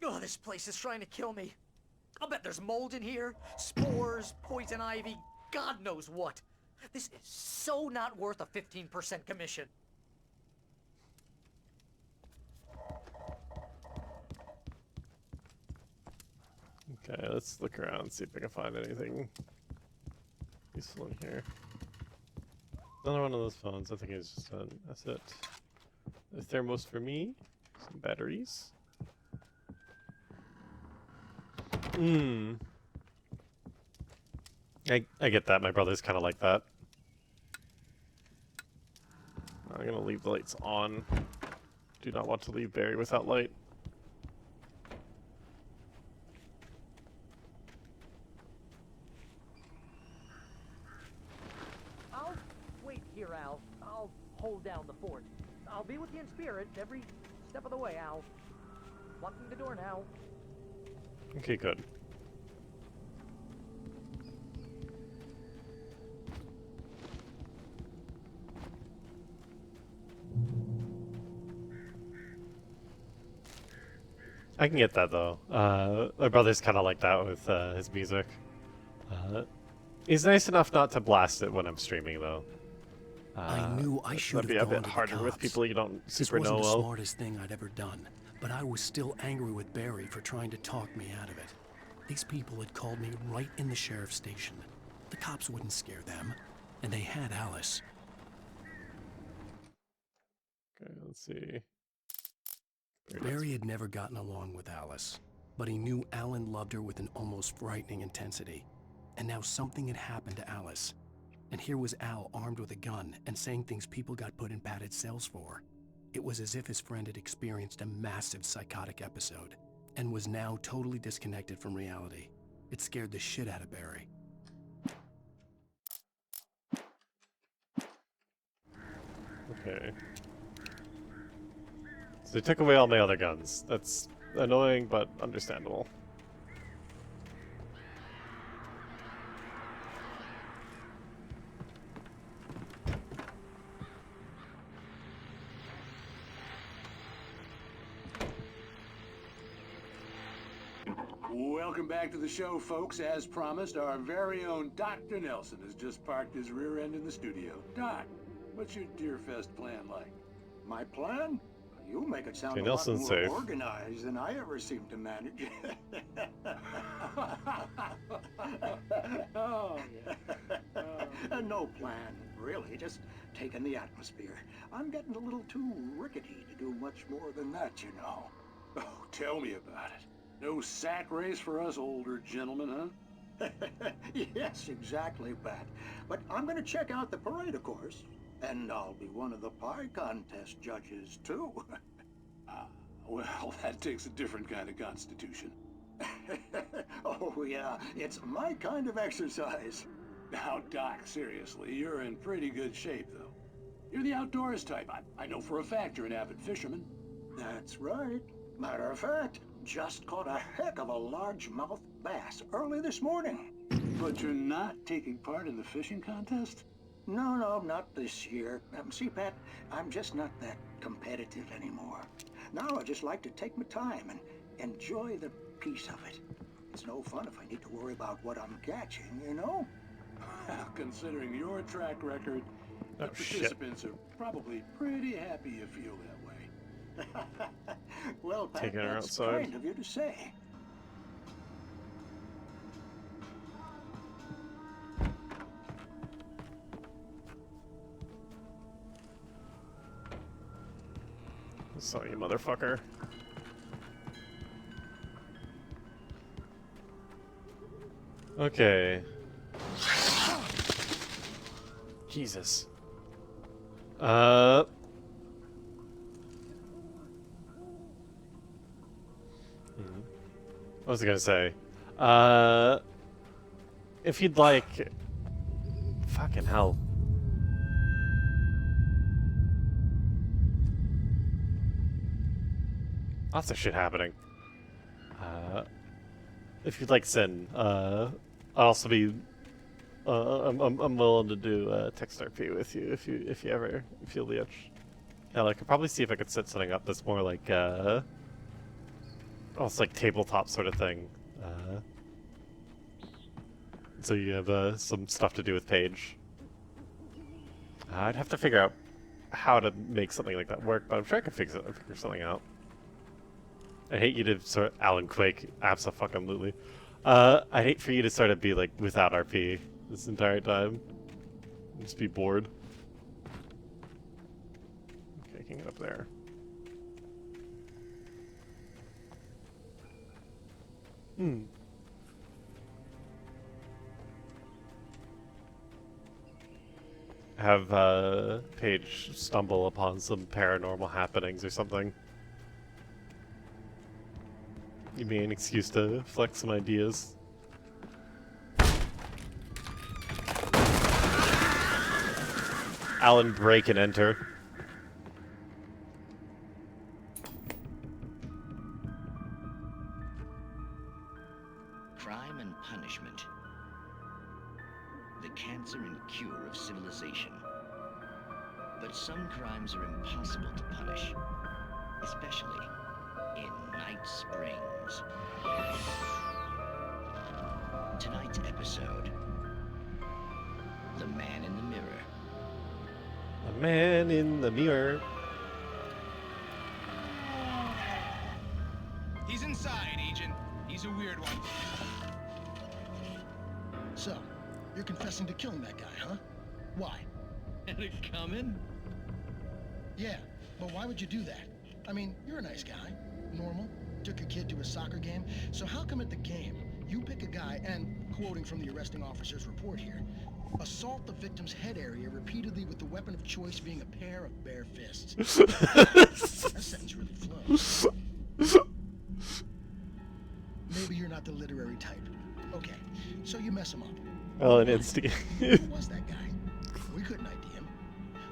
Oh, this place is trying to kill me. I'll bet there's mold in here, spores, poison ivy, God knows what. This is so not worth a 15% commission. Okay, let's look around, see if I can find anything useful in here. Another one of those phones. I think it's just done. That's it. A thermos for me. Some batteries. I get that. My brother's kind of like that. I'm gonna leave the lights on. Do not want to leave Barry without light. I'll wait here, Al. I'll hold down the fort. I'll be with you in spirit every step of the way, Al. Locking the door now. Okay, good. I can get that though. My brother's kind of like that with his music. He's nice enough not to blast it when I'm streaming though. I knew I should have That'd be a gone bit to the harder with cops. people you don't super This know wasn't the well. smartest thing I'd ever done, but I was still angry with Barry for trying to talk me out of it. These people had called me right in the sheriff's station. The cops wouldn't scare them, and they had Alice. Okay, let's see. Barry had never gotten along with Alice, but he knew Alan loved her with an almost frightening intensity. And now something had happened to Alice. And here was Al armed with a gun and saying things people got put in padded cells for. It was as if his friend had experienced a massive psychotic episode and was now totally disconnected from reality. It scared the shit out of Barry. Okay. So they took away all my other guns. That's annoying, but understandable. Welcome back to the show, folks. As promised, our very own Dr. Nelson has just parked his rear end in the studio. Doc, what's your Deerfest plan like? My plan? You make it sound Okay, a Nelson's lot more safe. organized than I ever seem to manage. Oh, No plan, really. Just taking the atmosphere. I'm getting a little too rickety to do much more than that, you know. Oh, tell me about it. No sack race for us older gentlemen, huh? Yes, exactly, Pat. But I'm going to check out the parade, of course. And I'll be one of the pie contest judges, too. Well, that takes a different kind of constitution. Oh, yeah. It's my kind of exercise. Now, Doc, seriously, you're in pretty good shape, though. You're the outdoors type. I know for a fact you're an avid fisherman. That's right. Matter of fact, just caught a heck of a largemouth bass early this morning. But you're not taking part in the fishing contest? No, not this year. See, Pat, I'm just not that competitive anymore. Now I just like to take my time and enjoy the peace of it. It's no fun if I need to worry about what I'm catching, you know? Well, considering your track record, the participants are probably pretty happy you feel that way. Well, Pat, Taking her that's outside. kind of you to say. Sorry, you motherfucker. Okay. Jesus. What was I gonna say? If you'd like... Fucking hell. Lots of shit happening. If you'd like Sin, I'll also be... I'm willing to do text RP with you if you ever feel the itch. Yeah, I could probably see if I could set something up that's more like almost like tabletop sort of thing. So you have some stuff to do with Paige. I'd have to figure out how to make something like that work, but I'm sure I could figure something out. I hate you to sort of Alan Quake, abso-fucking-lutely. I'd hate for you to sort of be like without RP this entire time. Just be bored. Okay, I can get up there. Have Paige stumble upon some paranormal happenings or something. Give me an excuse to flex some ideas. Alan, break and enter. Crime and punishment. The cancer and cure of civilization. But some crimes are impossible to punish, especially in Night Springs. Tonight's episode, The Man in the Mirror. The Man in the Mirror. He's inside, Agent. He's a weird one. So, you're confessing to killing that guy, huh? Why? Had it coming? Yeah, but why would you do that? I mean, you're a nice guy. Normal. Took a kid to a soccer game. So how come at the game, you pick a guy and, quoting from the arresting officer's report here, assault the victim's head area repeatedly with the weapon of choice being a pair of bare fists? That sentence really flows. Maybe you're not the literary type. Okay, so you mess him up. Oh, an instigate. Who was that guy? We couldn't ID him.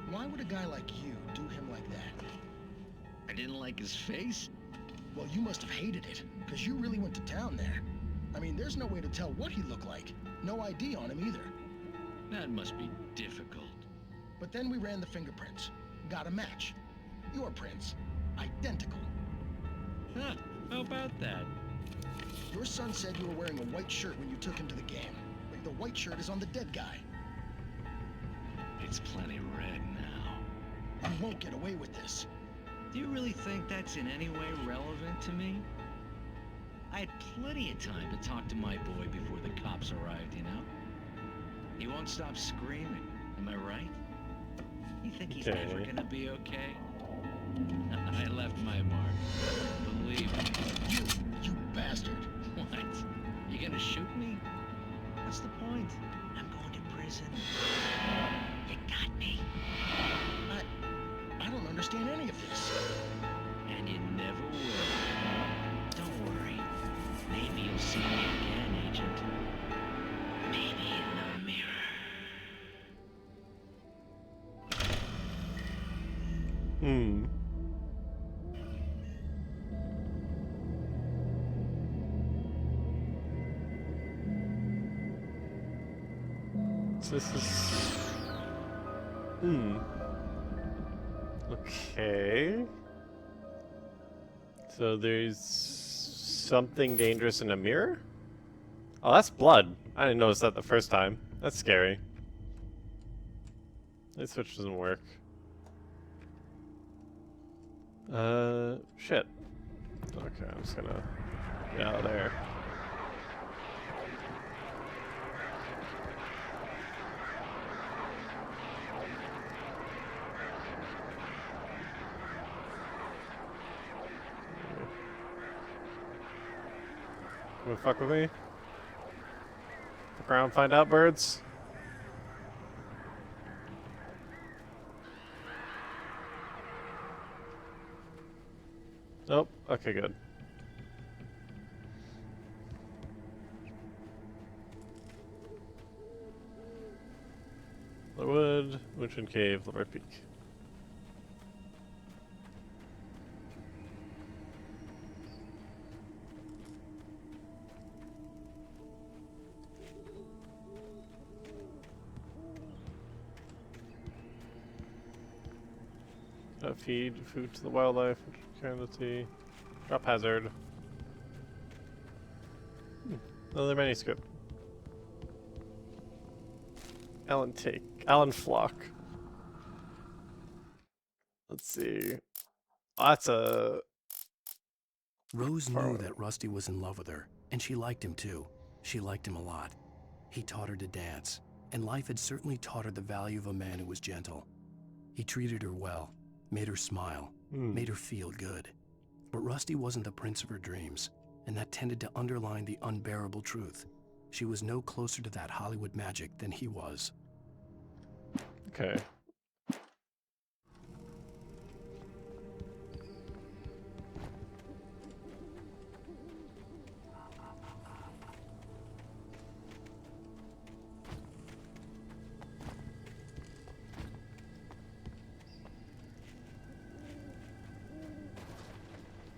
Why would a guy like you do him like that? I didn't like his face? Well, you must have hated it, because you really went to town there. I mean, there's no way to tell what he looked like. No ID on him either. That must be difficult. But then we ran the fingerprints. Got a match. Your prints. Identical. Huh, how about that? Your son said you were wearing a white shirt when you took him to the game. The white shirt is on the dead guy. It's plenty red now. You won't get away with this. Do you really think that's in any way relevant to me? I had plenty of time to talk to my boy before the cops arrived, you know? He won't stop screaming, am I right? You think he's ever gonna be okay? I left my mark. Believe me. You bastard. What? You gonna shoot me? What's the point? I'm going to prison. You got me. I don't understand any of this. And you never will. Don't worry. Maybe you'll see me again, Agent. Maybe in the mirror. So this is... Okay. So there's something dangerous in a mirror? Oh, that's blood. I didn't notice that the first time. That's scary. This switch doesn't work. Shit. Okay, I'm just gonna get out of there. Wanna fuck with me? walk around, find out, birds? Nope. Okay, good. Wood, Moonshine Cave, Leopard Peak. Feed food to the wildlife, carelessly. Drop hazard. Another manuscript. Alan Flock. Let's see. Oh, that's a... Rose knew that Rusty was in love with her, and she liked him too. She liked him a lot. He taught her to dance, and life had certainly taught her the value of a man who was gentle. He treated her well, made her smile, made her feel good. But Rusty wasn't the prince of her dreams, and that tended to underline the unbearable truth. She was no closer to that Hollywood magic than he was. Okay.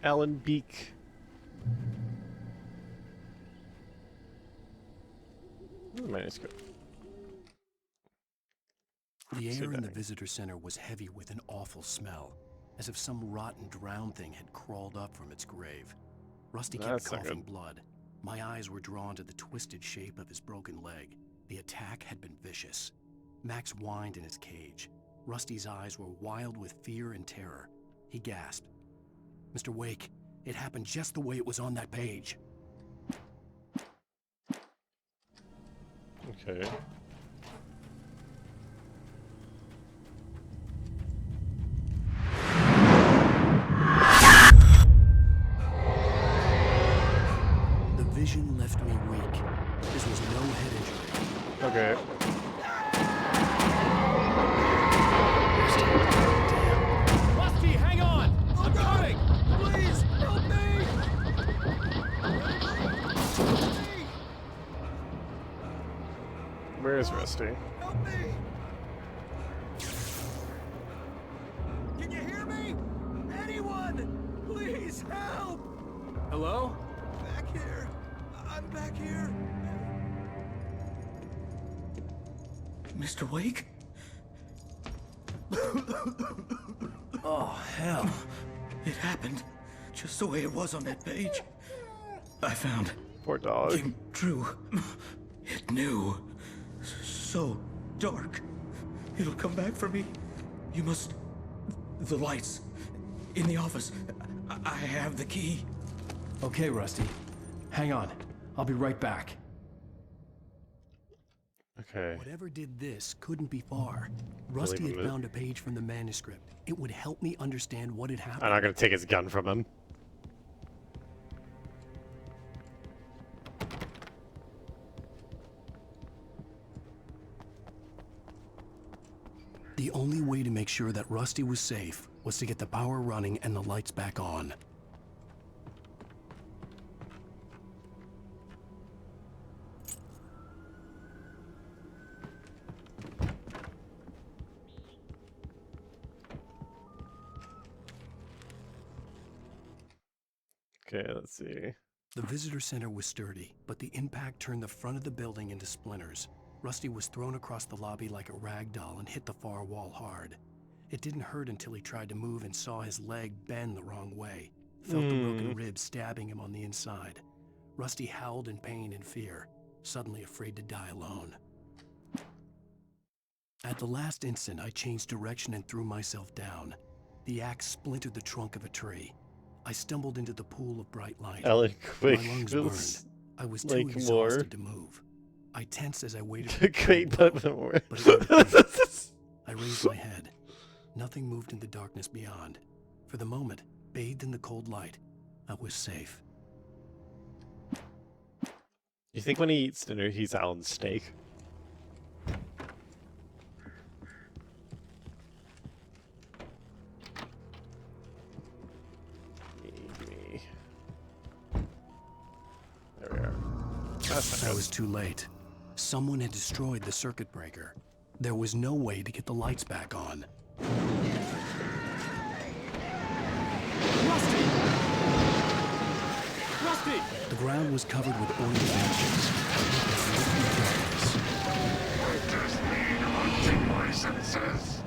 Alan Beak. Manuscript. The air in the visitor center was heavy with an awful smell, as if some rotten drowned thing had crawled up from its grave. Rusty kept coughing blood. My eyes were drawn to the twisted shape of his broken leg. The attack had been vicious. Max whined in his cage. Rusty's eyes were wild with fear and terror. He gasped. Mr. Wake, it happened just the way it was on that page. Okay. The vision left me weak. This was no head injury. Okay. Rusty, hang on! I'm coming! Please, help me! Where is Rusty? Help me! Can you hear me? Anyone! Please help! Hello? Back here. I'm back here. Mr. Wake? Oh, hell. It happened just the way it was on that page. I found. Poor dog. Came true. It knew. So dark. It'll come back for me. You must. The lights. In the office. I have the key. Okay, Rusty. Hang on. I'll be right back. Okay. Whatever did this couldn't be far. Rusty had found a page from the manuscript. It would help me understand what had happened. I'm not gonna take his gun from him. The only way to make sure that Rusty was safe was to get the power running and the lights back on. Okay, let's see. The visitor center was sturdy, but the impact turned the front of the building into splinters. Rusty was thrown across the lobby like a rag doll and hit the far wall hard. It didn't hurt until he tried to move and saw his leg bend the wrong way. Felt the broken rib stabbing him on the inside. Rusty howled in pain and fear, suddenly afraid to die alone. At the last instant, I changed direction and threw myself down. The axe splintered the trunk of a tree. I stumbled into the pool of bright light. Alan My lungs burned. I was too exhausted to move. I tensed as I waited for Great but more. I raised my head. Nothing moved in the darkness beyond. For the moment, bathed in the cold light, I was safe. You think when he eats dinner, he's Alan's steak? Gimme. There we are. I was too late. Someone had destroyed the circuit breaker. There was no way to get the lights back on. Rusty! Rusty! The ground was covered with oily ashes. I just need hunting licenses.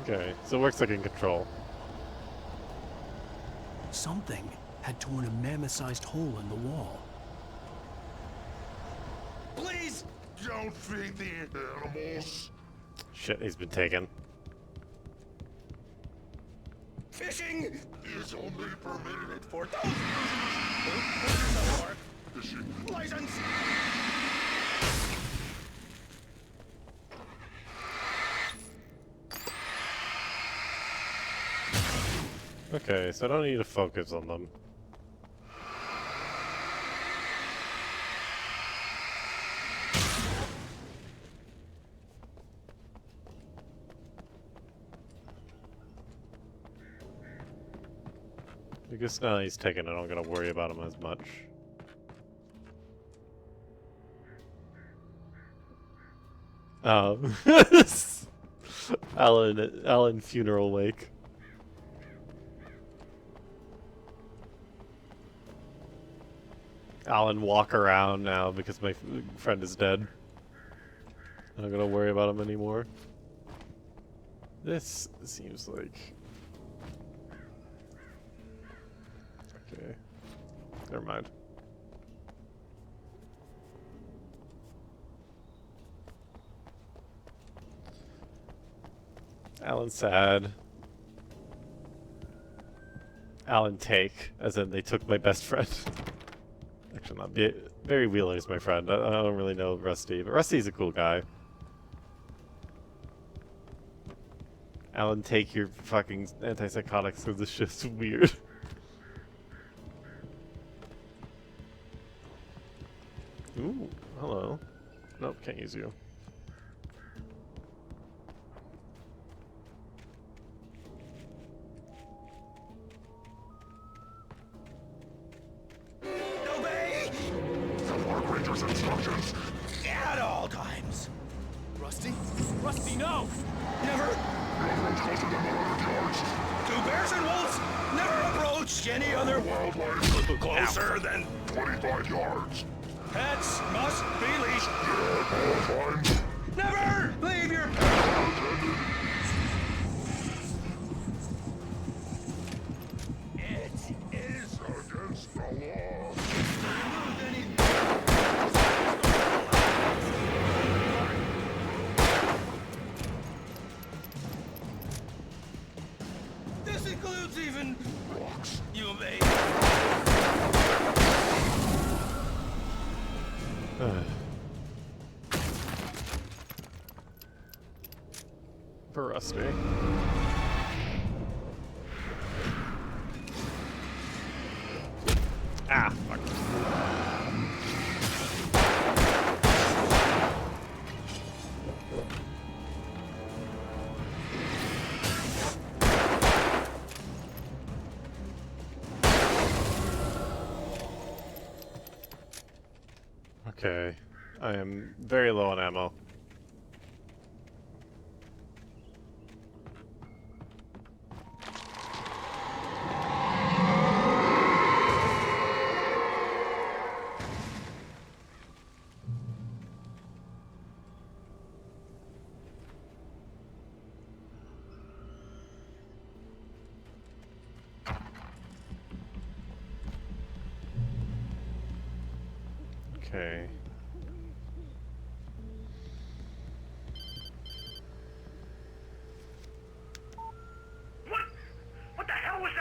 Okay, so it works like in Control. Something had torn a mammoth-sized hole in the wall. Please don't feed the animals. Shit, he's been taken. Fishing is only permitted for those who fishing license. Okay, so I don't need to focus on them. I guess now that he's taken, I don't gotta worry about him as much. Alan Funeral Wake. Alan walk around now because my friend is dead. I'm not gonna worry about him anymore. This seems like... Okay. Never mind. Alan sad. Alan take, as in they took my best friend. Actually not. Barry Wheeler is my friend. I don't really know Rusty, but Rusty's a cool guy. Alan, take your fucking antipsychotics because this shit's weird. Ooh, hello. Nope, can't use you. Obey the Park Ranger's instructions at all times. Rusty? Rusty, no! Never approach closer than 100 yards. To bears and wolves, never approach any other wildlife closer than 25 yards. Pets must be leashed. Yeah, all times. Never leave your pet. It is against the law. This includes even rocks. You may. For Rusty. Ah, fuck. Okay, I am very low on ammo. Okay. What the hell was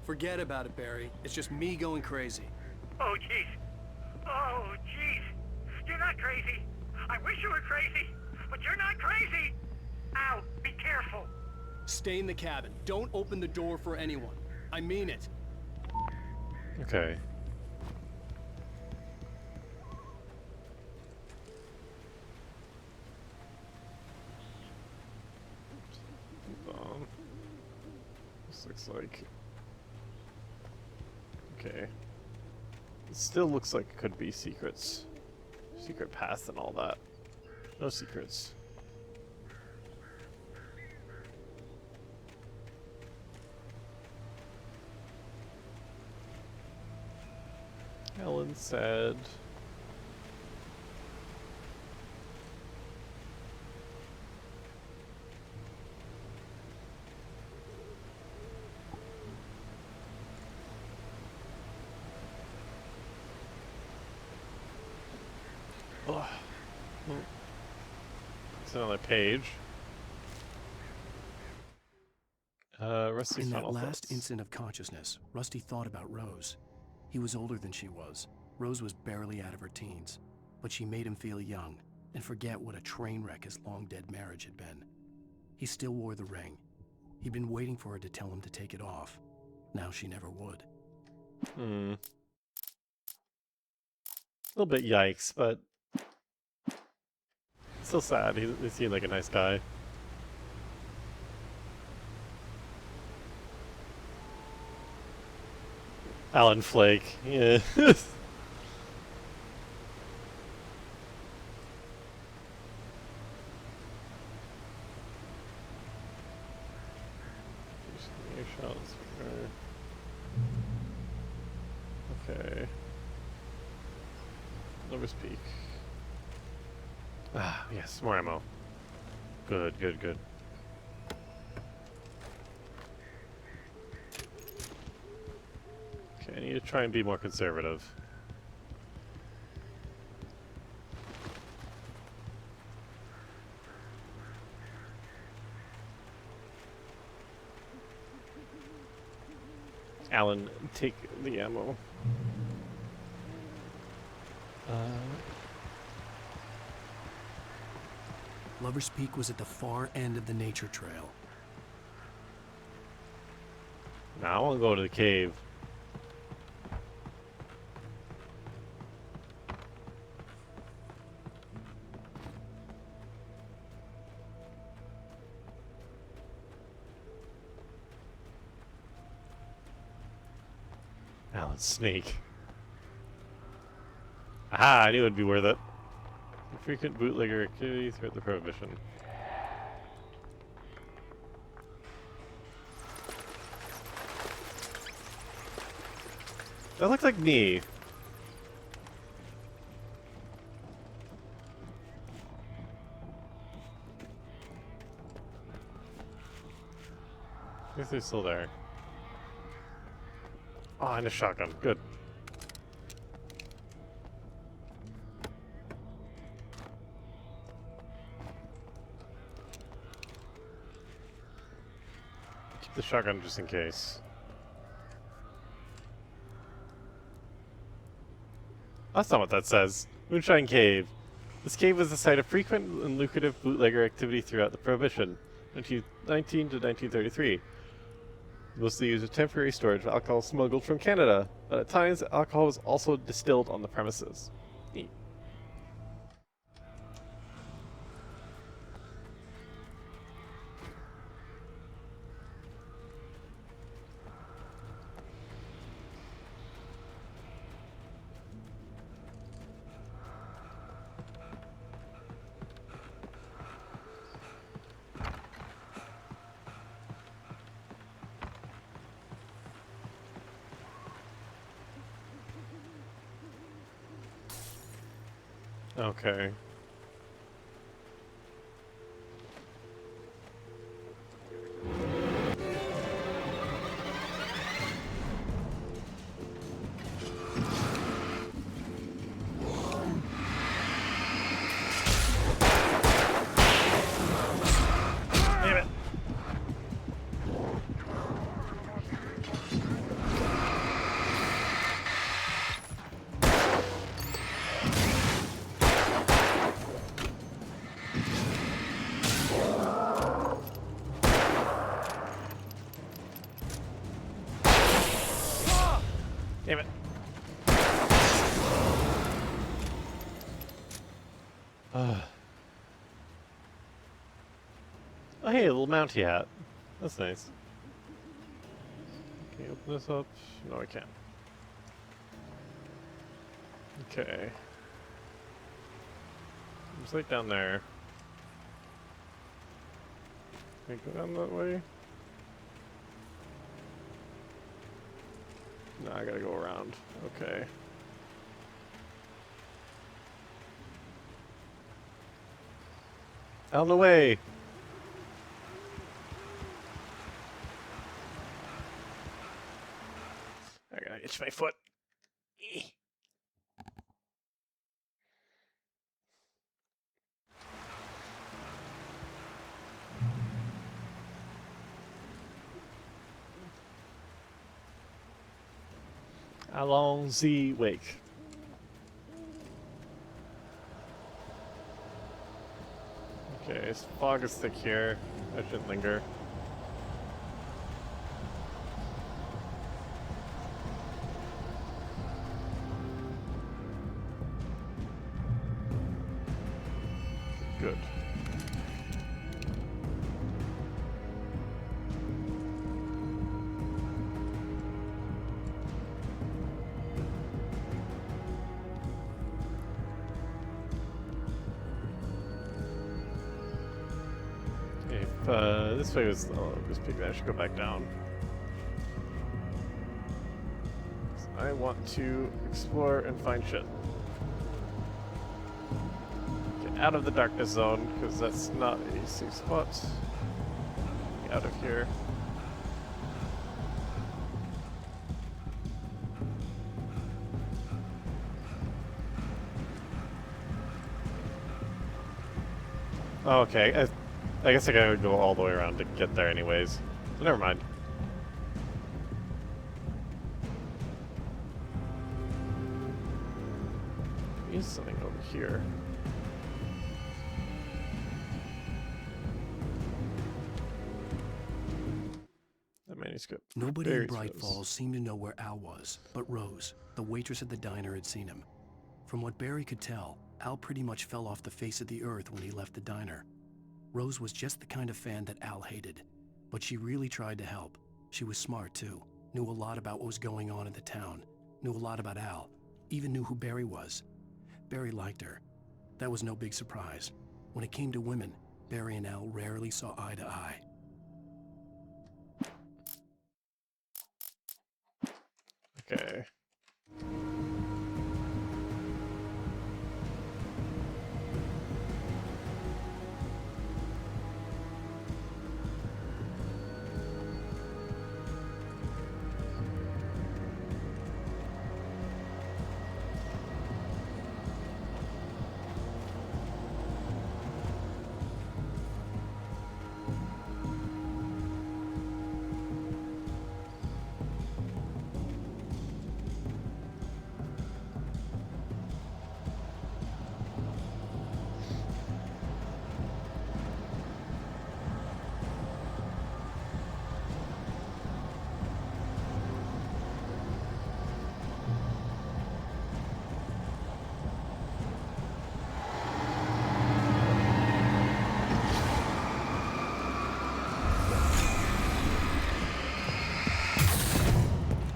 Forget about it, Barry. It's just me going crazy. Oh, jeez. Oh, jeez. You're not crazy. I wish you were crazy, but you're not crazy. Al, be careful. Stay in the cabin. Don't open the door for anyone. I mean it. Okay. This looks like... Okay. It still looks like it could be secrets. Secret path and all that. No secrets. Ellen said... Oh. It's another page. Rusty In that final last thoughts. instant of consciousness, Rusty thought about Rose. He was older than she was. Rose was barely out of her teens, but she made him feel young and forget what a train wreck his long-dead marriage had been. He still wore the ring. He'd been waiting for her to tell him to take it off. Now she never would. A little bit yikes, but still sad. He seemed like a nice guy. Alan Flake, yeah. Okay. Lover's Peak. Ah, yes, more ammo. Good, good, good. Okay, I need to try and be more conservative. Alan, take the ammo. Lover's Peak was at the far end of the nature trail. Now I'll go to the cave. Alan Snake. Aha, I knew it'd be worth it. Frequent bootlegger activity throughout the Prohibition. That looks like me. I guess they're still there. Oh, and a shotgun. Good. Keep the shotgun just in case. That's not what that says. Moonshine Cave. This cave was the site of frequent and lucrative bootlegger activity throughout the Prohibition, 1919 to 1933. Mostly used as temporary storage of alcohol smuggled from Canada, but at times alcohol was also distilled on the premises. Neat. Okay. Damn it. Damn it. Oh, hey, a little Mountie hat. That's nice. Can you open this up? No, I can't. Okay. It's like down there. Can I go down that way? No, I gotta go around. Okay. Out of the way! I gotta itch my foot. Allons-y, Wake. Okay, fog is thick here. I shouldn't linger. Good. This way was the locust peak. I should go back down. I want to explore and find shit. Get out of the darkness zone, because that's not a safe spot. Get out of here. Oh, okay. I guess I gotta go all the way around to get there anyways. So never mind. There's something over here. That manuscript. Nobody in Bright Falls seemed to know where Al was, but Rose, the waitress at the diner, had seen him. From what Barry could tell, Al pretty much fell off the face of the earth when he left the diner. Rose was just the kind of fan that Al hated, but she really tried to help. She was smart too, knew a lot about what was going on in the town, knew a lot about Al, even knew who Barry was. Barry liked her. That was no big surprise. When it came to women, Barry and Al rarely saw eye to eye. Okay.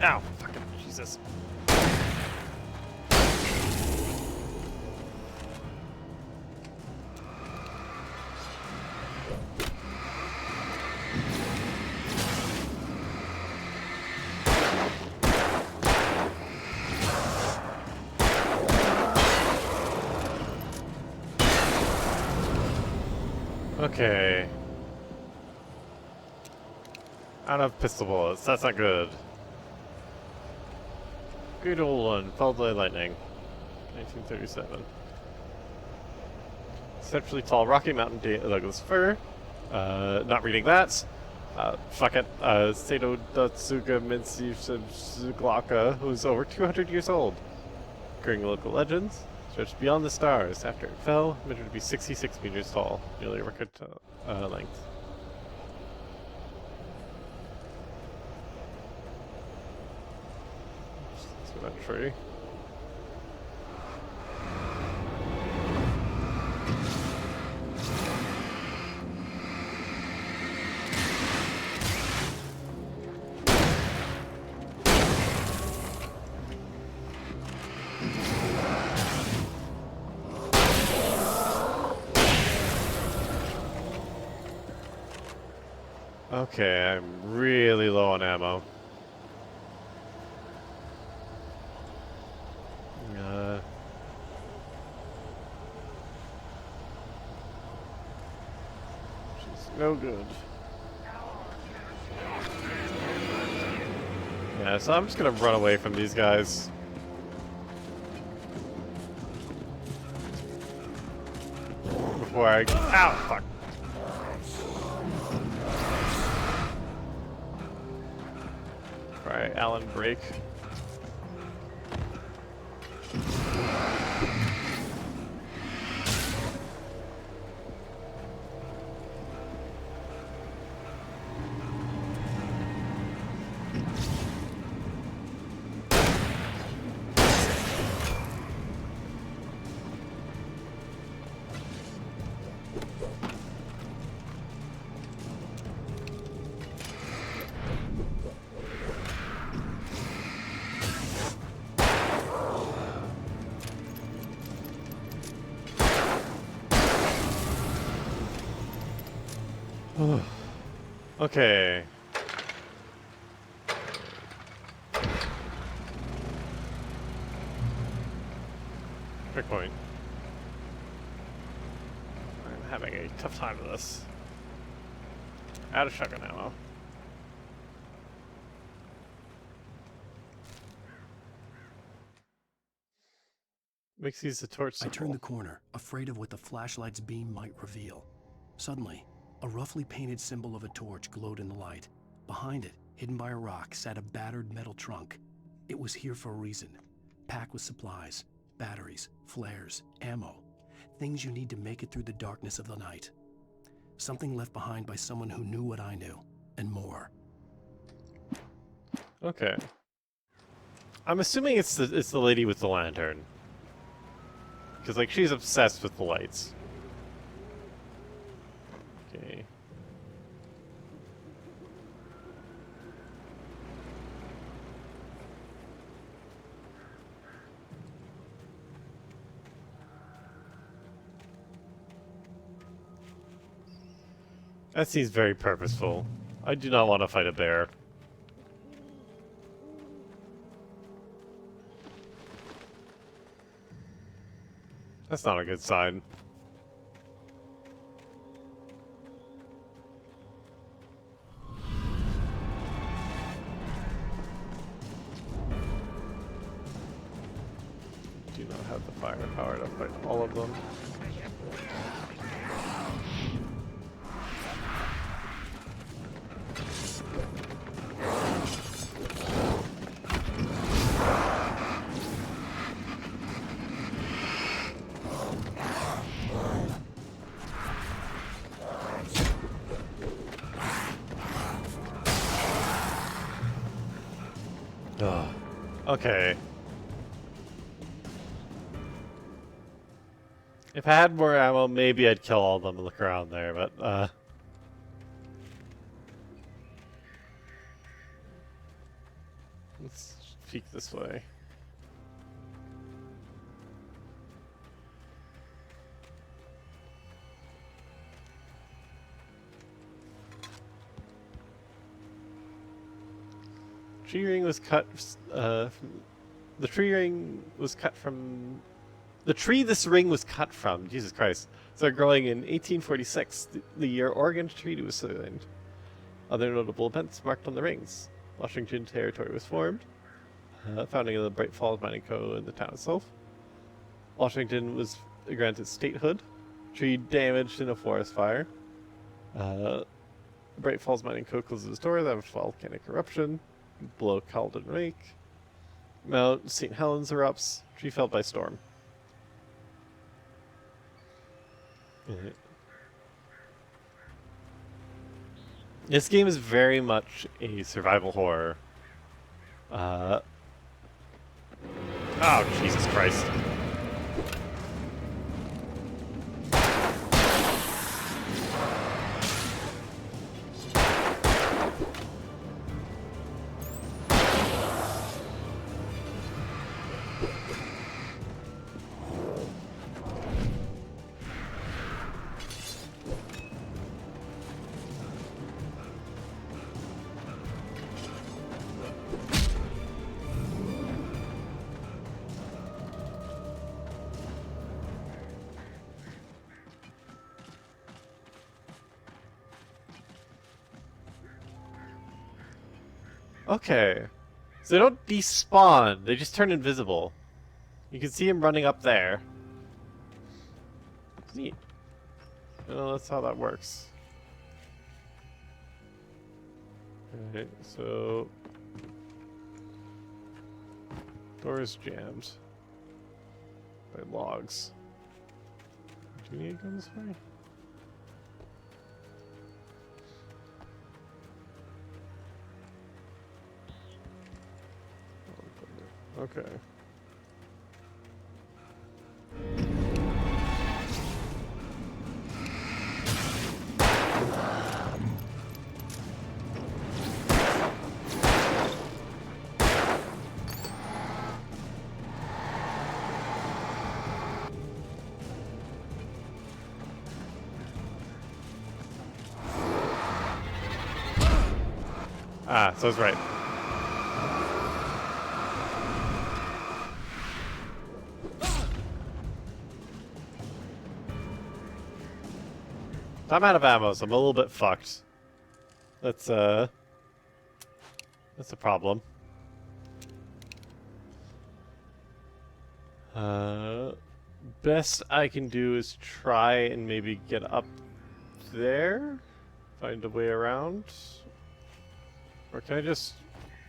Ow! Fucking Jesus. Okay. I don't have pistol bullets. That's not good. Good old one, followed by lightning. 1937. Exceptionally tall Rocky Mountain Douglas fir. Not reading that. Fuck it. Sato Datsuga Mitsuglaka, who's over 200 years old. According to local legends, stretched beyond the stars. After it fell, measured to be 66 meters tall, nearly a record length. through that tree. Okay, I'm really low on ammo. She's no good. Yeah, so I'm just gonna run away from these guys. Before I... Ow! Fuck. Alright, Alan, break. Okay. Fair point. I'm having a tough time with this. Out of shotgun ammo. Makes use the torch symbol. I turned the corner, afraid of what the flashlight's beam might reveal. Suddenly, a roughly painted symbol of a torch glowed in the light. Behind it, hidden by a rock, sat a battered metal trunk. It was here for a reason. Packed with supplies, batteries, flares, ammo. Things you need to make it through the darkness of the night. Something left behind by someone who knew what I knew, and more. Okay. I'm assuming it's the lady with the lantern. Because, like, she's obsessed with the lights. Okay. That seems very purposeful. I do not want to fight a bear. That's not a good sign. Do not have the firepower to fight all of them. Okay. If I had more ammo, maybe I'd kill all of them and look around there, but, let's peek this way. Tree ring was cut, the tree ring was cut from... The tree this ring was cut from, Jesus Christ, started growing in 1846, the year Oregon Treaty was signed. Other notable events marked on the rings. Washington Territory was formed, founding of the Bright Falls Mining Co. in the town itself. Washington was granted statehood. Tree damaged in a forest fire. Bright Falls Mining Co. closes its doors after volcanic eruption. Below Calden Lake. Mount St. Helens erupts. Tree fell by storm. This game is very much a survival horror. Oh, Jesus Christ. Okay. So they don't despawn, they just turn invisible. You can see him running up there. Neat. Well, that's how that works. Alright, so... door is jammed. By logs. Do we need to go this way? Okay. Ah, so I was right. I'm out of ammo, so I'm a little bit fucked. That's a problem. Best I can do is try and maybe get up there? Find a way around? Or can I just...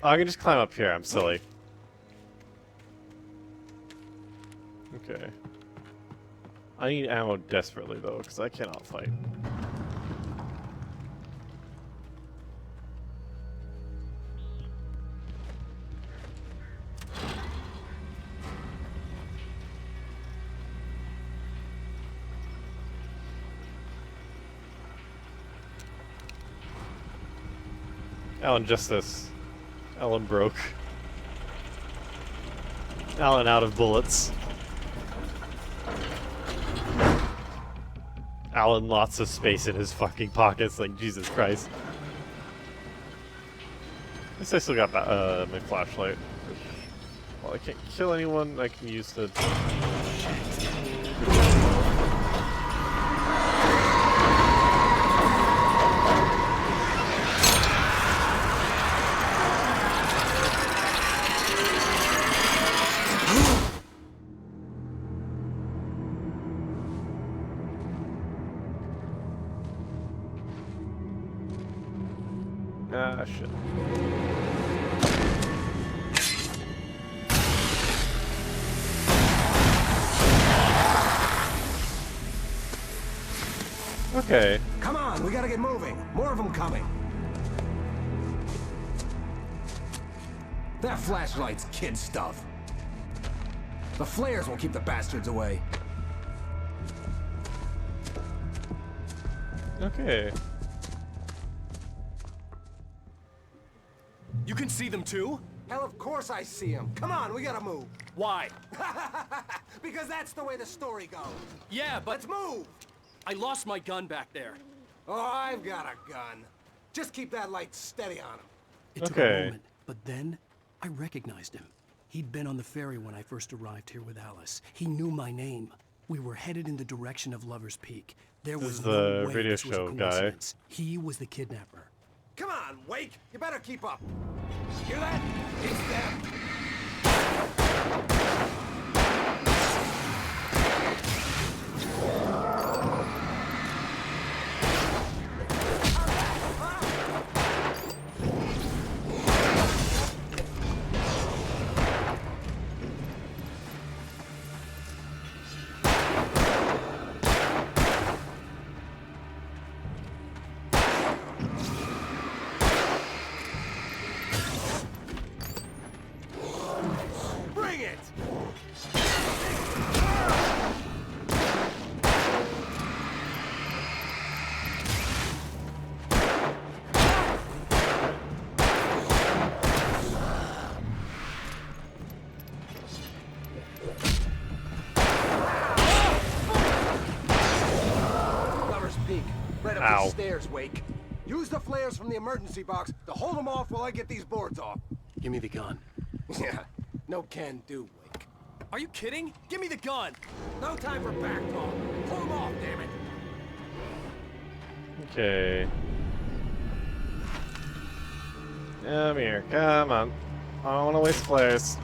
oh, I can just climb up here, I'm silly. Okay. I need ammo desperately, though, because I cannot fight. Alan, just this. Alan broke. Alan out of bullets. Alan lots of space in his fucking pockets, like Jesus Christ. At least I still got my flashlight. Well, I can't kill anyone, I can use the... ah, shit. Okay. Come on, we gotta get moving. More of them coming. That flashlight's kid stuff. The flares won't keep the bastards away. Okay. You can see them too? Hell, of course I see them. Come on, we gotta move. Why? Because that's the way the story goes. Yeah, but... let's move! I lost my gun back there. Oh, I've got a gun. Just keep that light steady on him. It took a moment, but then I recognized him. He'd been on the ferry when I first arrived here with Alice. He knew my name. We were headed in the direction of Lover's Peak. There was no way this was a coincidence. He was the kidnapper. Come on, Wake! You better keep up. Hear that? It's them. Bring it! these stairs, Wake. Use the flares from the emergency box to hold them off while I get these boards off. Give me the gun. Yeah, no can do, Wake. Are you kidding? Give me the gun! No time for back talk. Pull them off, damn it. Okay. Come here, come on. I don't want to waste flares.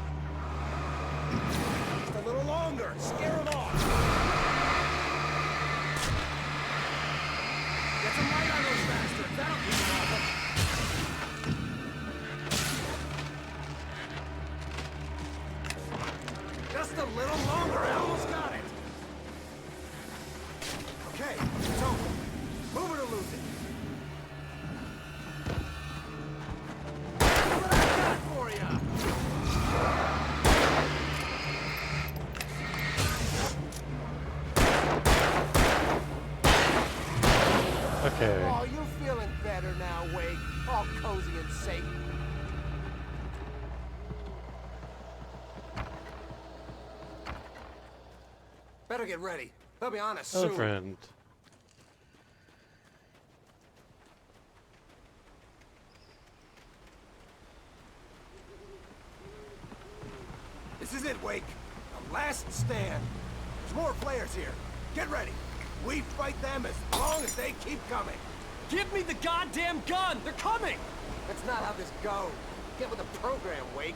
Just a little longer. Scare them off. Get some light on those bastards. That'll keep them off them. Just a little longer. I almost got it. Okay, it's open. Move it or lose it. Look what I got for ya. Okay. Oh, you feeling better now, Wake? All cozy and safe. Better get ready. They'll be on us Oh, soon. friend. This is it, Wake. The last stand. There's more flares here. Get ready. We fight them as long as they keep coming. Give me the goddamn gun! They're coming! That's not how this goes. Get with the program, Wake.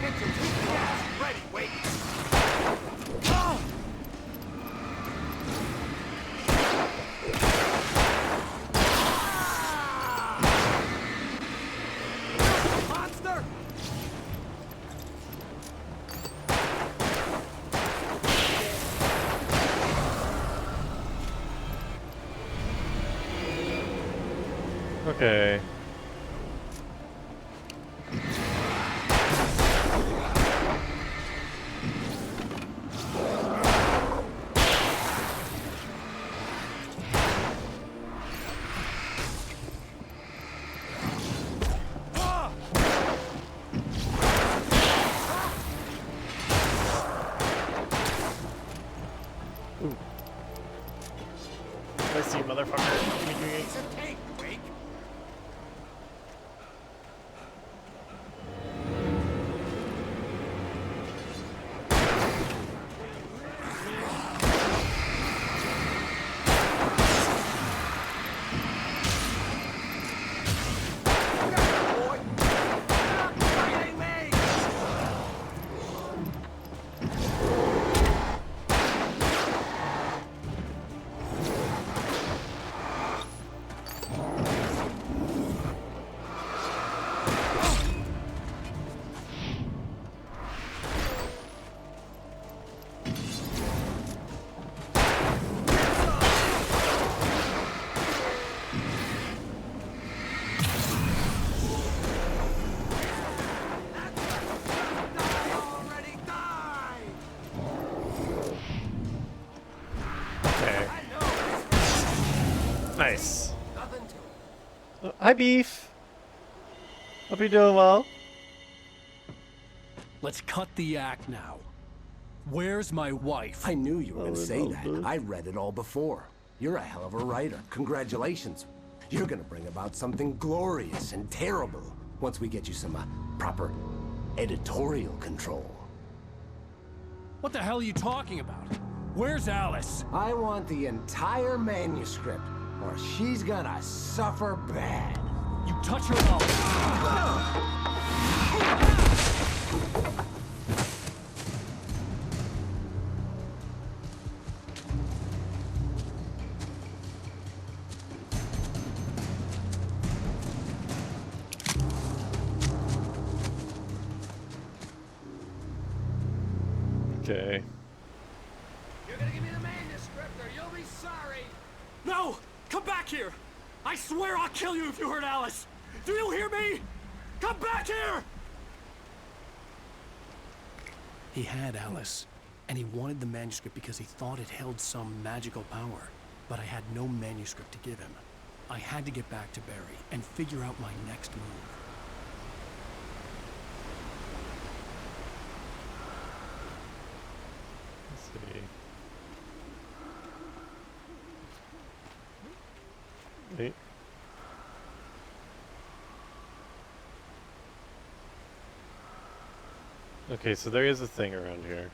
Get your teeth gas ready, Wake. Oh! Monster! Okay. Ooh. I see, motherfucker. Piece of cake, Wake. Nice. Hi, Beef. Hope you're doing well. Let's cut the act now. Where's my wife? I knew you were going to say that. I read it all before. You're a hell of a writer. Congratulations. You're going to bring about something glorious and terrible once we get you some proper editorial control. What the hell are you talking about? Where's Alice? I want the entire manuscript, or she's gonna suffer bad. You touch her up. Okay. You're gonna give me the manuscript or you'll be sorry! No! Come back here! I swear I'll kill you if you hurt Alice! Do you hear me? Come back here! He had Alice, and he wanted the manuscript because he thought it held some magical power. But I had no manuscript to give him. I had to get back to Barry and figure out my next move. Let's see. Wait. Okay, so there is a thing around here.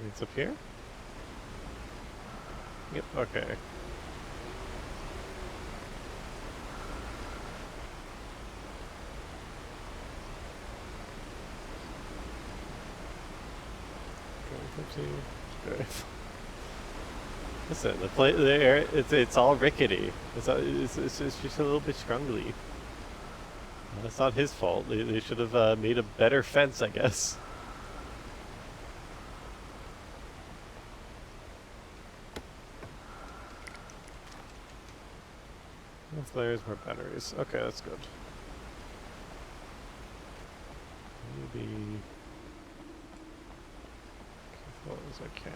It's up here? Yep, okay. Okay. Listen, the air, it's all rickety. It's just a little bit scrungly. That's not his fault. They should have made a better fence, I guess. There's more batteries. Okay, that's good. Maybe careful as I can.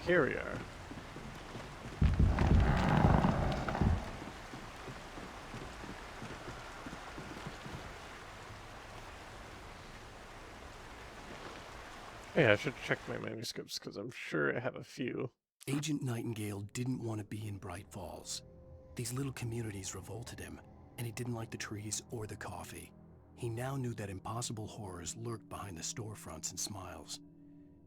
Here we are. Yeah, I should check my manuscripts because I'm sure I have a few. Agent Nightingale didn't want to be in Bright Falls. These little communities revolted him, and he didn't like the trees or the coffee. He now knew that impossible horrors lurked behind the storefronts and smiles.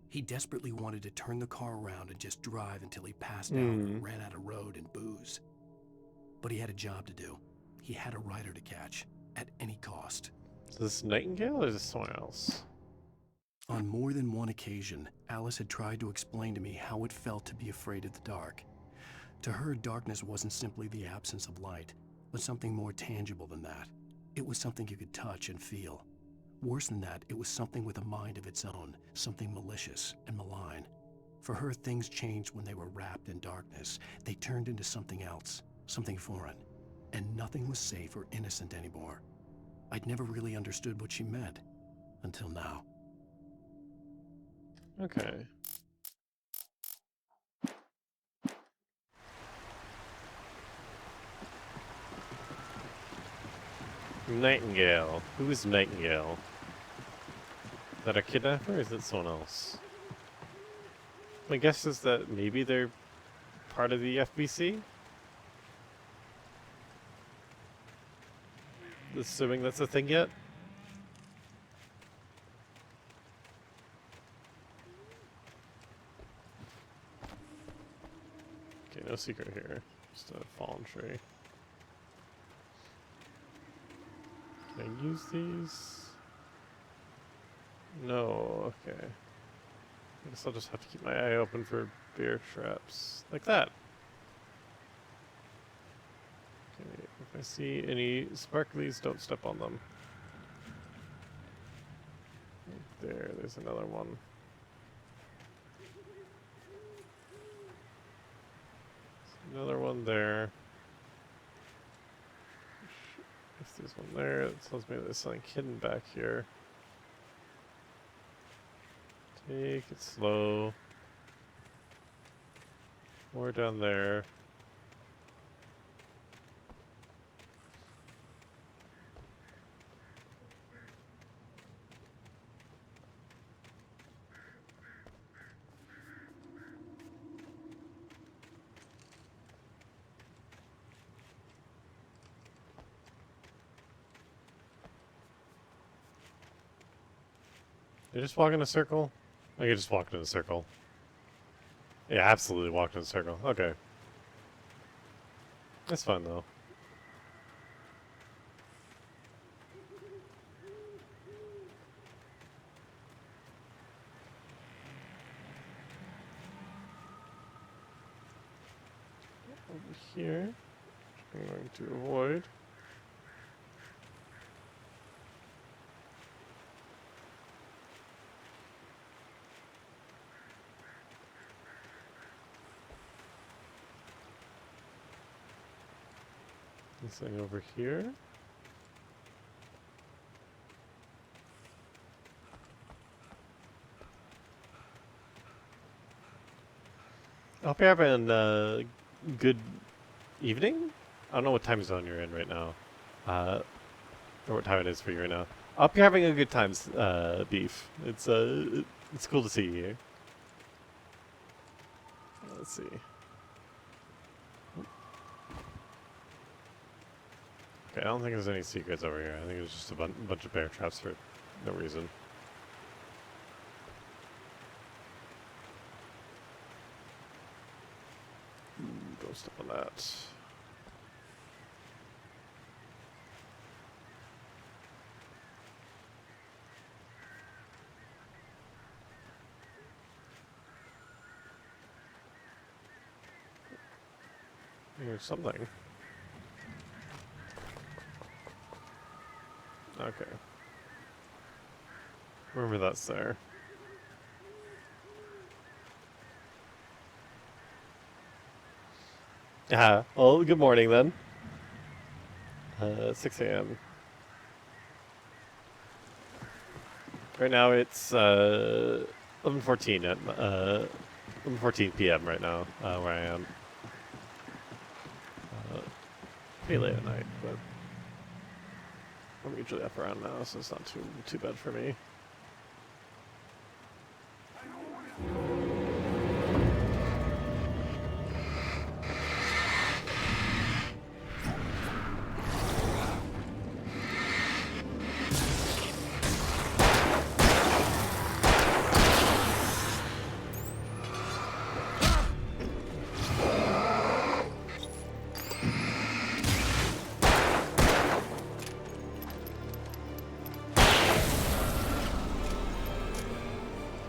He desperately wanted to turn the car around and just drive until he passed out and ran out of road and booze. But he had a job to do. He had a rider to catch, at any cost. Is this Nightingale or is this someone else? On more than one occasion, Alice had tried to explain to me how it felt to be afraid of the dark. To her, darkness wasn't simply the absence of light, but something more tangible than that. It was something you could touch and feel. Worse than that, it was something with a mind of its own, something malicious and malign. For her, things changed when they were wrapped in darkness. They turned into something else, something foreign, and nothing was safe or innocent anymore. I'd never really understood what she meant, until now. Okay. Nightingale. Who is Nightingale? Is that a kidnapper or is it someone else? My guess is that maybe they're part of the FBC? Assuming that's a thing yet? Okay, no secret here. Just a fallen tree. Can I use these? No, okay. I guess I'll just have to keep my eye open for bear traps. Like that. Okay, if I see any sparklies, don't step on them. Right there's another one. There's another one there. If there's one there, it tells me there's something hidden back here. Take it slow. More down there. Did I just walk in a circle? I could just walk in a circle. Yeah, absolutely walked in a circle. Okay. That's fine though. Over here, which I'm going to avoid. This thing over here. I hope you're having a good evening? I don't know what time zone you're in right now. Or what time it is for you right now. I hope you're having a good time, Beef. It's cool to see you here. Let's see. Okay, I don't think there's any secrets over here. I think it's just a bunch of bear traps for no reason. Don't step on that. Here's something. Okay. Remember that's there. Well, good morning then. 6 a.m. Right now it's 11:14 at 11:14 p.m. right now, where I am. Pretty late at night, but I'm usually up around now, so it's not too bad for me.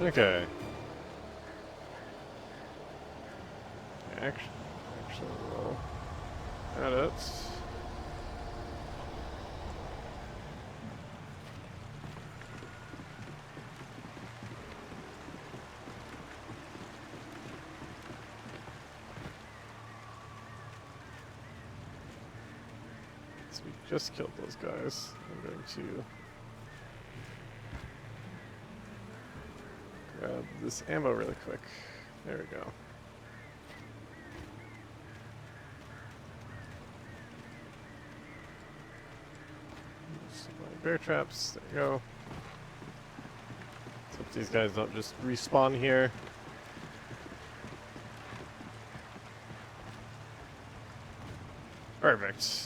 Okay. Actually, we'll add it. So we just killed those guys. I'm going to grab this ammo really quick. There we go. Some bear traps. There you go. So if these guys don't just respawn here. Perfect.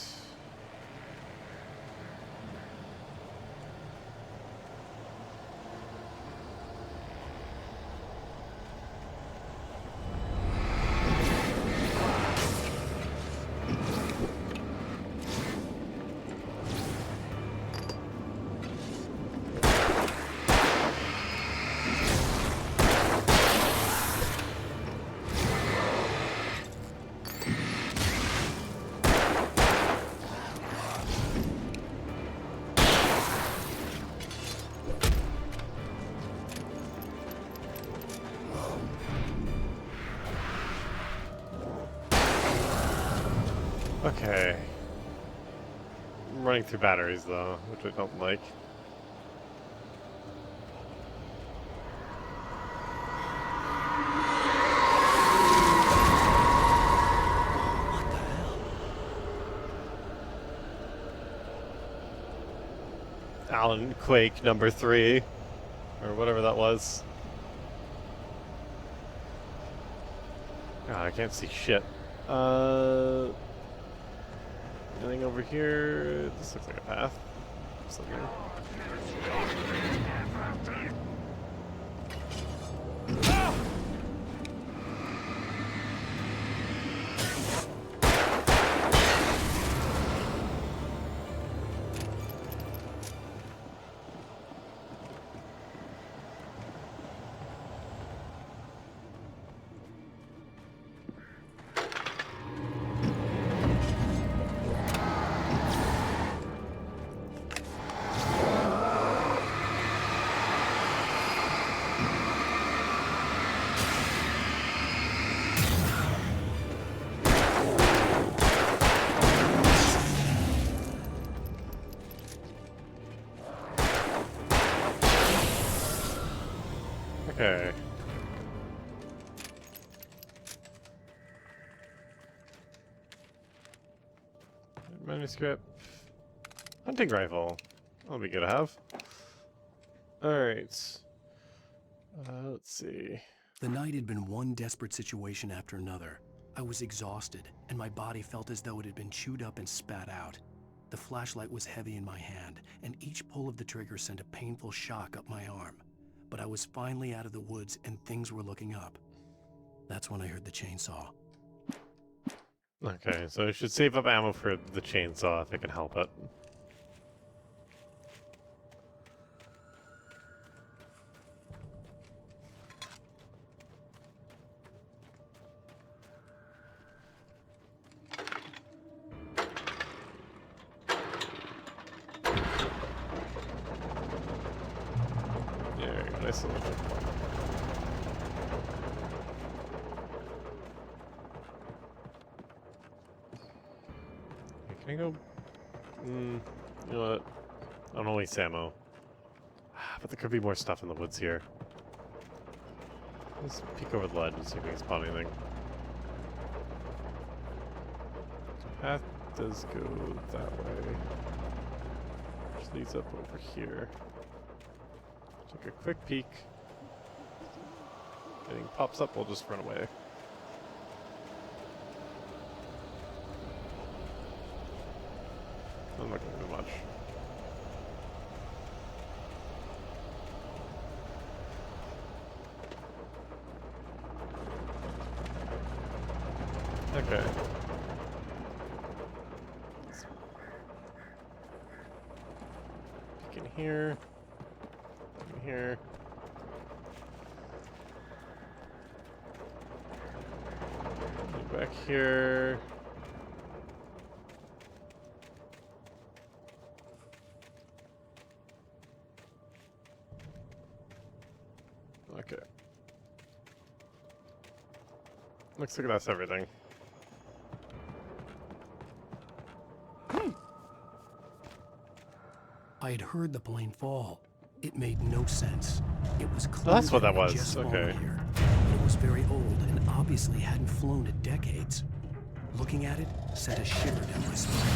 Okay. I'm running through batteries though, which I don't like. Alan Quake number 3, or whatever that was. God, I can't see shit. Anything over here? This looks like a path. Something. Okay. Manuscript. Hunting rifle. That'll be good to have. Alright. Let's see. The night had been one desperate situation after another. I was exhausted, and my body felt as though it had been chewed up and spat out. The flashlight was heavy in my hand, and each pull of the trigger sent a painful shock up my arm. But I was finally out of the woods, and things were looking up. That's when I heard the chainsaw. Okay, so I should save up ammo for the chainsaw if I can help it. There you go, nice little thing. Can I go? You know what? I don't waste ammo. But there could be more stuff in the woods here. Let's peek over the ledge and see if we can spot anything. The path does go that way. Which leads up over here. Take a quick peek. If anything pops up, we'll just run away. I'm not going to do much. Okay. Peek in here. In here. Go back here. Okay. Looks like that's everything. I had heard the plane fall. It made no sense. It was clear Oh, that's what that it had was. just fallen Okay. here. It was very old and obviously hadn't flown in decades. Looking at it sent a shiver down my spine.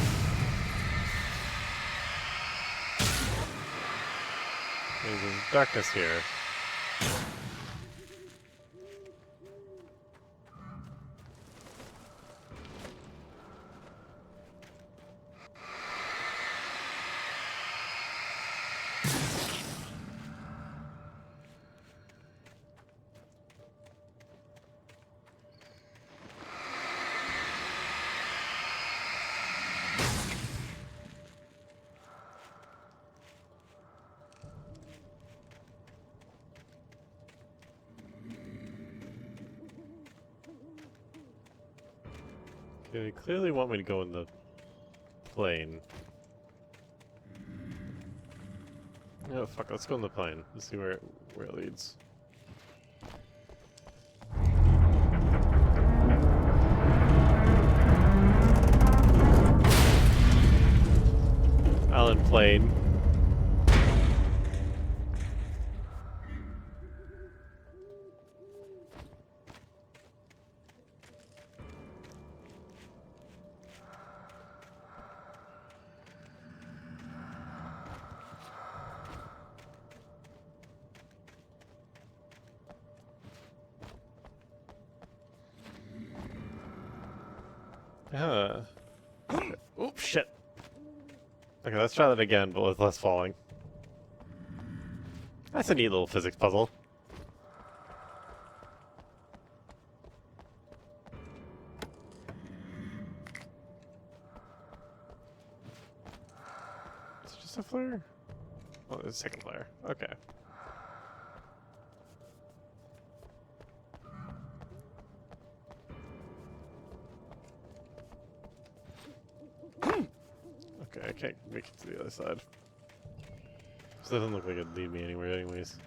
There's darkness here. Okay, they clearly want me to go in the plane. Oh fuck, let's go in the plane. Let's see where it leads. Island plane. Okay. Oops, shit. Okay, let's try that again, but with less falling. That's a neat little physics puzzle. Is it just a flare? Oh, there's a second flare. Okay. Okay, I can't make it to the other side. This doesn't look like it'd lead me anywhere anyways.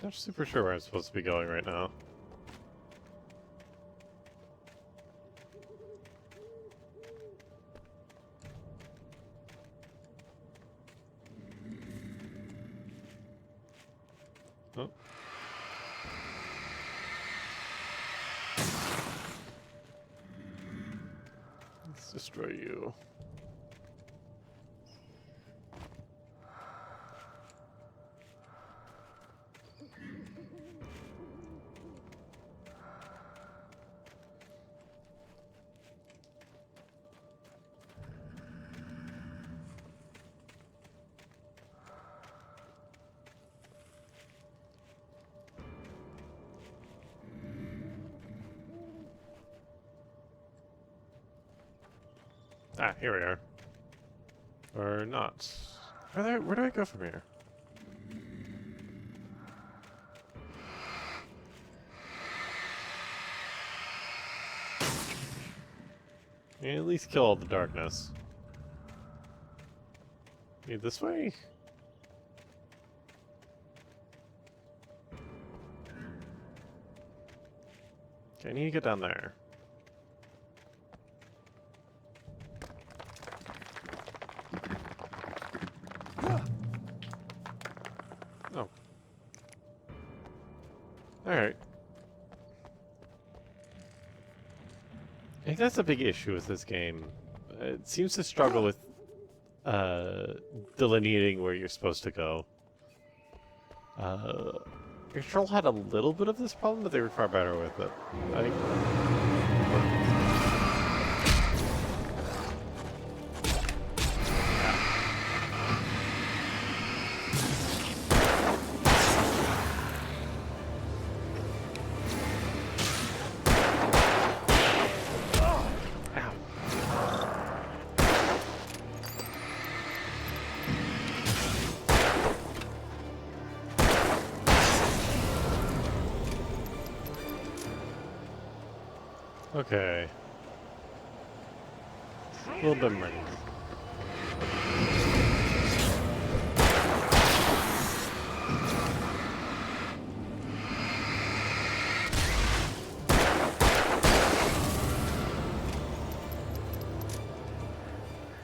Not super sure where I'm supposed to be going right now. Oh. Let's destroy you. Ah, here we are. Or not. Where do I go from here? Yeah, at least kill all the darkness. Maybe this way? Okay, I need to get down there. Oh. Alright. I think that's a big issue with this game. It seems to struggle with delineating where you're supposed to go. Control had a little bit of this problem, but they were far better with it. I think. Okay. A little bit more.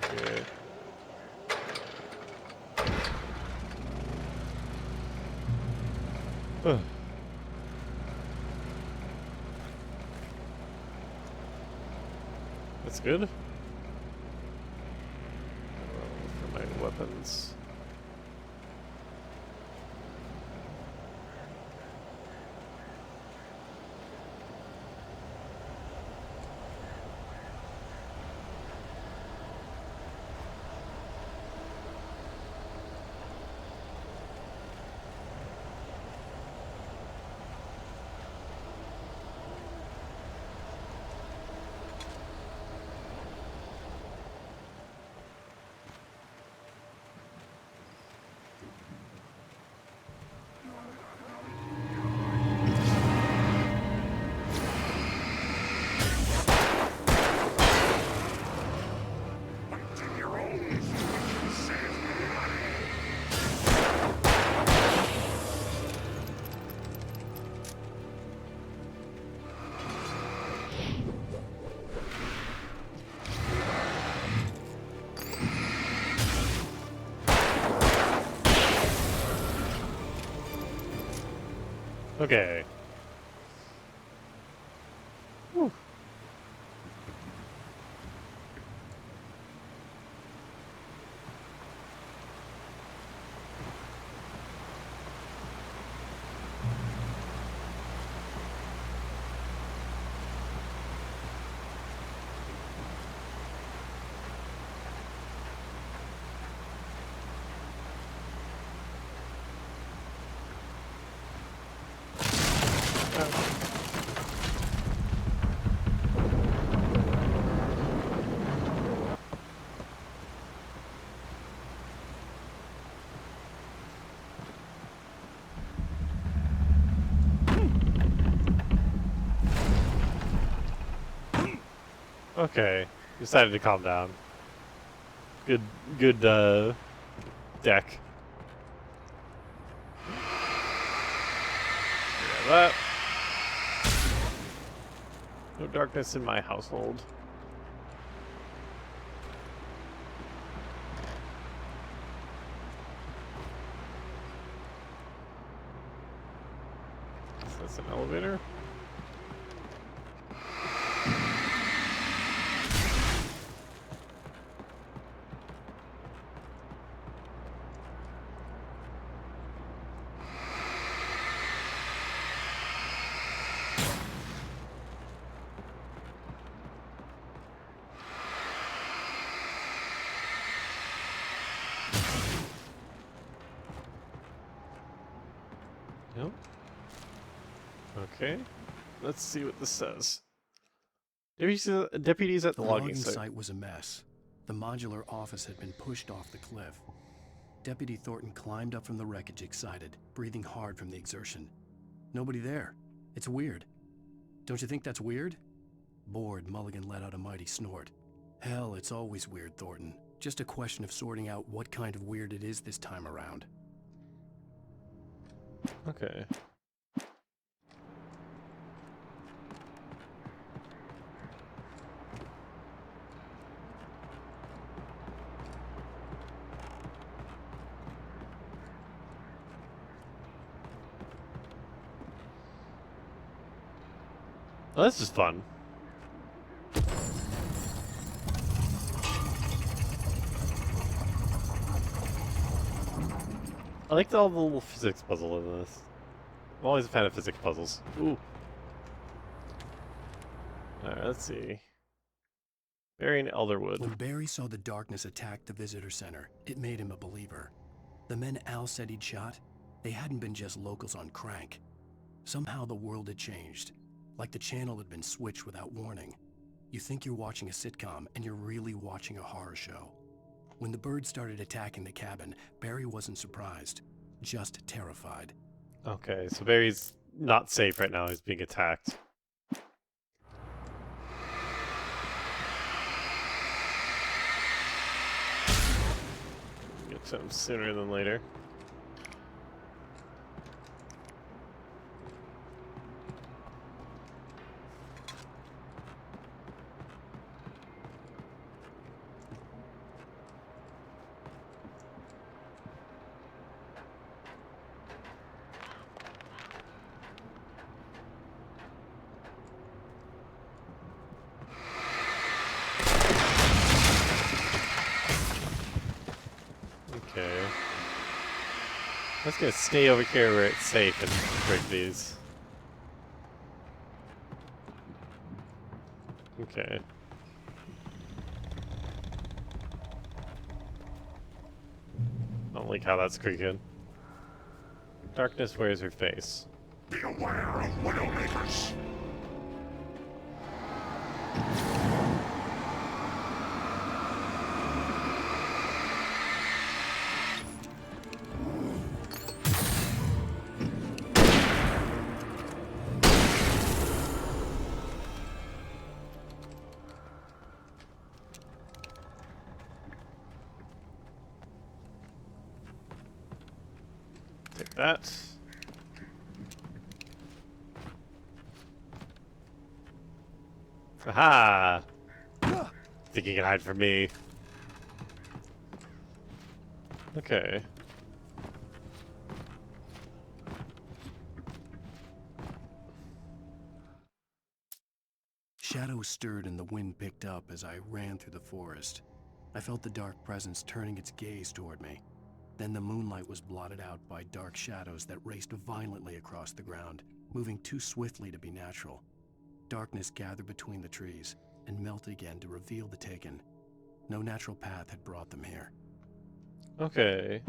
Okay. Ugh. That's good. For my weapons. Okay. Whew. Okay, decided to calm down. Good deck. that. No darkness in my household. Is this an elevator? Nope. Okay. Let's see what this says. Deputies at the logging site was a mess. The modular office had been pushed off the cliff. Deputy Thornton climbed up from the wreckage excited, breathing hard from the exertion. Nobody there. It's weird. Don't you think that's weird? Bored, Mulligan let out a mighty snort. Hell, it's always weird, Thornton. Just a question of sorting out what kind of weird it is this time around. Okay. Oh, this is fun. I like all the little physics puzzle in this. I'm always a fan of physics puzzles. Ooh. Alright, let's see. Barry and Elderwood. When Barry saw the darkness attack the visitor center, it made him a believer. The men Al said he'd shot, they hadn't been just locals on crank. Somehow the world had changed. Like the channel had been switched without warning. You think you're watching a sitcom, and you're really watching a horror show. When the birds started attacking the cabin, Barry wasn't surprised, just terrified. Okay, so Barry's not safe right now. He's being attacked. Get to him sooner than later. Okay. Let's go stay over here where it's safe and break these. Okay. I don't like how that's creaking. Darkness wears her face. Be aware of Widowmakers. Take that. Aha! Think you can hide from me? Okay. Shadows stirred and the wind picked up as I ran through the forest. I felt the dark presence turning its gaze toward me. Then the moonlight was blotted out by dark shadows that raced violently across the ground, moving too swiftly to be natural. Darkness gathered between the trees and melted again to reveal the Taken. No natural path had brought them here. Okay.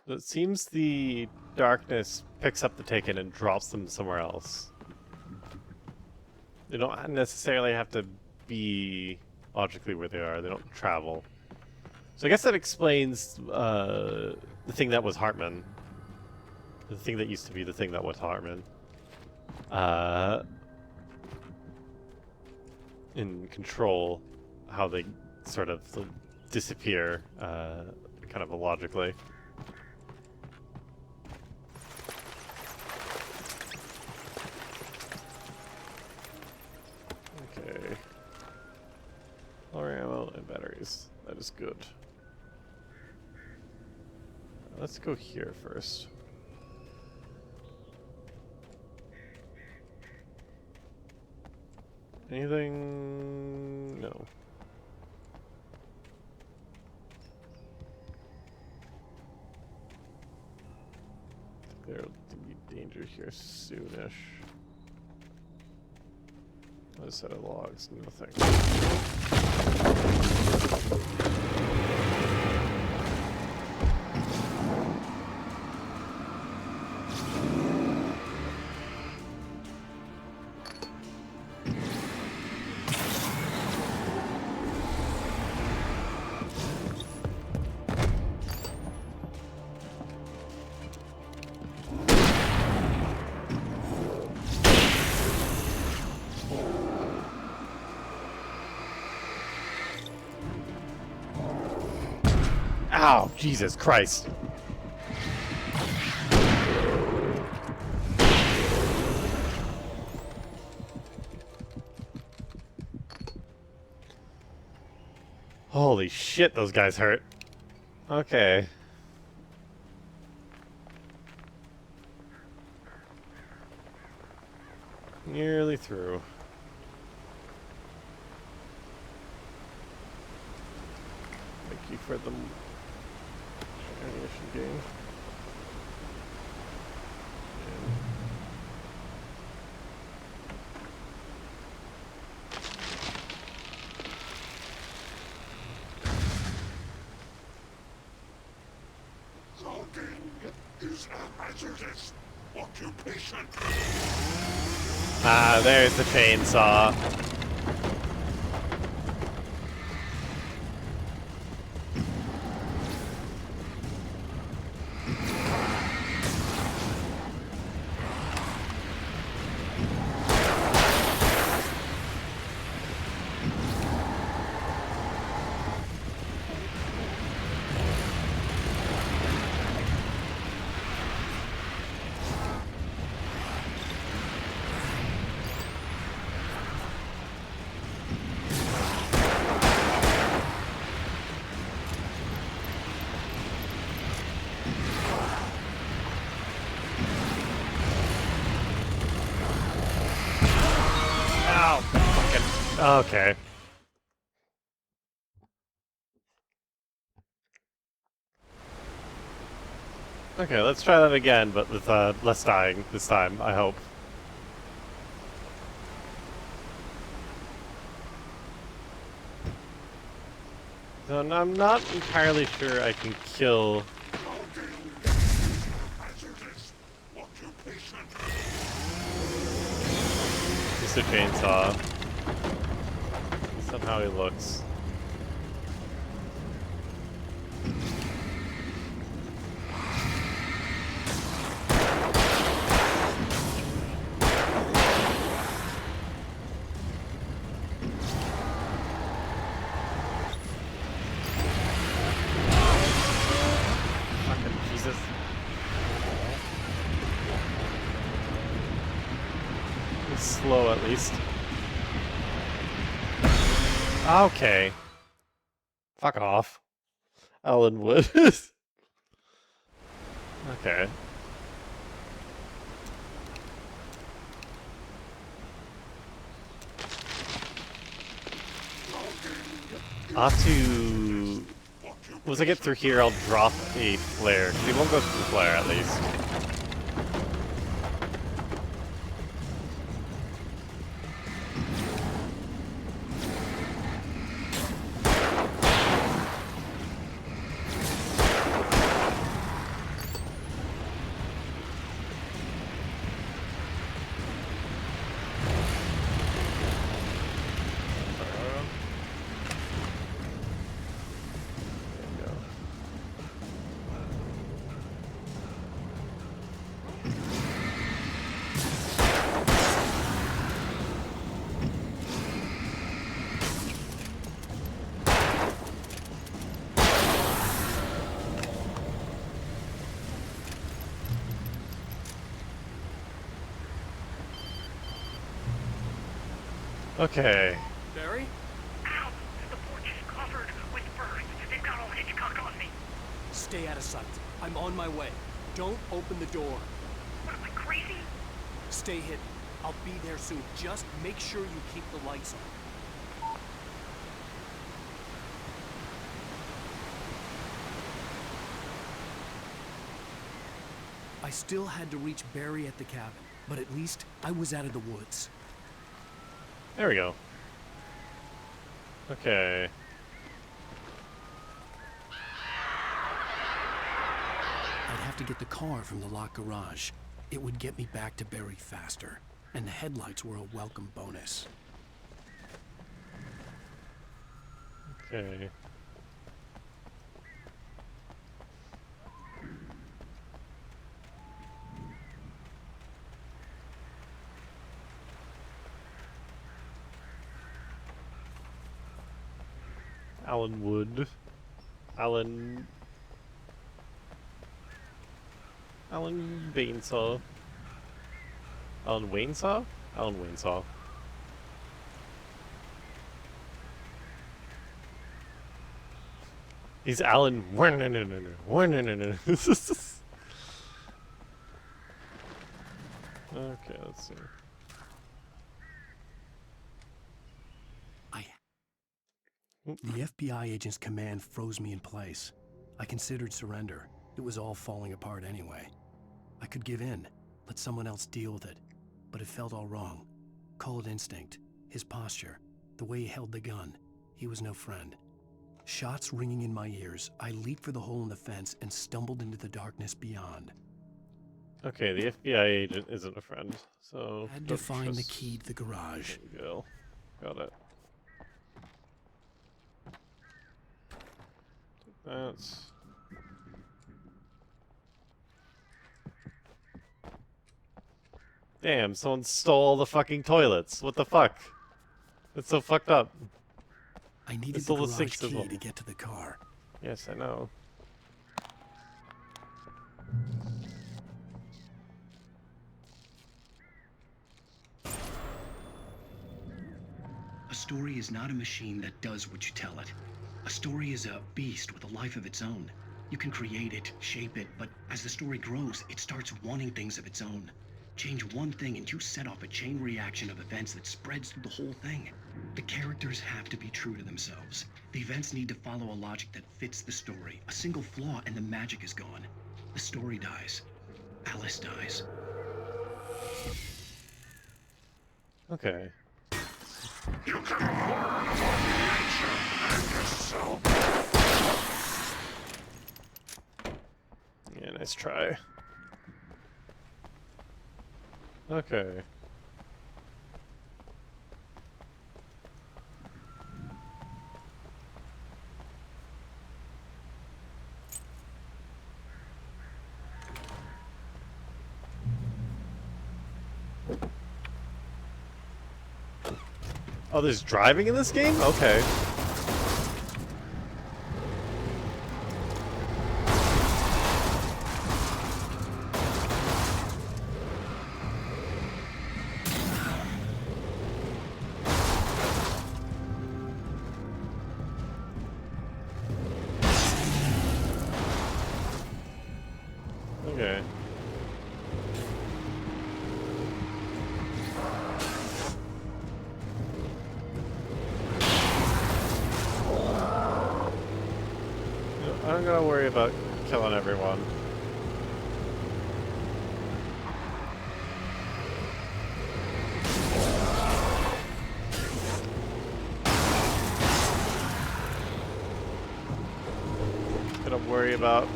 It seems the darkness picks up the Taken and drops them somewhere else. They don't necessarily have to be logically where they are. They don't travel. So I guess that explains the thing that was Hartman. The thing that used to be the thing that was Hartman. In Control, how they sort of disappear, kind of illogically. batteries. That is good. Let's go here first. Anything? No. There'll be danger here soonish. Other set of logs, nothing. Ow, Jesus Christ. Holy shit, those guys hurt. Okay. Nearly through. Thank you for the ammunition game. Is a hazardous occupation. Ah, there's the chainsaw. Okay. Okay, let's try that again, but with less dying this time, I hope. So I'm not entirely sure I can kill... Mr. Chainsaw. Based on how he looks. Fucking Jesus. He's slow at least. Okay. Fuck off. Alan Wood. Okay. I'll have to... Once I get through here, I'll drop a flare. He won't go through the flare, at least. Okay. Barry? Ow! The porch is covered! Stay out of sight. I'm on my way. Don't open the door. What, am I crazy? Stay hidden. I'll be there soon. Just make sure you keep the lights on. I still had to reach Barry at the cabin, but at least I was out of the woods. There we go. Okay. I'd have to get the car from the locked garage. It would get me back to Barry faster, and the headlights were a welcome bonus. Okay. Alan Wood. Alan Bainsaw. Alan Waynesaw? Alan Waynesaw. He's Alan. Okay, let's see. The FBI agent's command froze me in place. I considered surrender. It was all falling apart anyway. I could give in, let someone else deal with it, but it felt all wrong. Call it instinct, his posture, the way he held the gun. He was no friend. Shots ringing in my ears, I leaped for the hole in the fence and stumbled into the darkness beyond. Okay, the FBI agent isn't a friend, so... Had to find the key to the garage. There we go. Got it. That's... Damn, someone stole all the fucking toilets. What the fuck? That's so fucked up. I needed the garage key to get to the car. Yes, I know. A story is not a machine that does what you tell it. A story is a beast with a life of its own. You can create it, shape it, but as the story grows, it starts wanting things of its own. Change one thing and you set off a chain reaction of events that spreads through the whole thing. The characters have to be true to themselves. The events need to follow a logic that fits the story. A single flaw and the magic is gone. The story dies. Alice dies. Okay. You can learn from nature and yourself. Yeah, nice try. Okay. Oh, there's driving in this game? Okay. Okay. I'm gonna worry about killing everyone. Gonna worry about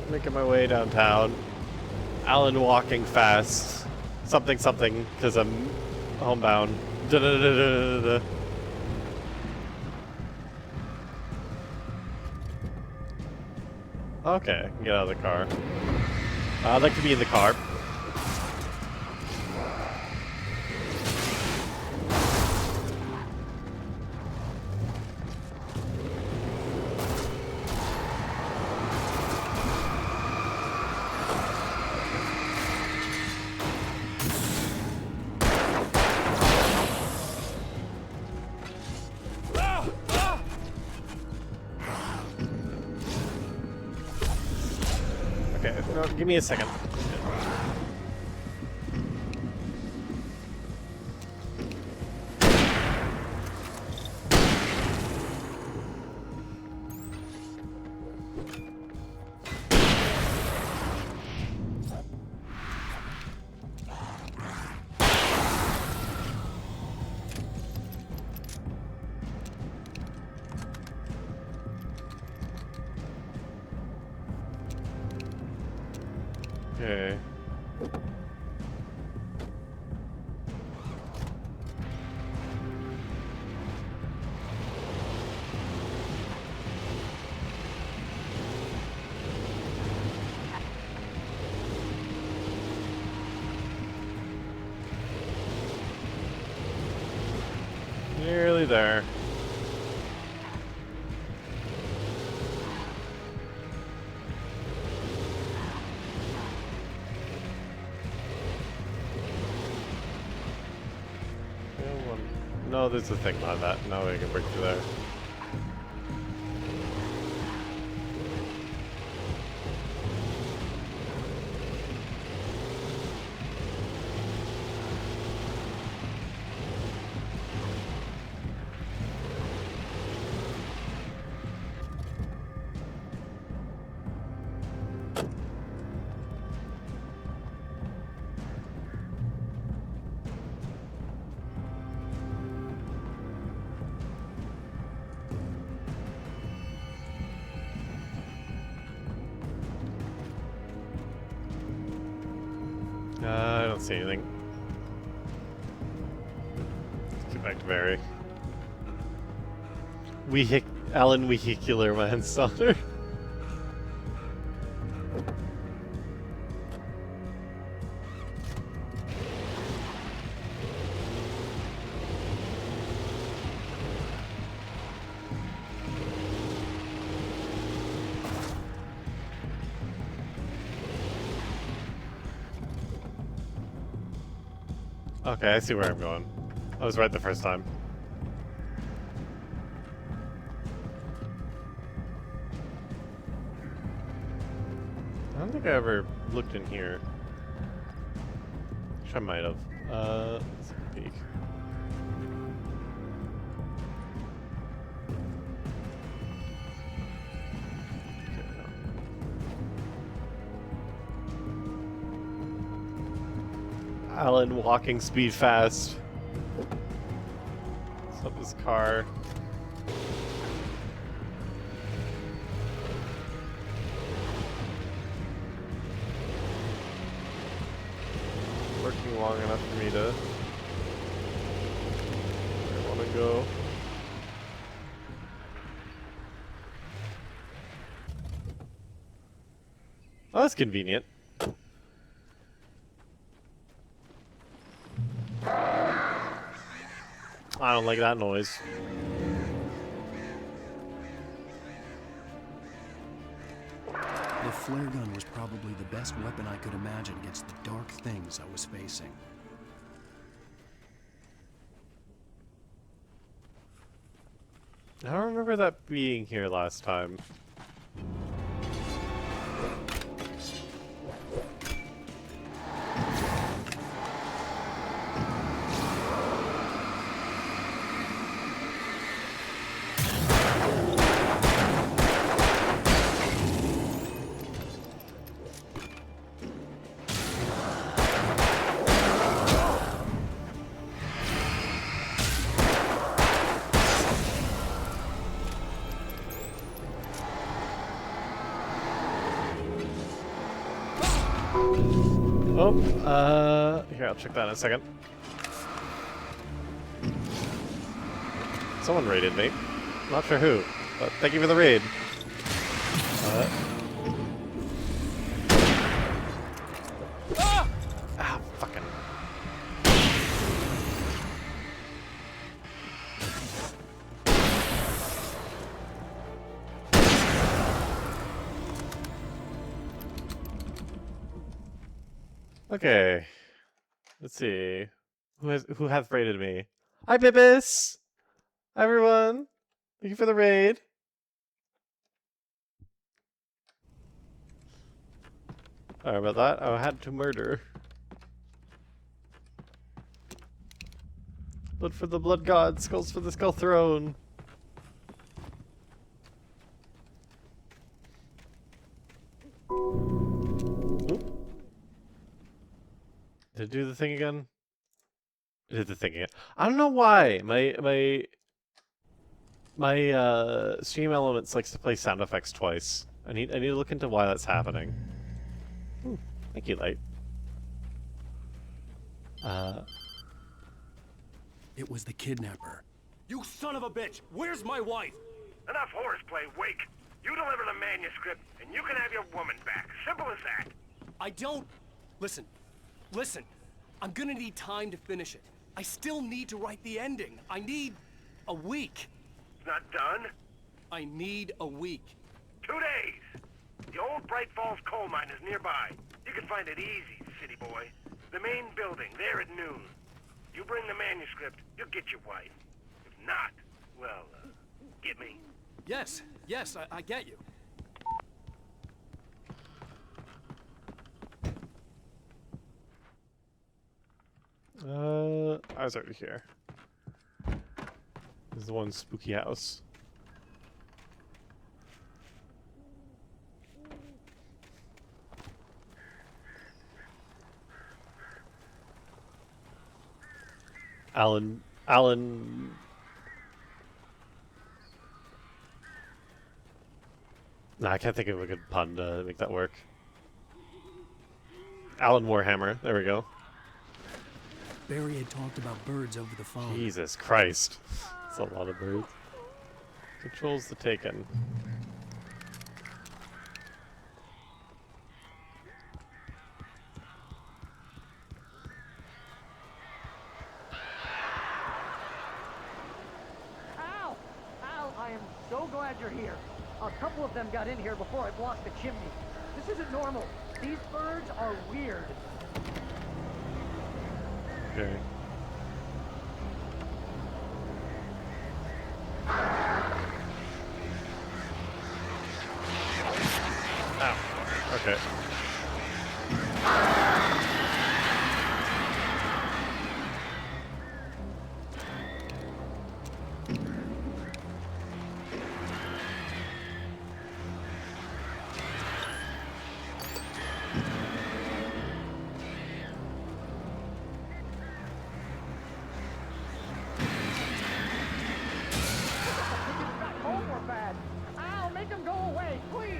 making my way downtown. Alan walking fast. Something, because I'm homebound. Da-da-da-da-da-da. Okay, I can get out of the car. I'd like to be in the car. No, give me a second. Okay. Nearly there. No, there's a thing on that. Now we can break through there. I don't see anything. Let's get back to Barry. Alan Vehicular Manslaughter. Okay, I see where I'm going. I was right the first time. I don't think I ever looked in here. Which I might have. Let's take a peek. Alan walking speed fast. Stop his car. Working long enough for me to where I want to go. Oh, that's convenient. I don't like that noise. The flare gun was probably the best weapon I could imagine against the dark things I was facing. I don't remember that being here last time. Here, I'll check that in a second. Someone raided me. Not sure who, but thank you for the raid. Fucking. Okay. Let's see. Who has raided me? Hi, Bibis! Hi, everyone! Thank you for the raid. Sorry about that. I had to murder. Blood for the blood god, skulls for the skull throne. Oop. Did it do the thing again? It did the thing again. I don't know why my Stream Elements likes to play sound effects twice. I need to look into why that's happening. Ooh, thank you, Light. It was the kidnapper. You son of a bitch! Where's my wife? Enough horseplay, Wake. You deliver the manuscript, and you can have your woman back. Simple as that. I don't... Listen. Listen. I'm gonna need time to finish it. I still need to write the ending. I need... a week. It's not done? I need a week. 2 days. The old Bright Falls coal mine is nearby. You can find it easy, city boy. The main building, there at noon. You bring the manuscript, you'll get your wife. If not, well, get me. Yes, I get you. I was over here. This is the one spooky house. Alan. Nah, I can't think of a good pun to make that work. Alan Warhammer. There we go. Barry had talked about birds over the phone. Jesus Christ. That's a lot of birds. Controls the Taken. Al! Al, I am so glad you're here. A couple of them got in here before I blocked the chimney. This isn't normal. These birds are weird. Okay. Ow. Okay. Al, make them go away, please!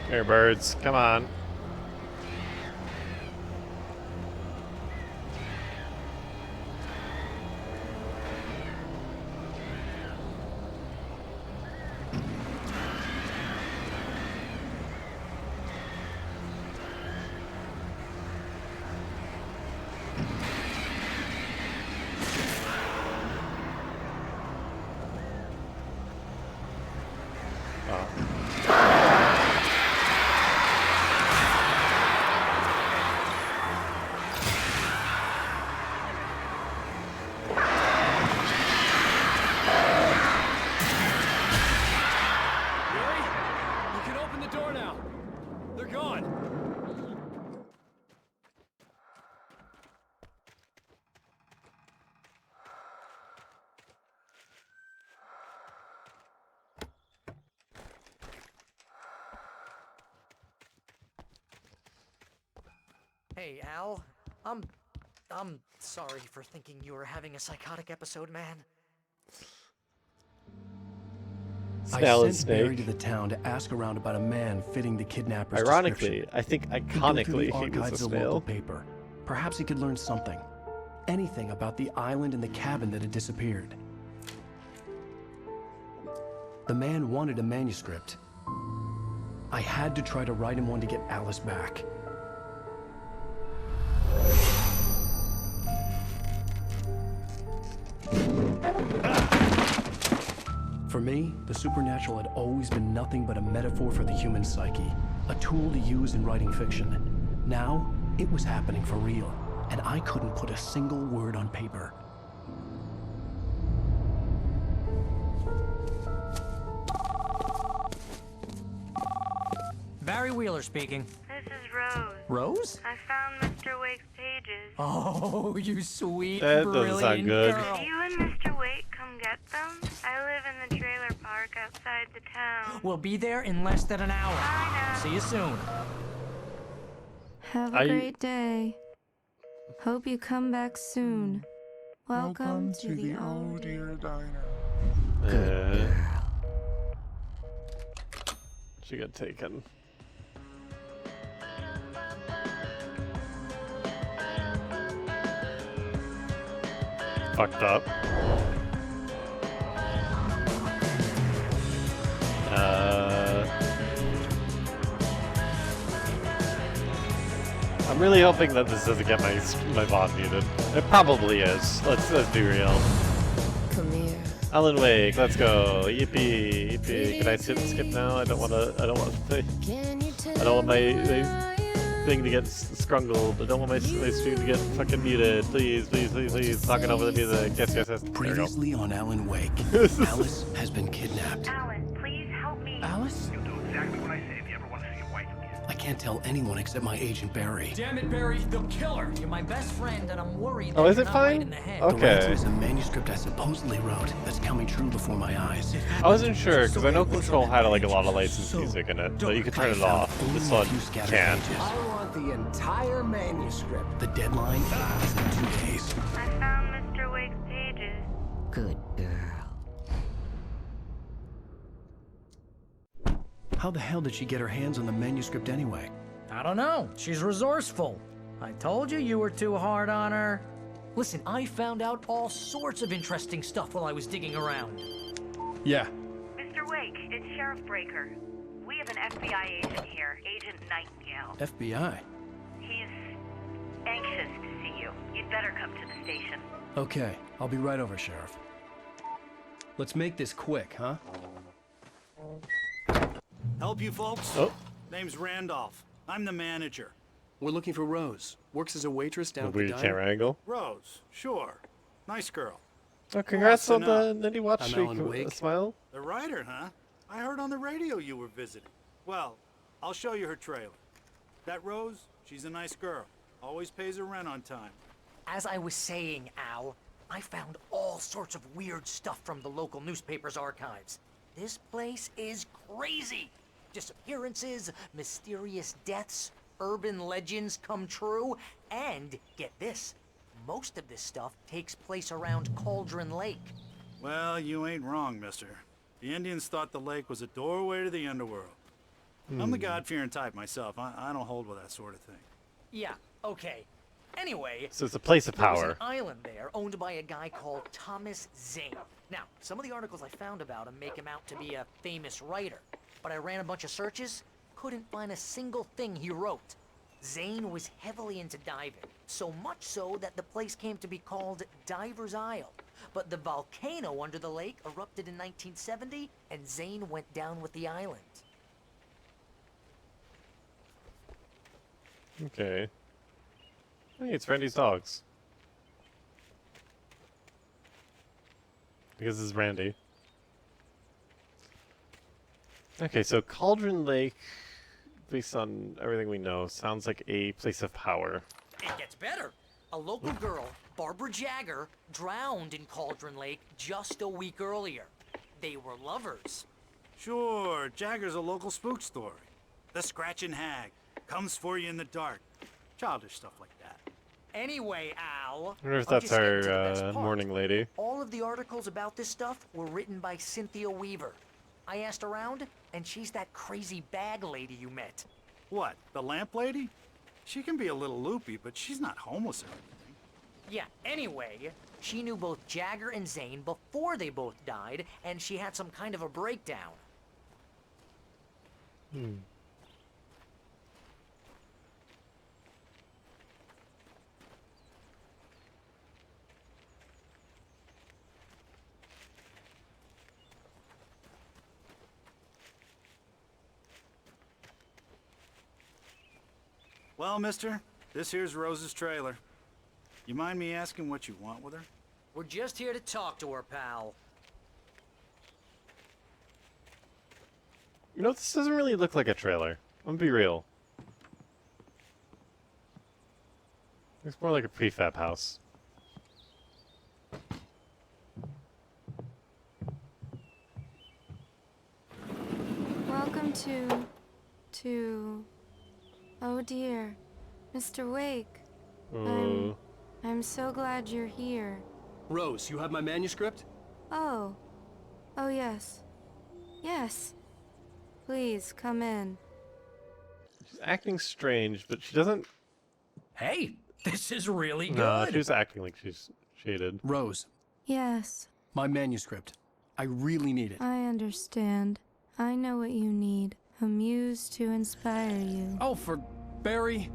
Here, birds. Come on. Hey, Al. I'm sorry for thinking you were having a psychotic episode, man. I Snail and sent Barry Snake. to the town to ask around about a man fitting the kidnapper's Ironically, description. I think He'd go through iconically the he was archives a of the local snail. paper. Perhaps he could learn something. Anything about the island and the cabin that had disappeared. The man wanted a manuscript. I had to try to write him one to get Alice back. For me, the supernatural had always been nothing but a metaphor for the human psyche, a tool to use in writing fiction. Now, it was happening for real, and I couldn't put a single word on paper. Barry Wheeler speaking. This is Rose. Rose? I found Mr. Wake's pages. Oh, you sweet, That doesn't brilliant sound good. girl. Did you and Mr. Wake come get them? I live in the trailer park outside the town. We'll be there in less than an hour. See you soon. Have a great day. Hope you come back soon. Welcome to the old dear diner. She got taken. Fucked up. I'm really hoping that this doesn't get my bot muted. It probably is. Let's be real. Come here. Alan Wake, let's go. Yippee, yippee. Can I sit and skip now? I don't want my thing to get scrungled. I don't want my stream to get fucking muted. Please, please, please, please. Talking over the music. Yes, yes, yes. There we go. Previously on Alan Wake, Alice has been kidnapped. Alan, please help me. Alice? You'll do exactly what I say if you ever want to see your wife again. I can't tell anyone except my agent Barry. Damn it, Barry, they'll kill her. You're my best friend, and I'm worried that Oh, is you're it not fine? right in the head. The Okay. ransom is a manuscript I supposedly wrote that's coming true before my eyes. I wasn't sure because I know Control had like a lot of licensed music in it, so you could turn it off. This one can't. I want the entire manuscript. The deadline is in 2 days. I found Mr. Wake's pages. Good girl. How the hell did she get her hands on the manuscript anyway? I don't know. She's resourceful. I told you you were too hard on her. Listen, I found out all sorts of interesting stuff while I was digging around. Yeah. Mr. Wake, it's Sheriff Breaker. We have an FBI agent here, Agent Nightingale. FBI? He's anxious to see you. You'd better come to the station. Okay, I'll be right over, Sheriff. Let's make this quick, huh? Help you folks? Oh. Name's Randolph. I'm the manager. We're looking for Rose. Works as a waitress down at the Weird diner. camera angle. Rose, sure. Nice girl. Oh, congrats on Listen the up. Nitty Watch I'm streak. Alan Wake. Smile. The writer, huh? I heard on the radio you were visiting. Well, I'll show you her trailer. That Rose, she's a nice girl. Always pays her rent on time. As I was saying, Al, I found all sorts of weird stuff from the local newspaper's archives. This place is crazy. Disappearances, mysterious deaths, urban legends come true, and get this, most of this stuff takes place around Cauldron Lake. Well, you ain't wrong, mister. The Indians thought the lake was a doorway to the underworld. I'm the God-fearing type myself. I don't hold with that sort of thing. Yeah, okay. Anyway, So it's a place of there was power. an island there owned by a guy called Thomas Zane. Now, some of the articles I found about him make him out to be a famous writer, but I ran a bunch of searches, couldn't find a single thing he wrote. Zane was heavily into diving, so much so that the place came to be called Diver's Isle. But the volcano under the lake erupted in 1970, and Zane went down with the island. Okay. Hey, it's Randy's dogs. I guess this is Randy. Okay, so Cauldron Lake, based on everything we know, sounds like a place of power. It gets better. A local girl, Barbara Jagger, drowned in Cauldron Lake just a week earlier. They were lovers. Sure, Jagger's a local spook story. The Scratching Hag comes for you in the dark. Childish stuff like that. Anyway, Al. I wonder if I'm that's just getting to the our best part. morning lady. All of the articles about this stuff were written by Cynthia Weaver. I asked around, and she's that crazy bag lady you met. What, the lamp lady? She can be a little loopy, but she's not homeless or anything. Yeah, anyway, she knew both Jagger and Zane before they both died, and she had some kind of a breakdown. Well, mister, this here's Rose's trailer. You mind me asking what you want with her? We're just here to talk to her, pal. You know, this doesn't really look like a trailer. I'm gonna be real. It's more like a prefab house. Welcome to... Oh dear, Mr. Wake. I'm so glad you're here. Rose, you have my manuscript? Oh. Oh yes. Yes. Please, come in. She's acting strange, but she doesn't... Hey, this is really good. No, she's acting like she's shaded. Rose, Yes, my manuscript. I really need it. I understand. I know what you need. A muse to inspire you. Oh, for Barry.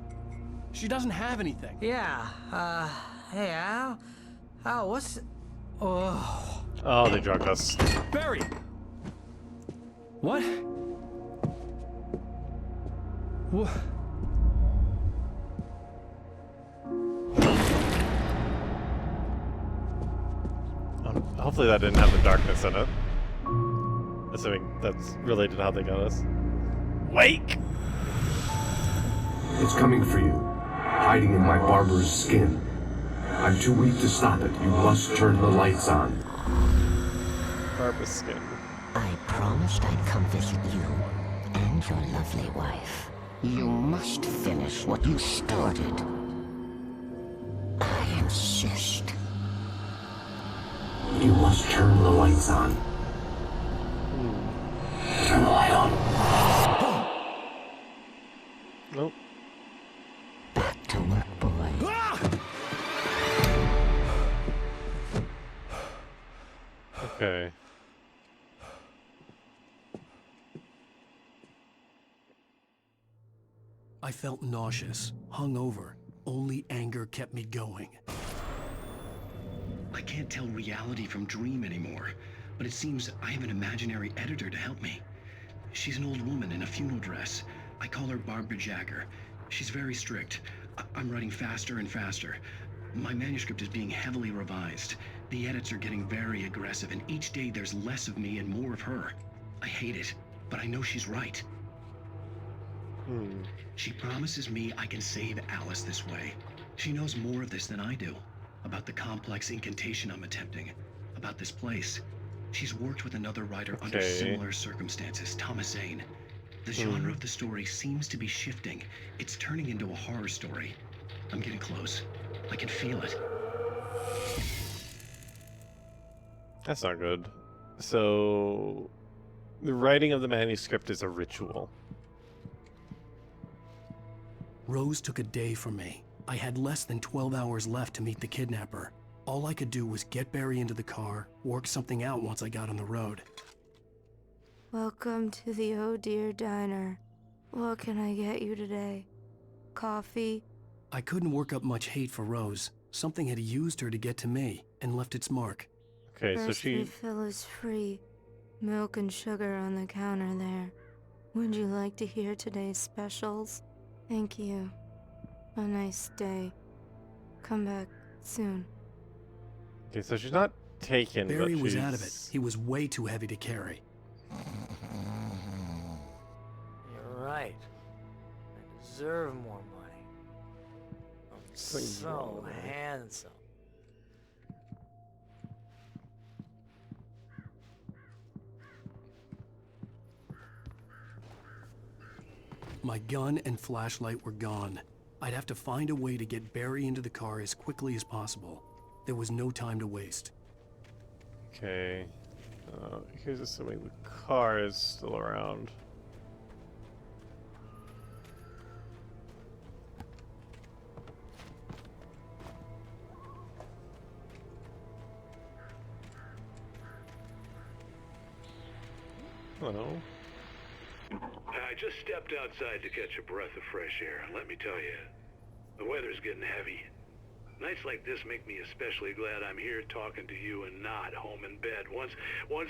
She doesn't have anything. Yeah, hey, Al? Al, what's... Oh... Oh, they drugged us. Barry! What? What? Hopefully that didn't have the darkness in it. Assuming that's related to how they got us. Wake! It's coming for you, hiding in my barber's skin. I'm too weak to stop it. You must turn the lights on. Barber's skin. I promised I'd come visit you and your lovely wife. You must finish what you started. I insist. You must turn the lights on. Turn the light on. Nope. Back to work, boy. Okay. I felt nauseous, hungover. Only anger kept me going. I can't tell reality from dream anymore, but it seems I have an imaginary editor to help me. She's an old woman in a funeral dress. I call her Barbara Jagger. She's very strict. I'm writing faster and faster. My manuscript is being heavily revised. The edits are getting very aggressive, and each day there's less of me and more of her. I hate it, but I know she's right. She promises me I can save Alice this way. She knows more of this than I do. About the complex incantation I'm attempting. About this place. She's worked with another writer under similar circumstances, Thomas Zane. The genre of the story seems to be shifting. It's turning into a horror story. I'm getting close. I can feel it. That's not good. So, the writing of the manuscript is a ritual. Rose took a day from me. I had less than 12 hours left to meet the kidnapper. All I could do was get Barry into the car, work something out once I got on the road. Welcome to the Oh Dear Diner. What can I get you today? Coffee? I couldn't work up much hate for Rose. Something had used her to get to me and left its mark. Okay, so First she... refill is free. Milk and sugar on the counter there. Would you like to hear today's specials? Thank you. A nice day. Come back soon. Okay, so she's not taken, Barry but was she's... out of it. He was way too heavy to carry. You're right. I deserve more money. I'm so handsome. My gun and flashlight were gone. I'd have to find a way to get Barry into the car as quickly as possible. There was no time to waste. Okay. Here's assuming the car is still around. Hello. I just stepped outside to catch a breath of fresh air, and let me tell you, the weather's getting heavy. Nights like this make me especially glad I'm here talking to you and not home in bed. Once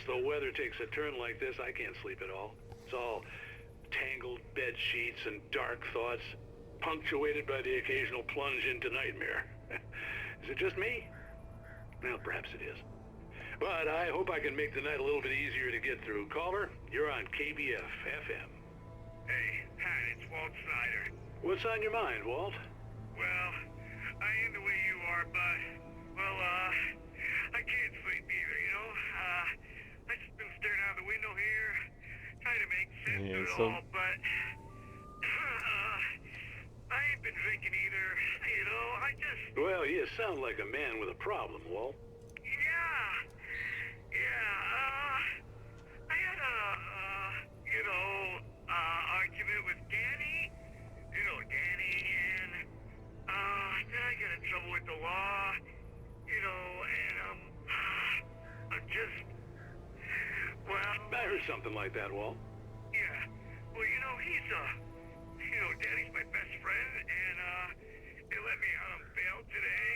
the weather takes a turn like this, I can't sleep at all. It's all tangled bed sheets and dark thoughts, punctuated by the occasional plunge into nightmare. Is it just me? Well, perhaps it is. But I hope I can make the night a little bit easier to get through. Caller, you're on KBF FM. Hey, Pat, it's Walt Snyder. What's on your mind, Walt? Well, I am the way you are, but, well, I can't sleep either, you know? I just been staring out the window here, trying to make sense of it all, but, I ain't been drinking either, you know? I just... Well, you sound like a man with a problem, Walt. I had argument with Danny. You know Danny, and, then I got in trouble with the law, you know, and, I'm just, well... I heard something like that, Walt. Yeah, well, you know, Danny's my best friend, and, they let me out on bail today.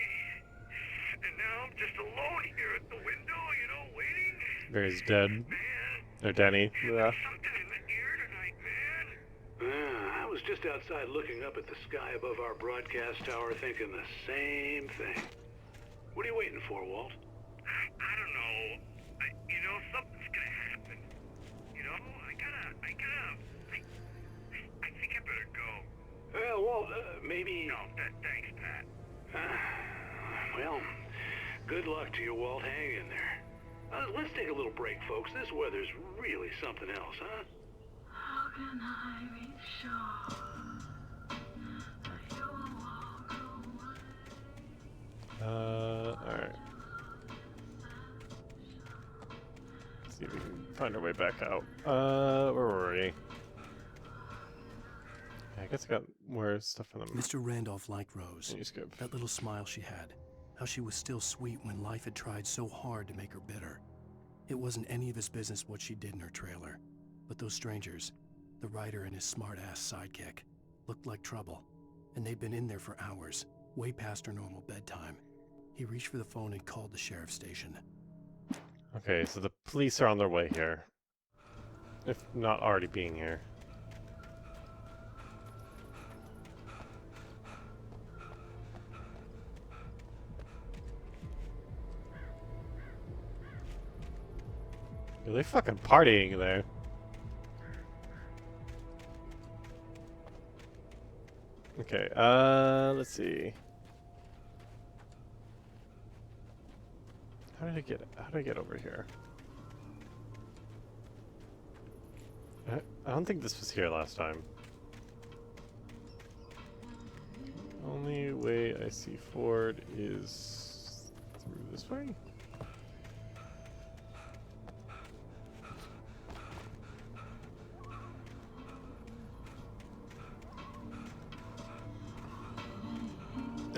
And now I'm just alone here at the window, you know, waiting. Barry's dead. Or Danny. Yeah. I was just outside looking up at the sky above our broadcast tower thinking the same thing. What are you waiting for, Walt? I don't know. You know, something's gonna happen. You know, I think I better go. Well, Walt, maybe... No, thanks, Pat. Well, good luck to you, Walt. Hang in there. Let's take a little break, folks. This weather's really something else, huh? How can I be sure that you will walk away? Alright. See if we can find our way back out. Where were we? I guess I got more stuff in them. Mr. Randolph liked Rose. Skip. That little smile she had. How she was still sweet when life had tried so hard to make her bitter. It wasn't any of his business what she did in her trailer. But those strangers, the writer and his smart-ass sidekick, looked like trouble. And they'd been in there for hours, way past her normal bedtime. He reached for the phone and called the sheriff's station. Okay, so the police are on their way here. If not already being here. Are they fucking partying there? Okay, let's see. How did I get over here? I don't think this was here last time. Only way I see forward is through this way?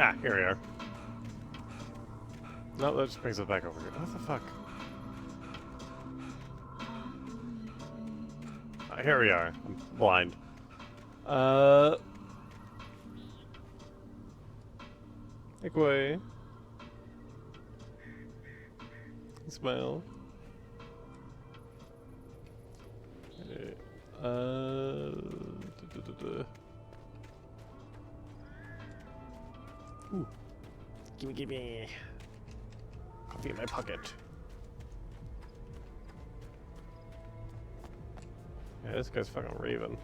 Ah, here we are. No, that just brings us back over here. What the fuck? Ah, here we are. I'm blind. Make way. Smile. Okay. Ooh. Gimme. Coffee in my pocket. Yeah, this guy's fucking raving.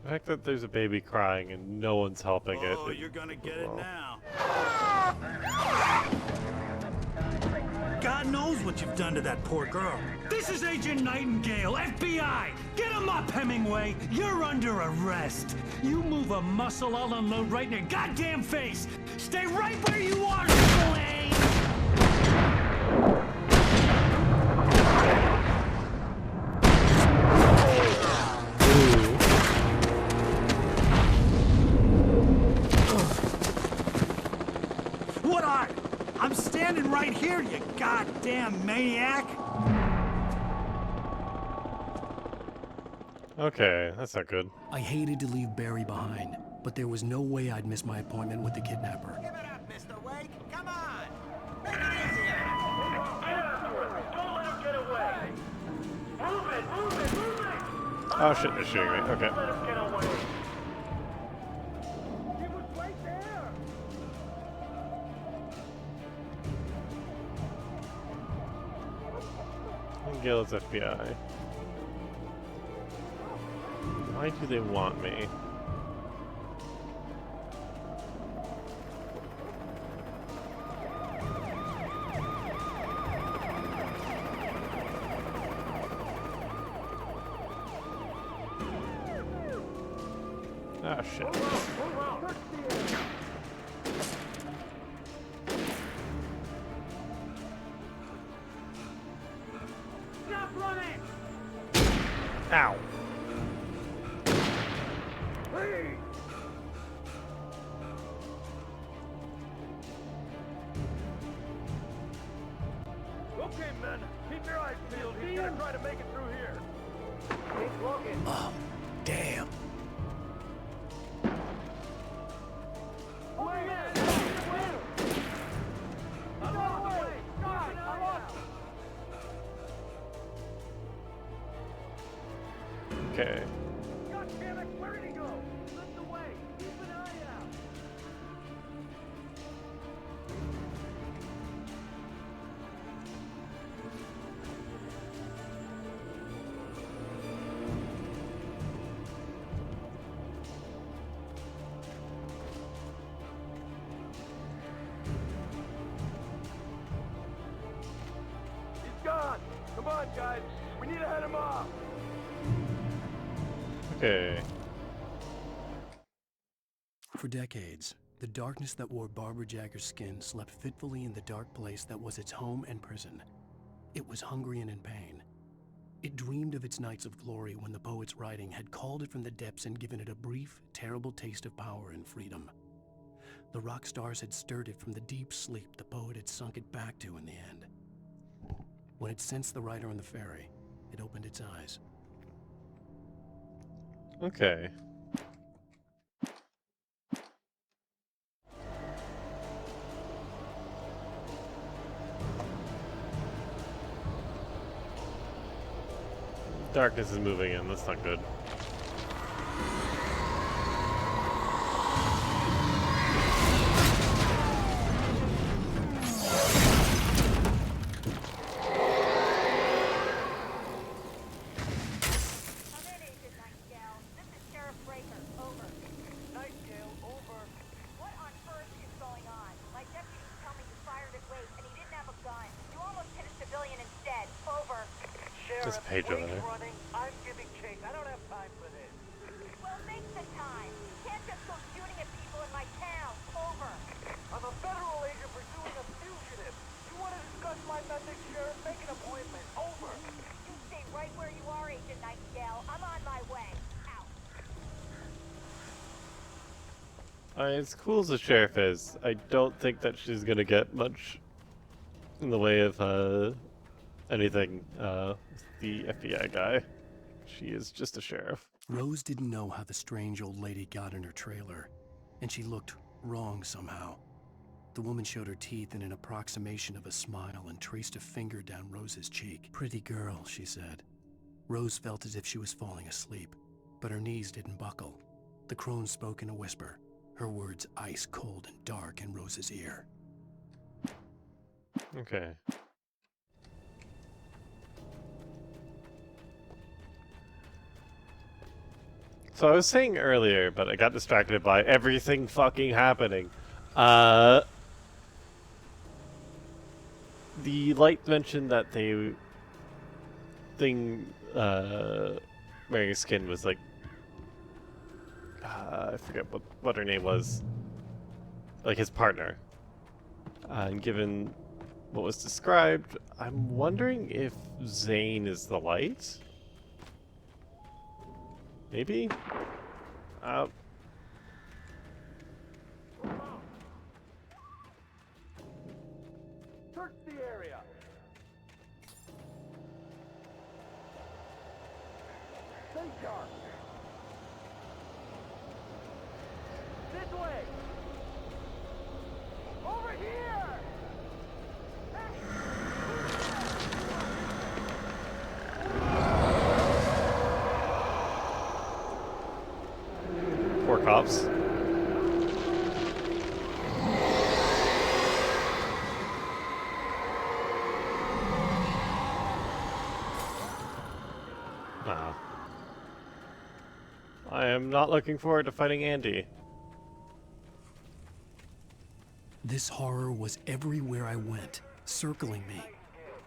fact that there's a baby crying and no one's helping it. Oh, you're gonna get it now. God knows what you've done to that poor girl. This is Agent Nightingale, FBI! Get him up, Hemingway! You're under arrest! You move a muscle, I'll unload right in your goddamn face! Stay right where you are, Slane! What are you? I'm standing right here, you goddamn maniac! Okay, that's not good. I hated to leave Barry behind, but there was no way I'd miss my appointment with the kidnapper. Give it up, Mr. Wake. Come on. Make it easier. Get after him. Don't let him get away. Move it, move it, move it. Oh shit, they're shooting me. Okay. Let him get away. He was right there. Gil's FBI. Why do they want me? Ah, shit. Stop running! Ow. Please! Okay, men. Keep your eyes peeled. He's gonna try to make it through here. Keep looking. Oh, damn. Okay. God damn it, where did he go? He slipped away. Keep an eye out. He's gone. Come on, guys. We need to head him off. Okay. For decades, the darkness that wore Barbara Jagger's skin slept fitfully in the dark place that was its home and prison. It was hungry and in pain. It dreamed of its nights of glory when the poet's writing had called it from the depths and given it a brief, terrible taste of power and freedom. The rock stars had stirred it from the deep sleep the poet had sunk it back to in the end. When it sensed the writer on the ferry, it opened its eyes. Okay. Darkness is moving in, that's not good. There's a page over there. I'm giving chase. I don't have time for this. Well, make the time. You can't just go shooting at people in my town. Over. I'm a federal agent pursuing a fugitive. You want to discuss my methods, Sheriff? Make an appointment. Over. You stay right where you are, Agent Nightingale. I'm on my way. Out. As cool as the sheriff is, I don't think that she's gonna get much in the way of anything the FBI guy. She is just a sheriff. Rose didn't know how the strange old lady got in her trailer, and she looked wrong somehow. The woman showed her teeth in an approximation of a smile and traced a finger down Rose's cheek. "Pretty girl," she said. Rose felt as if she was falling asleep, but her knees didn't buckle. The crone spoke in a whisper, her words ice cold and dark in Rose's ear. Okay. So I was saying earlier, but I got distracted by everything fucking happening. The light mentioned that Mary's skin was like, I forget what her name was, like his partner. And given what was described, I'm wondering if Zane is the light? Maybe? Search the area. Stay sharp. This way. Over here. Poor cops. I am not looking forward to fighting Andy. This horror was everywhere I went, circling me.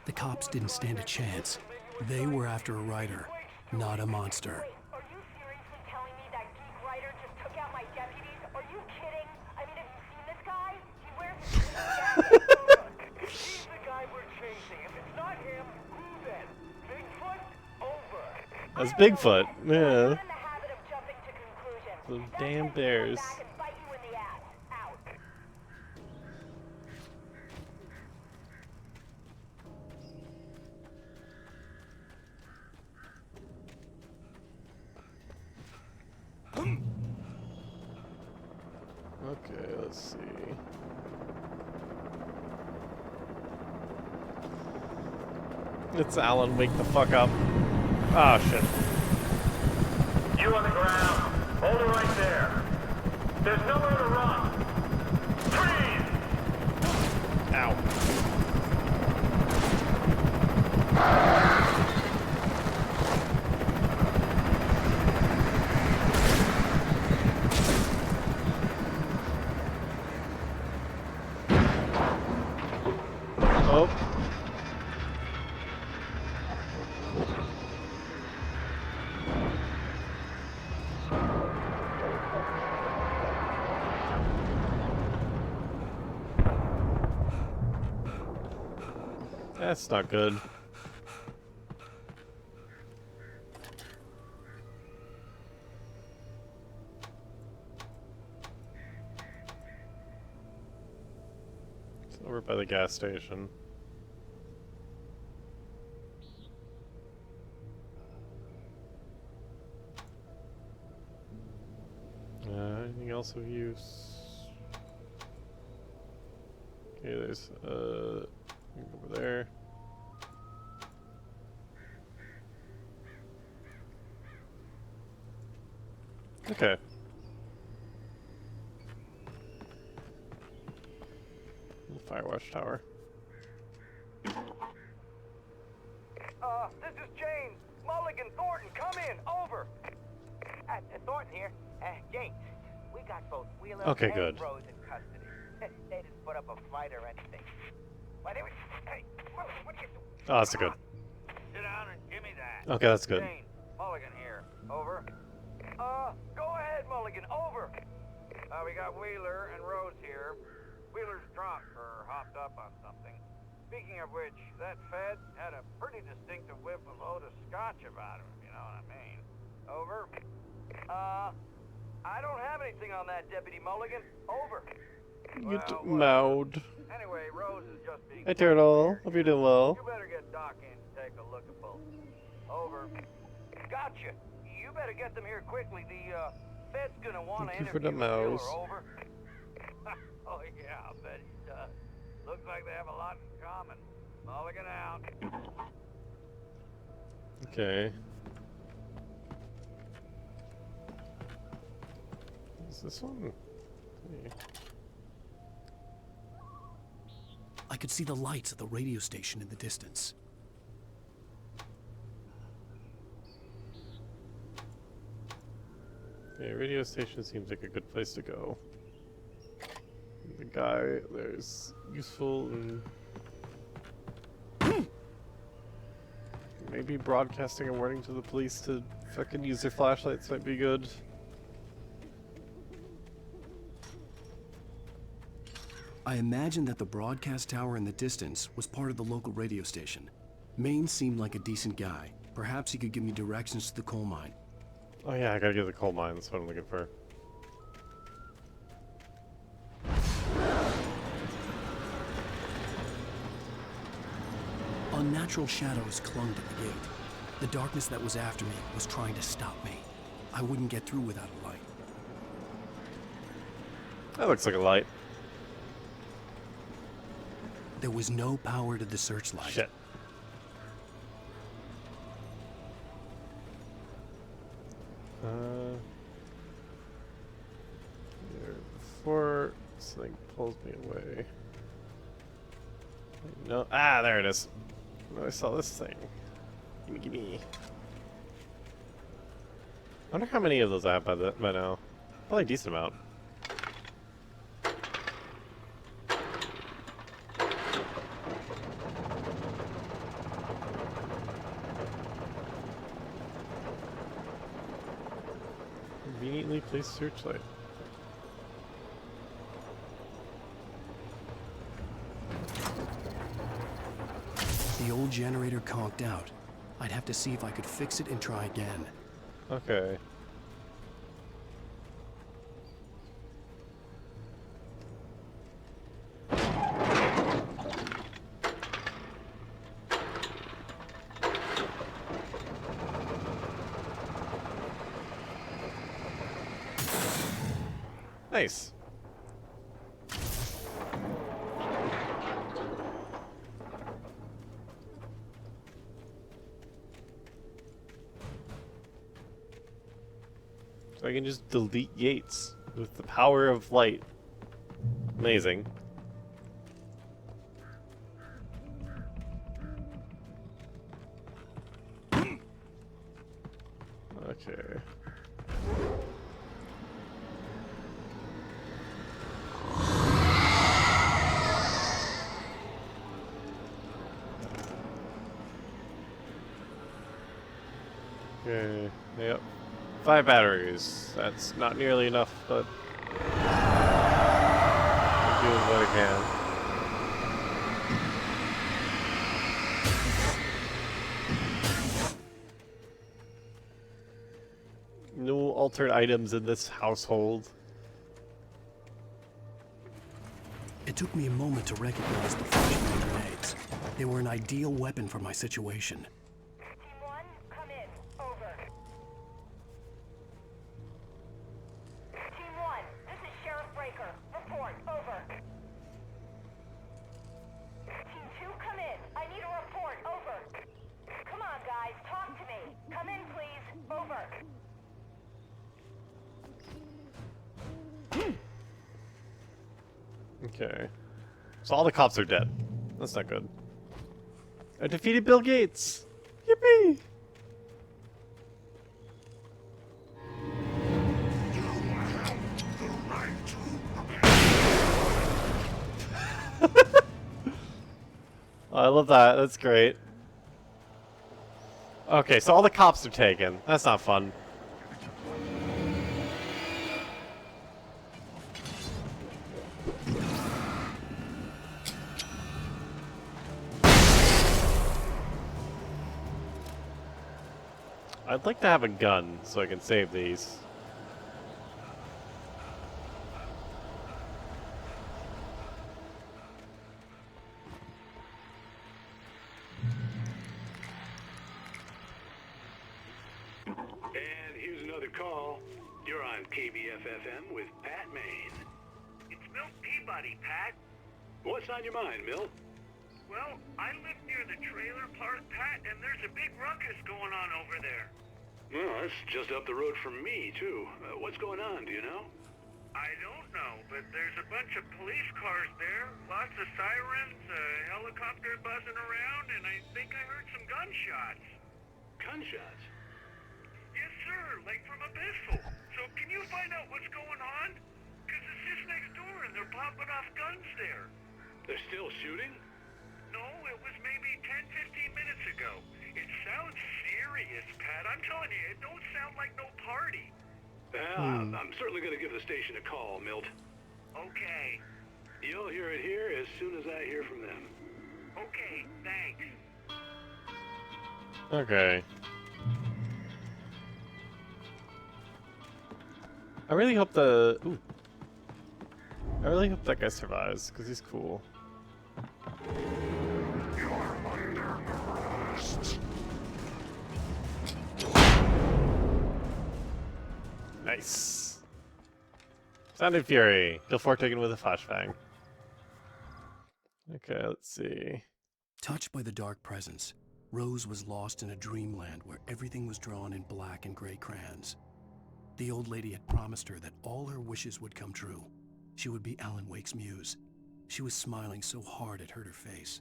The cops didn't stand a chance. They were after a writer, not a monster. That's Bigfoot, yeah. Those damn bears. Okay, let's see. It's Alan, wake the fuck up. Ah, shit. You on the ground. Hold it right there. There's nowhere to run. Freeze! Ow. Oh. That's not good. It's over by the gas station. Anything else of use? Okay, there's over there. Okay. Firewatch tower. This is James. Mulligan, Thornton, come in. Over. Thornton here. James, we got both Wheeler Okay, and good. Rose in custody. They didn't put up a fight or anything. Why, they were... Hey, what are you doing? Oh, that's good. Sit down and give me that. Okay, that's good. James, Mulligan here. Over. Go ahead, Mulligan. Over. We got Wheeler and Rose here. Wheeler's drunk or hopped up on something. Speaking of which, that Fed had a pretty distinctive whiff of Otis Scotch about him, if you know what I mean. Over. I don't have anything on that, Deputy Mulligan. Over. Get mowed. Anyway, Rose is just being... Hey, Turtle. Hope you're doing well. You better get Doc in to take a look at both. Over. Gotcha. You better get them here quickly. The Fed's gonna want to Thank you for interview the mouse. Wheeler. Over. Oh yeah, I bet he does. Looks like they have a lot in common. Mulligan out. Okay. Is this one? Hey. I could see the lights of the radio station in the distance. Okay, radio station seems like a good place to go. The guy there's useful and maybe broadcasting a warning to the police to fucking use their flashlights might be good. I imagined that the broadcast tower in the distance was part of the local radio station. Maine seemed like a decent guy. Perhaps he could give me directions to the coal mine. Oh yeah, I gotta get to the coal mine, that's what I'm looking for. Unnatural shadows clung to the gate. The darkness that was after me was trying to stop me. I wouldn't get through without a light. That looks like a light. There was no power to the searchlight. Shit. Before something pulls me away. No, there it is. Oh, I saw this thing. Gimme, gimme. I wonder how many of those I have by now. Probably a decent amount. Conveniently placed searchlight. The old generator conked out. I'd have to see if I could fix it and try again. Okay. Nice. So I can just delete Yates with the power of light. Amazing. Okay. Okay, yep. 5 batteries. That's not nearly enough, but I'm doing what I can. No altered items in this household. It took me a moment to recognize the flashbang grenades. They were an ideal weapon for my situation. Okay. So all the cops are dead. That's not good. I defeated Bill Gates! Yippee! Oh, I love that. That's great. Okay, so all the cops are taken. That's not fun. I'd like to have a gun so I can save these. And here's another call. You're on KBFFM with Pat Maine. It's Milt Peabody, Pat. What's on your mind, Milt? Well, I live near the trailer park, Pat, and there's a big ruckus going on over there. Well, that's just up the road from me, too. What's going on, do you know? I don't know, but there's a bunch of police cars there, lots of sirens, a helicopter buzzing around, and I think I heard some gunshots. Gunshots? Yes, sir. sir, like from Abyssal. So can you find out what's going on? Because it's just next door and they're popping off guns there. They're still shooting? No, it was maybe 10-15 minutes ago. It sounds serious, Pat. I'm telling you, it don't sound like no party. I'm certainly going to give the station a call, Milt. Okay. You'll hear it here as soon as I hear from them. Okay, thanks. Okay. I really hope the... Ooh. I really hope that guy survives, because he's cool. Nice. Sounded Fury. Kill 4 taken with a flashbang. Okay, let's see. Touched by the dark presence, Rose was lost in a dreamland where everything was drawn in black and gray crayons. The old lady had promised her that all her wishes would come true. She would be Alan Wake's muse. She was smiling so hard it hurt her face.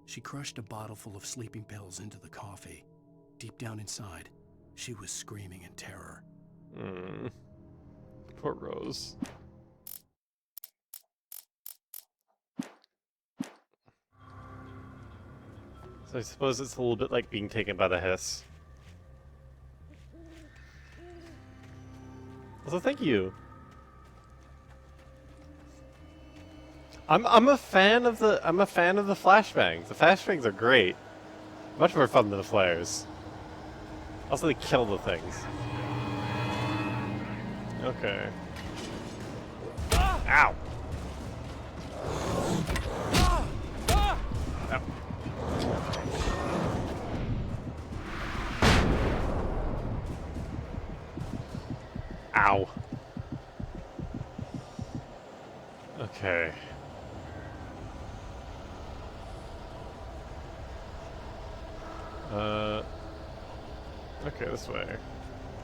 She crushed a bottle full of sleeping pills into the coffee. Deep down inside, she was screaming in terror. Poor Rose. So I suppose it's a little bit like being taken by the hiss. Also, thank you. I'm a fan of the flashbangs. The flashbangs are great. Much more fun than the flares. Also, they kill the things. Okay. Ow! Ow. Ow. Okay. Okay, this way.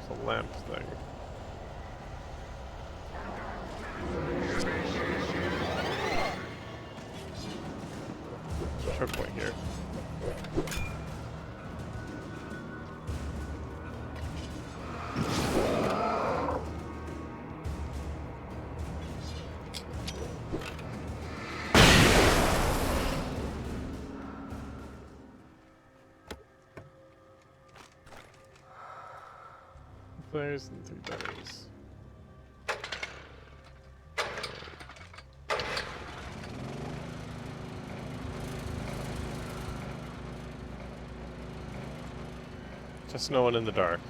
It's a lamp thing. Choke point here. Flares and 3 batteries. Just no one in the dark.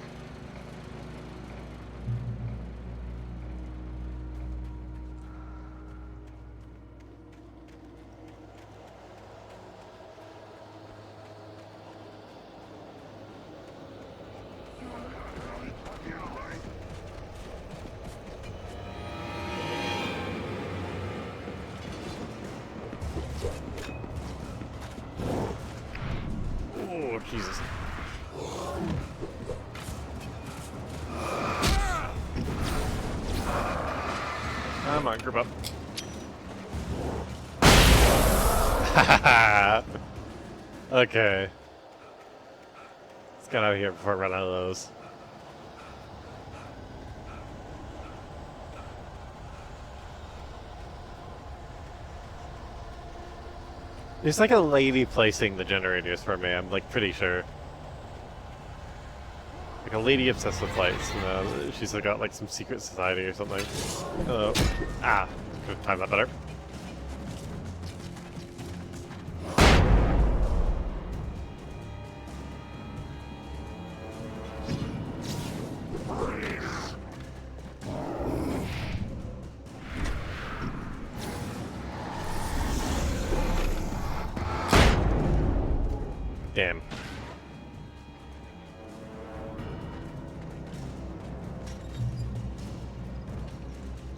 Oh, Jesus. Come on, group up. Okay. Let's get out of here before I run out of those. There's like a lady placing the generators for me, I'm like pretty sure. Like a lady obsessed with lights, you know, she's like got like some secret society or something. Hello. Ah, could have timed that better. Damn.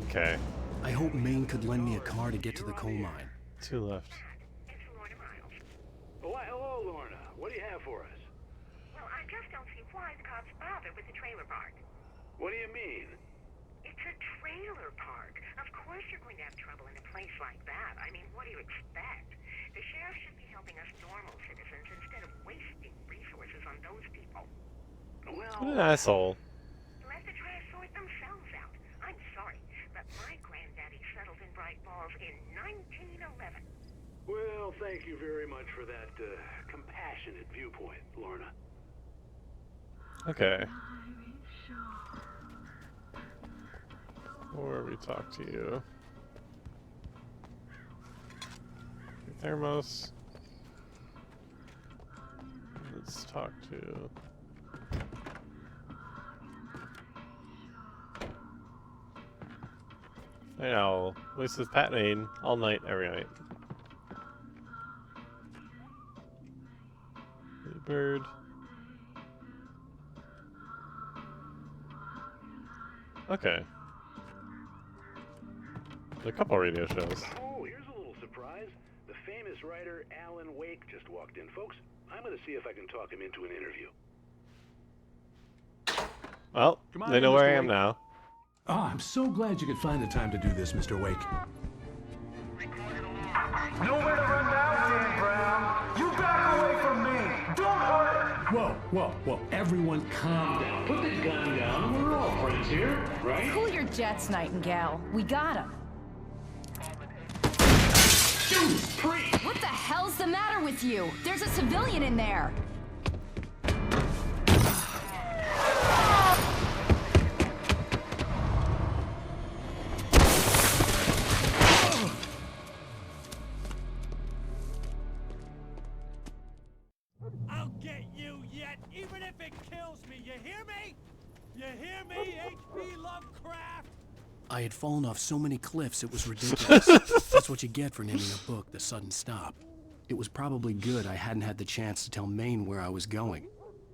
Okay. I hope Maine could lend me a car to get to the coal mine. 2 left. Why, hello, Lorna. What do you have for us? Well, I just don't see why the cops bother with the trailer park. What do you mean? It's a trailer park. Of course you're going to have trouble in a place like that. I mean, what do you expect? The sheriff should be helping us normal citizens instead of wasting resources on those people. Well, What an asshole. in 1911. Well, thank you very much for that compassionate viewpoint, Lorna. Okay. Or we talk to you. Thermos. Let's talk to. Night Owl. Voice with Pat Main all night, every night. Bird. Okay. There's a couple radio shows. Oh, here's a little surprise. The famous writer Alan Wake just walked in. Folks, I'm going to see if I can talk him into an interview. Well, they know where I am now. Oh, I'm so glad you could find the time to do this, Mr. Wake. Nowhere to run now, Dan Brown. You back away from me. Don't hurt. Whoa. Everyone calm down. Put the gun down. We're all friends here, right? Cool your jets, Nightingale. We got him. What the hell's the matter with you? There's a civilian in there. I'll get you yet, even if it kills me. You hear me? You hear me, H.P. Lovecraft? I had fallen off so many cliffs it was ridiculous. That's what you get for naming a book The Sudden Stop. It was probably good I hadn't had the chance to tell Maine where I was going.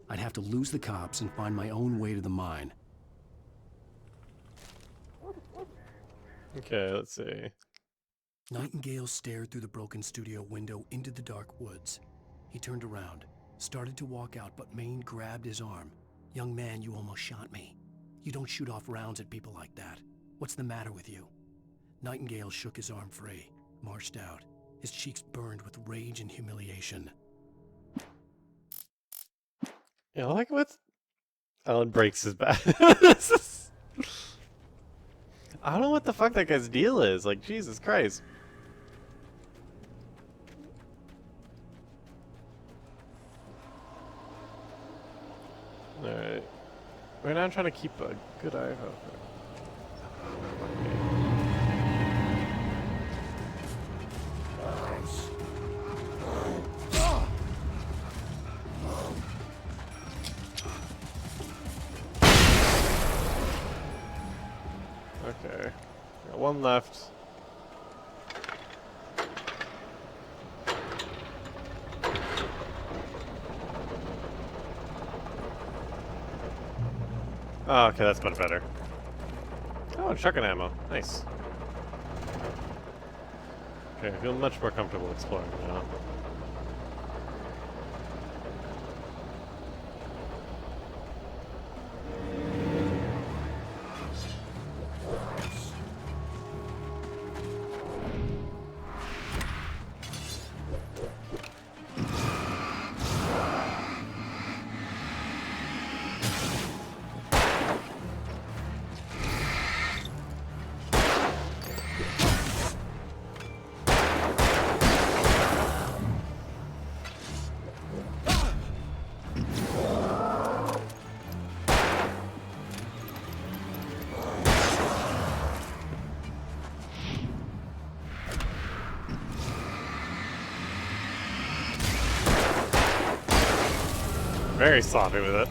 I'd have to lose the cops and find my own way to the mine. Okay, let's see. Nightingale stared through the broken studio window into the dark woods. He turned around, started to walk out, but Maine grabbed his arm. "Young man, you almost shot me. You don't shoot off rounds at people like that. What's the matter with you?" Nightingale shook his arm free, marched out. His cheeks burned with rage and humiliation. Yeah, like what? Alan breaks his back. I don't know what the fuck that guy's deal is. Like, Jesus Christ. Alright. Right now I'm trying to keep a good eye out. Okay. Got one left. Oh, okay, that's much better. Oh, shotgun ammo. Nice. Okay, I feel much more comfortable exploring now. Very sloppy with it.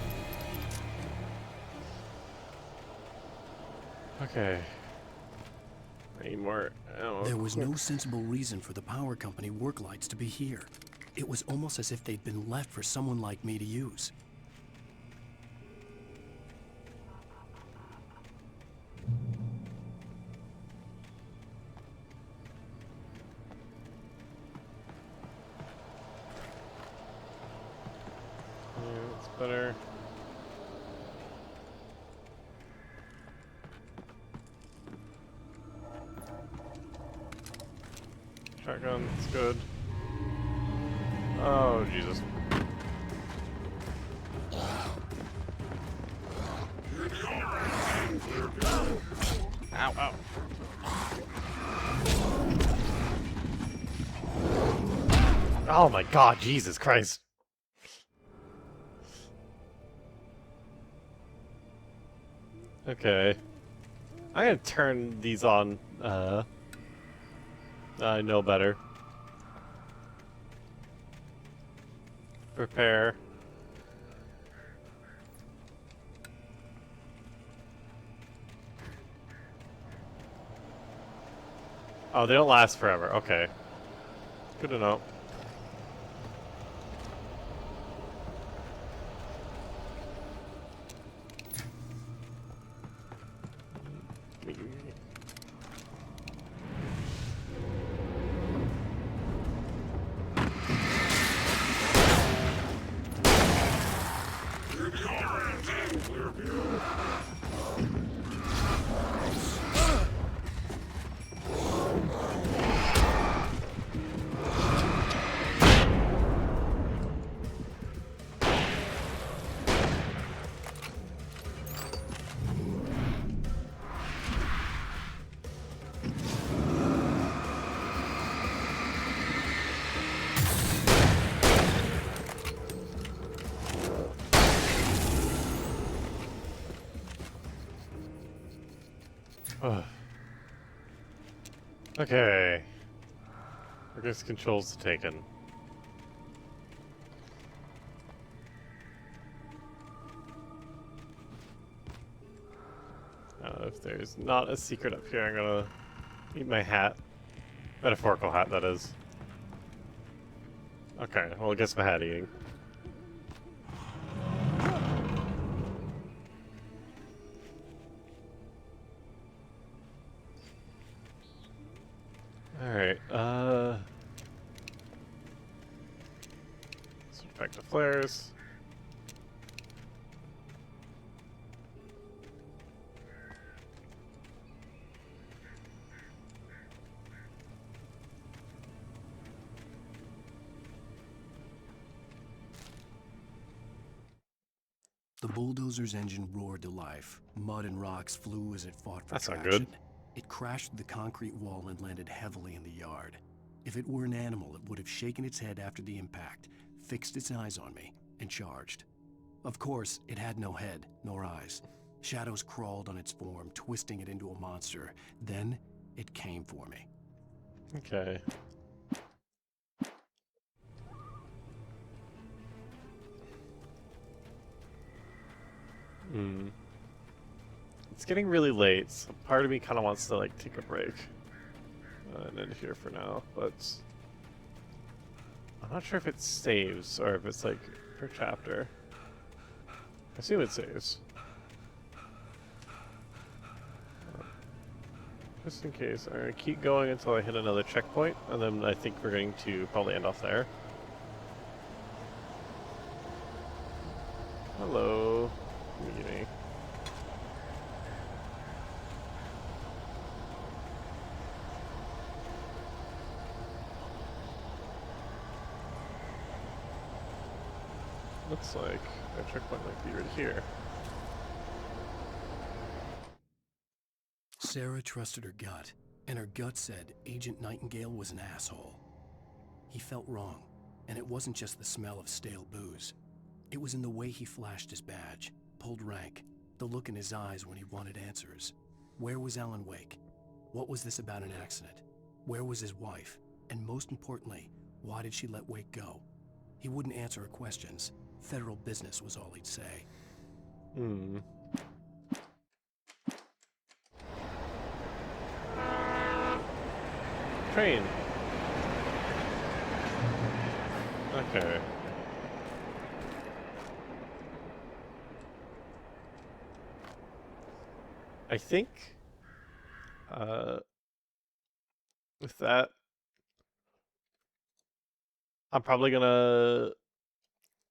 Okay. I need more ammo. There was no sensible reason for the power company work lights to be here. It was almost as if they'd been left for someone like me to use. Better. Shotgun, it's good. Oh, Jesus. Ow, ow. Oh my god, Jesus Christ. Okay. I'm gonna turn these on. I know better. Prepare. Oh, they don't last forever. Okay. Good to know. Okay. I guess controls taken. If there's not a secret up here, I'm gonna eat my hat. Metaphorical hat, that is. Okay, well, I guess my hat eating. Alright, switch back to flares. The bulldozer's engine roared to life. Mud and rocks flew as it fought for That's not traction. good. It crashed through the concrete wall and landed heavily in the yard. If it were an animal, it would have shaken its head after the impact, fixed its eyes on me, and charged. Of course, it had no head, nor eyes. Shadows crawled on its form, twisting it into a monster. Then, it came for me. Okay. It's getting really late, so part of me kind of wants to, like, take a break. And end here for now, but... I'm not sure if it saves, or if it's, like, per chapter. I assume it saves. Just in case. I'm gonna keep going until I hit another checkpoint, and then I think we're going to probably end off there. Hello. Meeting. Looks like our checkpoint might be right here. Sarah trusted her gut, and her gut said Agent Nightingale was an asshole. He felt wrong, and it wasn't just the smell of stale booze. It was in the way he flashed his badge, pulled rank, the look in his eyes when he wanted answers. Where was Alan Wake? What was this about an accident? Where was his wife? And most importantly, why did she let Wake go? He wouldn't answer her questions. Federal business was all he'd say. Train. Okay. I think, with that, I'm probably gonna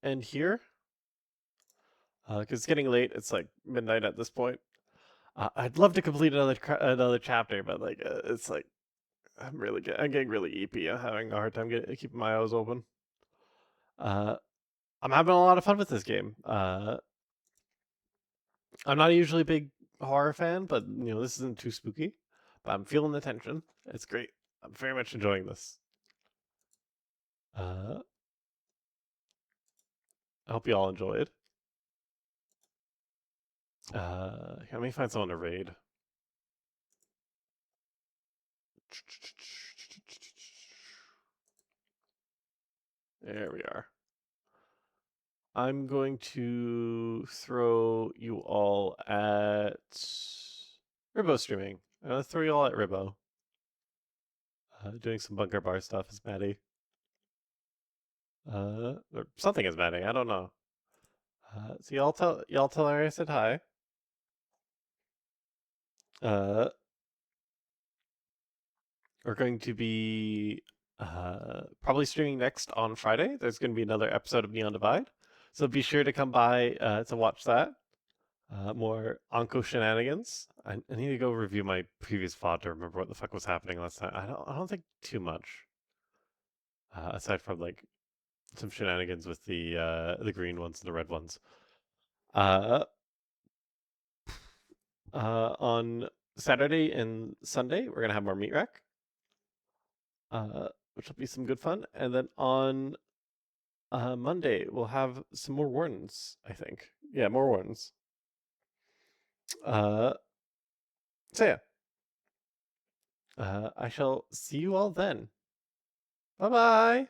end here. Because it's getting late. It's like midnight at this point. I'd love to complete another chapter, but like it's like I'm getting really eepy. I'm having a hard time keeping my eyes open. I'm having a lot of fun with this game. I'm not usually a big horror fan, but you know this isn't too spooky. But I'm feeling the tension. It's great. I'm very much enjoying this. hope you all enjoyed. Let me find someone to raid. There we are. I'm going to throw you all at Ribbo streaming. I'm going to throw you all at Ribbo. Doing some bunker bar stuff as Maddie. Or something as Maddie, I don't know. So y'all tell her I said hi. We're going to be probably streaming next on Friday. There's going to be another episode of Neon Divide, so be sure to come by to watch that. More Anko shenanigans. I need to go review my previous VOD to remember what the fuck was happening last time. I don't think too much. Aside from like some shenanigans with the green ones and the red ones. On Saturday and Sunday, we're gonna have more Meat Rack, which will be some good fun. And then on Monday, we'll have some more Wardens, I think. Yeah, more Wardens. So yeah. I shall see you all then. Bye-bye!